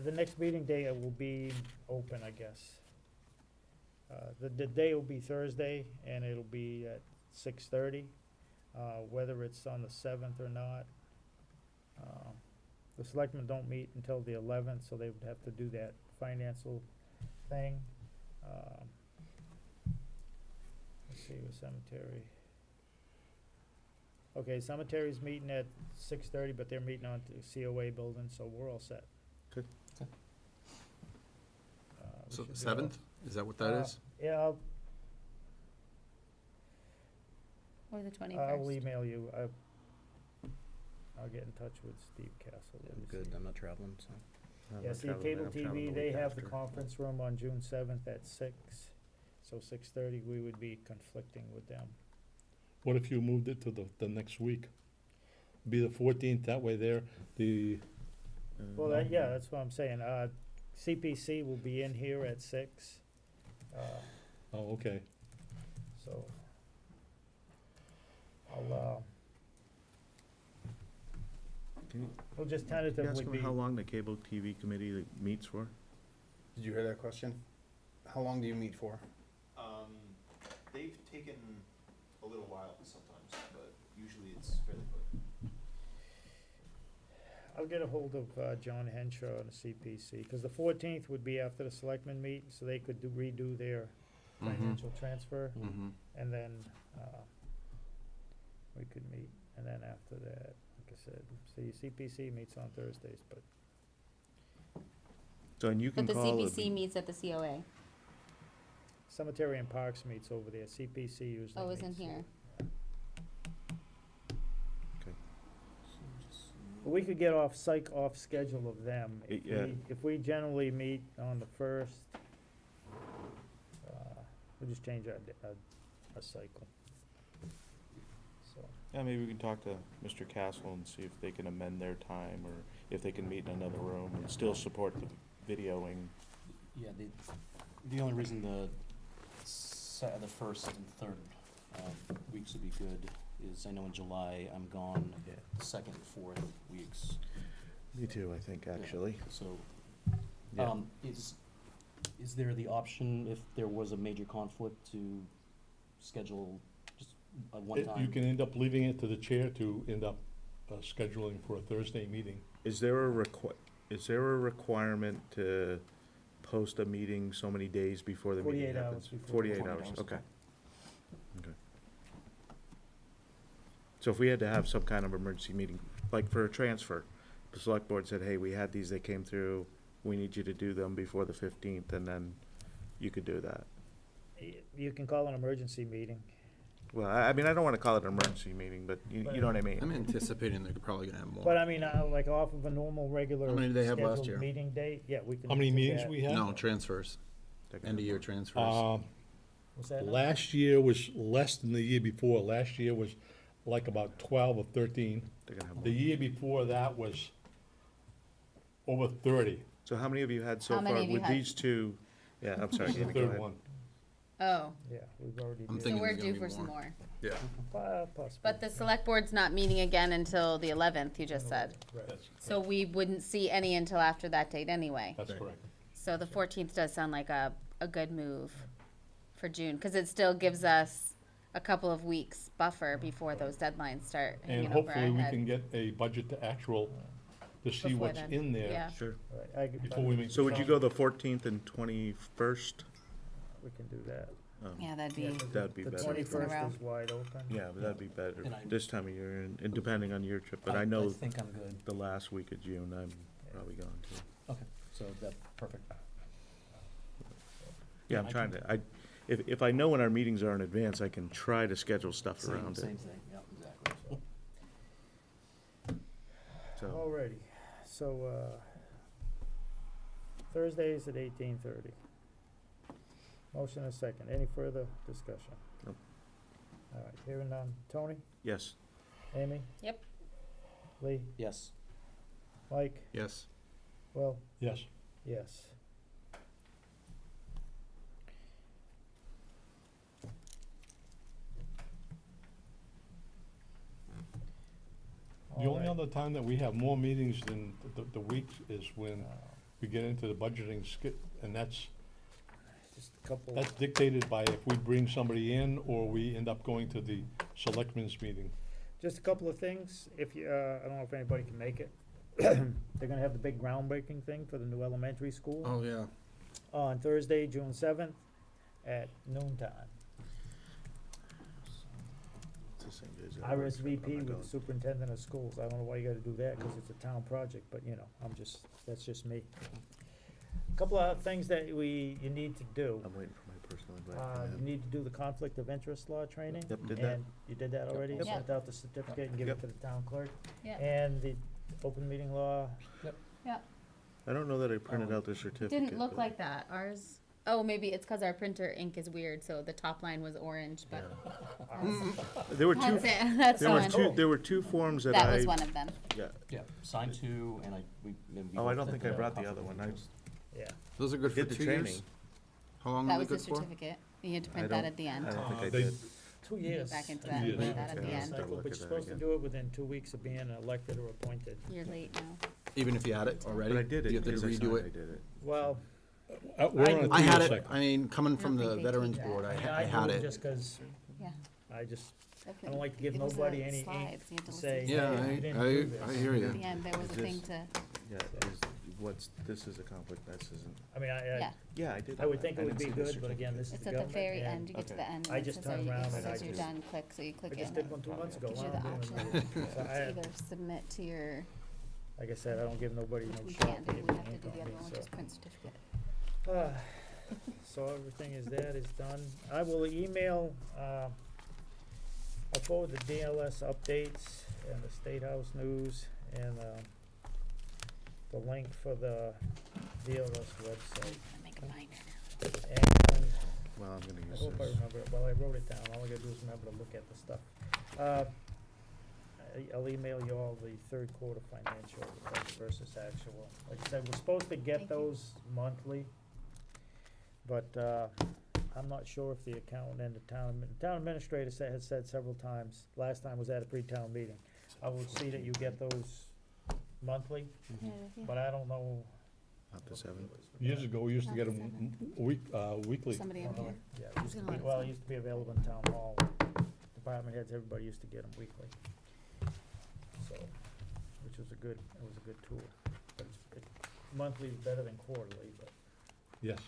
[SPEAKER 8] The next meeting day will be open, I guess. The day will be Thursday, and it'll be at 6:30, whether it's on the 7th or not. The selectmen don't meet until the 11th, so they would have to do that financial thing. Let's see, with cemetery. Okay, cemetery's meeting at 6:30, but they're meeting on the COA building, so we're all set.
[SPEAKER 5] Good.
[SPEAKER 8] We
[SPEAKER 7] So
[SPEAKER 8] should
[SPEAKER 7] the
[SPEAKER 8] be all-
[SPEAKER 7] 7th, is that what that is?
[SPEAKER 8] Yeah,
[SPEAKER 6] Or the
[SPEAKER 8] I'll
[SPEAKER 6] 21st?
[SPEAKER 8] email you. I'll get in touch with Steve Castle.
[SPEAKER 4] Yeah,
[SPEAKER 8] Let me
[SPEAKER 4] I'm good,
[SPEAKER 8] see.
[SPEAKER 4] I'm not traveling, so.
[SPEAKER 5] I'm
[SPEAKER 8] Yeah,
[SPEAKER 5] not
[SPEAKER 8] see,
[SPEAKER 5] traveling,
[SPEAKER 8] cable
[SPEAKER 5] I'm traveling
[SPEAKER 8] TV,
[SPEAKER 5] the
[SPEAKER 8] they
[SPEAKER 5] week
[SPEAKER 8] have the
[SPEAKER 5] after.
[SPEAKER 8] conference room on June 7th at 6. So 6:30, we would be conflicting with them.
[SPEAKER 3] What if you moved it to the next week? Be the 14th, that way there,
[SPEAKER 8] Well, yeah, that's what I'm saying. CPC will be in here at 6.
[SPEAKER 3] Oh, okay.
[SPEAKER 8] So I'll,
[SPEAKER 5] Can you
[SPEAKER 8] we'll just
[SPEAKER 5] can you ask
[SPEAKER 8] tentatively
[SPEAKER 5] them
[SPEAKER 8] be,
[SPEAKER 5] how long the cable TV committee meets for?
[SPEAKER 7] Did you hear that question? How long do you meet for?
[SPEAKER 9] They've taken a little while sometimes, but usually it's fairly quick.
[SPEAKER 8] I'll get a hold of John Henshaw and the CPC, because the 14th would be after the selectmen meet, so they could redo their financial transfer,
[SPEAKER 7] Mm-hmm.
[SPEAKER 8] and then we could meet, and then after that, like I said, see, CPC meets on Thursdays, but
[SPEAKER 5] So, and you can
[SPEAKER 6] But the
[SPEAKER 5] call.
[SPEAKER 6] CPC meets at the COA.
[SPEAKER 8] Cemetery and Parks meets over there, CPC usually meets.
[SPEAKER 6] Oh, isn't here.
[SPEAKER 8] But we could get off schedule of them. If
[SPEAKER 5] Yeah.
[SPEAKER 8] if we generally meet on the 1st, we'll just change our cycle. So,
[SPEAKER 5] Yeah, maybe we can talk to Mr. Castle and see if they can amend their time, or if they can meet in another room and still support the videoing.
[SPEAKER 4] Yeah, the only reason the first and third weeks would be good is I know in July I'm gone
[SPEAKER 5] Yeah.
[SPEAKER 4] the second and fourth weeks.
[SPEAKER 5] Me too, I think, actually.
[SPEAKER 4] So,
[SPEAKER 5] Yeah.
[SPEAKER 4] is there the option, if there was a major conflict, to schedule just a one-time?
[SPEAKER 3] You can end up leaving it to the chair to end up scheduling for a Thursday meeting.
[SPEAKER 5] Is there a requirement to post a meeting so many days before the meeting
[SPEAKER 8] 48 hours
[SPEAKER 5] happens?
[SPEAKER 8] before.
[SPEAKER 5] 48
[SPEAKER 4] 48
[SPEAKER 5] hours,
[SPEAKER 4] hours,
[SPEAKER 5] okay. Okay. So if we had to have some kind of emergency meeting, like for a transfer, the select board said, hey, we had these, they came through, we need you to do them before the 15th, and then you could do that.
[SPEAKER 8] you can call an emergency meeting.
[SPEAKER 5] Well, I mean, I don't want to call it an emergency meeting, but you know what I mean?
[SPEAKER 7] I'm anticipating they're probably gonna have more.
[SPEAKER 8] But I mean, like off of a normal, regular
[SPEAKER 7] How many did they have last
[SPEAKER 8] scheduled
[SPEAKER 7] year?
[SPEAKER 8] meeting date, yeah, we can.
[SPEAKER 3] How many
[SPEAKER 8] do
[SPEAKER 3] meetings
[SPEAKER 8] that.
[SPEAKER 3] we had?
[SPEAKER 7] No, transfers,
[SPEAKER 5] They're gonna
[SPEAKER 7] end of year
[SPEAKER 5] have
[SPEAKER 7] transfers.
[SPEAKER 8] What's that? now?
[SPEAKER 3] Last year was less than the year before. Last year was like about 12 or 13.
[SPEAKER 5] They're gonna have
[SPEAKER 3] The
[SPEAKER 5] more.
[SPEAKER 3] year before that was over 30,
[SPEAKER 5] So how many of you had so
[SPEAKER 6] How many
[SPEAKER 5] far
[SPEAKER 6] have you
[SPEAKER 5] with
[SPEAKER 6] had?
[SPEAKER 5] these two? Yeah, I'm sorry,
[SPEAKER 3] the
[SPEAKER 5] Amy, go
[SPEAKER 3] third
[SPEAKER 5] ahead.
[SPEAKER 3] one.
[SPEAKER 6] Oh,
[SPEAKER 8] Yeah, we've already
[SPEAKER 7] I'm
[SPEAKER 8] did.
[SPEAKER 6] so
[SPEAKER 7] thinking
[SPEAKER 6] we're
[SPEAKER 7] there's gonna
[SPEAKER 6] due
[SPEAKER 7] be
[SPEAKER 6] for some
[SPEAKER 7] more.
[SPEAKER 6] more.
[SPEAKER 7] Yeah.
[SPEAKER 8] Possibly.
[SPEAKER 6] But the select board's not meeting again until the 11th, you just said.
[SPEAKER 8] Right.
[SPEAKER 3] That's,
[SPEAKER 6] So we wouldn't see any until after that date anyway.
[SPEAKER 3] that's correct.
[SPEAKER 6] So the 14th does sound like a good move for June, because it still gives us a couple of weeks buffer before those deadlines start
[SPEAKER 3] And
[SPEAKER 6] hanging over our
[SPEAKER 3] hopefully we
[SPEAKER 6] head.
[SPEAKER 3] can get a budget to actual to see
[SPEAKER 6] Before
[SPEAKER 3] what's
[SPEAKER 6] then,
[SPEAKER 3] in there
[SPEAKER 6] yeah.
[SPEAKER 5] Sure.
[SPEAKER 8] Right,
[SPEAKER 3] before we make.
[SPEAKER 5] So would you go the 14th and 21st?
[SPEAKER 8] We can do that.
[SPEAKER 6] Yeah, that'd
[SPEAKER 8] Yeah,
[SPEAKER 6] be,
[SPEAKER 8] 'cause
[SPEAKER 5] That'd be
[SPEAKER 8] the
[SPEAKER 5] better.
[SPEAKER 8] 21st
[SPEAKER 6] row.
[SPEAKER 8] is wide open.
[SPEAKER 5] Yeah, but that'd be better
[SPEAKER 4] And I-
[SPEAKER 5] this time of year, and depending on your trip, but I know
[SPEAKER 4] I think I'm good.
[SPEAKER 5] the last week of June, I'm probably gone too.
[SPEAKER 4] Okay, so that's perfect.
[SPEAKER 5] Yeah, I'm
[SPEAKER 4] I
[SPEAKER 5] trying
[SPEAKER 4] can-
[SPEAKER 5] to, if I know when our meetings are in advance, I can try to schedule stuff
[SPEAKER 4] Same
[SPEAKER 5] around it.
[SPEAKER 4] thing, yeah, exactly.
[SPEAKER 5] So,
[SPEAKER 8] Alrighty, so, Thursdays at 18:30. Motion and second. Any further discussion?
[SPEAKER 5] Nope.
[SPEAKER 8] All right, hearing none. Tony?
[SPEAKER 5] yes,
[SPEAKER 8] Amy?
[SPEAKER 6] Yep.
[SPEAKER 8] Lee?
[SPEAKER 4] Yes,
[SPEAKER 8] Mike?
[SPEAKER 7] Yes.
[SPEAKER 8] Will?
[SPEAKER 3] Yes.
[SPEAKER 8] Yes.
[SPEAKER 3] The only
[SPEAKER 8] Alright.
[SPEAKER 3] other time that we have more meetings than the weeks is when we get into the budgeting and that's
[SPEAKER 8] Just a couple.
[SPEAKER 3] dictated by if we bring somebody in or we end up going to the selectmen's meeting.
[SPEAKER 8] Just a couple of things, if you, I don't know if anybody can make it. They're gonna have the big groundbreaking thing for the new elementary school
[SPEAKER 7] Oh, yeah.
[SPEAKER 8] on Thursday, June 7th at noontime.
[SPEAKER 5] it's the same days. that I work, so I'm
[SPEAKER 8] RSVP
[SPEAKER 5] not
[SPEAKER 8] with
[SPEAKER 5] going.
[SPEAKER 8] the superintendent of schools. I don't know why you gotta do that, cause it's a town project, but you know, that's just me. Couple of things that you need to do.
[SPEAKER 5] I'm waiting for my personal
[SPEAKER 8] You
[SPEAKER 5] invite.
[SPEAKER 8] need to do the conflict of interest law training.
[SPEAKER 5] Yep, did that.
[SPEAKER 8] And you did that already? You
[SPEAKER 6] Yep.
[SPEAKER 8] sent out the certificate and give it
[SPEAKER 5] Yep.
[SPEAKER 8] to the town clerk?
[SPEAKER 6] Yeah.
[SPEAKER 8] And the open meeting law,
[SPEAKER 5] I don't know that I printed out the certificate.
[SPEAKER 6] Didn't look
[SPEAKER 5] but-
[SPEAKER 6] like that. Ours, oh, maybe it's because our printer ink is weird, so the top line was orange, but
[SPEAKER 5] There were two,
[SPEAKER 6] that's it. That's
[SPEAKER 5] there were
[SPEAKER 6] one.
[SPEAKER 5] two, there were two forms that
[SPEAKER 6] That
[SPEAKER 5] I,
[SPEAKER 6] was one of them.
[SPEAKER 5] yeah.
[SPEAKER 4] yeah, sign two, and we
[SPEAKER 5] Oh, I
[SPEAKER 4] both
[SPEAKER 5] don't
[SPEAKER 4] did
[SPEAKER 5] think I
[SPEAKER 4] the
[SPEAKER 5] brought the
[SPEAKER 4] conflict
[SPEAKER 5] other
[SPEAKER 4] of
[SPEAKER 5] one.
[SPEAKER 4] interest.
[SPEAKER 8] Yeah.
[SPEAKER 7] Those are good for
[SPEAKER 5] Did the
[SPEAKER 7] 2 years?
[SPEAKER 5] training.
[SPEAKER 7] How long
[SPEAKER 6] That
[SPEAKER 7] are
[SPEAKER 6] was
[SPEAKER 7] they
[SPEAKER 6] the
[SPEAKER 7] good for?
[SPEAKER 6] certificate. You had to
[SPEAKER 5] I
[SPEAKER 6] print that
[SPEAKER 5] don't-
[SPEAKER 6] at the end.
[SPEAKER 5] I don't think I
[SPEAKER 3] They-
[SPEAKER 5] did.
[SPEAKER 8] 2 years.
[SPEAKER 6] Back into
[SPEAKER 3] 2
[SPEAKER 6] that,
[SPEAKER 3] years.
[SPEAKER 6] print that at the
[SPEAKER 5] Yeah.
[SPEAKER 6] end.
[SPEAKER 5] Start
[SPEAKER 8] Cycle, but
[SPEAKER 5] looking
[SPEAKER 8] you're
[SPEAKER 5] at it
[SPEAKER 8] supposed to
[SPEAKER 5] again.
[SPEAKER 8] do it within 2 weeks of being elected or appointed.
[SPEAKER 6] You're late now.
[SPEAKER 7] Even if you had it already?
[SPEAKER 5] But I did
[SPEAKER 7] Do
[SPEAKER 5] it,
[SPEAKER 7] you have to
[SPEAKER 5] because I
[SPEAKER 7] redo
[SPEAKER 5] signed, I
[SPEAKER 7] it?
[SPEAKER 5] did it.
[SPEAKER 8] Well,
[SPEAKER 3] We're on a
[SPEAKER 8] I
[SPEAKER 7] I had
[SPEAKER 3] 2-year
[SPEAKER 7] it,
[SPEAKER 3] cycle.
[SPEAKER 7] I mean, coming from
[SPEAKER 6] I don't
[SPEAKER 7] the
[SPEAKER 6] think they
[SPEAKER 7] Veterans
[SPEAKER 6] do that.
[SPEAKER 7] Board,
[SPEAKER 8] I mean,
[SPEAKER 7] I
[SPEAKER 8] I
[SPEAKER 7] had
[SPEAKER 8] do
[SPEAKER 7] it.
[SPEAKER 8] just 'cause
[SPEAKER 6] Yeah.
[SPEAKER 8] I just,
[SPEAKER 6] Definitely.
[SPEAKER 8] I don't like to give
[SPEAKER 6] It was
[SPEAKER 8] nobody
[SPEAKER 6] the
[SPEAKER 8] any ink
[SPEAKER 6] slides. You had
[SPEAKER 8] to
[SPEAKER 6] to
[SPEAKER 8] say,
[SPEAKER 6] listen
[SPEAKER 7] Yeah,
[SPEAKER 8] hey, you didn't
[SPEAKER 7] I
[SPEAKER 8] do this.
[SPEAKER 7] hear
[SPEAKER 6] At
[SPEAKER 7] you.
[SPEAKER 6] the end, there was a
[SPEAKER 5] Is
[SPEAKER 6] thing
[SPEAKER 5] this-
[SPEAKER 6] to,
[SPEAKER 5] Yeah, is, what's, this is a conflict, this isn't,
[SPEAKER 8] I mean,
[SPEAKER 6] yeah.
[SPEAKER 5] yeah, I did.
[SPEAKER 8] I would think it
[SPEAKER 5] I
[SPEAKER 8] would
[SPEAKER 5] didn't
[SPEAKER 8] be
[SPEAKER 5] see the
[SPEAKER 8] good, but again, this is
[SPEAKER 6] It's
[SPEAKER 8] the
[SPEAKER 6] at the
[SPEAKER 8] government.
[SPEAKER 6] very
[SPEAKER 8] and
[SPEAKER 6] end, you get to
[SPEAKER 5] Okay.
[SPEAKER 6] the end.
[SPEAKER 8] I
[SPEAKER 6] and it
[SPEAKER 8] just
[SPEAKER 6] says,
[SPEAKER 8] turn
[SPEAKER 6] it
[SPEAKER 8] around and
[SPEAKER 6] says
[SPEAKER 8] I
[SPEAKER 6] you're
[SPEAKER 8] just-
[SPEAKER 6] done, click, so you click
[SPEAKER 8] I
[SPEAKER 6] it.
[SPEAKER 8] just
[SPEAKER 6] and
[SPEAKER 8] did
[SPEAKER 6] it
[SPEAKER 8] one 2 months ago.
[SPEAKER 6] gives you
[SPEAKER 8] Wow,
[SPEAKER 6] the
[SPEAKER 8] I'm doing
[SPEAKER 6] option
[SPEAKER 8] it. So
[SPEAKER 6] to either submit to your,
[SPEAKER 8] like I said, I don't give nobody no
[SPEAKER 6] we
[SPEAKER 8] shot.
[SPEAKER 6] can't,
[SPEAKER 8] to
[SPEAKER 6] we
[SPEAKER 8] get
[SPEAKER 6] have to
[SPEAKER 8] ink
[SPEAKER 6] do the
[SPEAKER 8] on
[SPEAKER 6] other
[SPEAKER 8] me,
[SPEAKER 6] one,
[SPEAKER 8] so.
[SPEAKER 6] just print certificate.
[SPEAKER 8] So everything is done. I will email, I'll forward the DLS updates and the State House News and, the link for the DLS website.
[SPEAKER 6] I make a binder now.
[SPEAKER 8] And
[SPEAKER 5] Well, I'm gonna
[SPEAKER 8] I
[SPEAKER 5] use
[SPEAKER 8] hope I
[SPEAKER 5] this.
[SPEAKER 8] remember, well, I wrote it down, all I gotta do is remember to look at the stuff. I'll email you all the third quarter financial versus actual. Like I said, we're supposed to get
[SPEAKER 6] Thank you.
[SPEAKER 8] those monthly, but, I'm not sure if the accountant and the town administrator has said several times, last time was at a pre-town meeting. I will see that you get those monthly,
[SPEAKER 6] Yeah,
[SPEAKER 8] but I don't know.
[SPEAKER 5] Not the 7th.
[SPEAKER 3] Years ago, we used to get them weekly.
[SPEAKER 6] Somebody in here.
[SPEAKER 8] Yeah, it used to
[SPEAKER 6] gonna
[SPEAKER 8] be,
[SPEAKER 6] let us
[SPEAKER 8] well, it
[SPEAKER 6] know.
[SPEAKER 8] used to be available in town hall. Department heads, everybody used to get them weekly. So, which was it was a good tool. But monthly is better than quarterly, but,
[SPEAKER 3] Yes.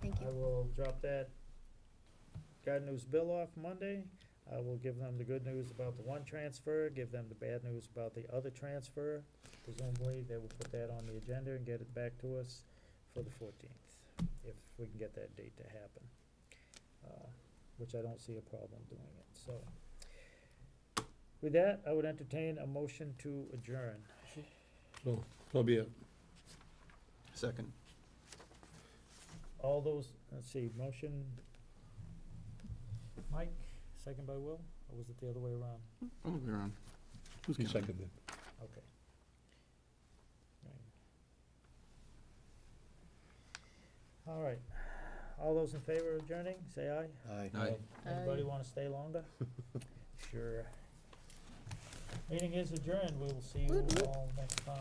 [SPEAKER 6] Thank
[SPEAKER 8] I
[SPEAKER 6] you.
[SPEAKER 8] will drop that Gardner's bill off Monday. I will give them the good news about the one transfer, give them the bad news about the other transfer. Presumably, they will put that on the agenda and get it back to us for the 14th, if we can get that date to happen. Which I don't see a problem doing it, so. With that, I would entertain a motion to adjourn.
[SPEAKER 3] So be it.
[SPEAKER 7] Second.
[SPEAKER 8] All those, let's see, motion, Mike, second by Will, or was it the other way around?
[SPEAKER 7] Oh, we're on. Who's
[SPEAKER 3] He
[SPEAKER 7] counting?
[SPEAKER 3] seconded.
[SPEAKER 8] Okay. All right, all those in favor of adjourning, say aye.
[SPEAKER 5] Aye.
[SPEAKER 7] Aye.
[SPEAKER 8] Anybody wanna stay longer? Sure. Meeting is adjourned, we will see you all next time.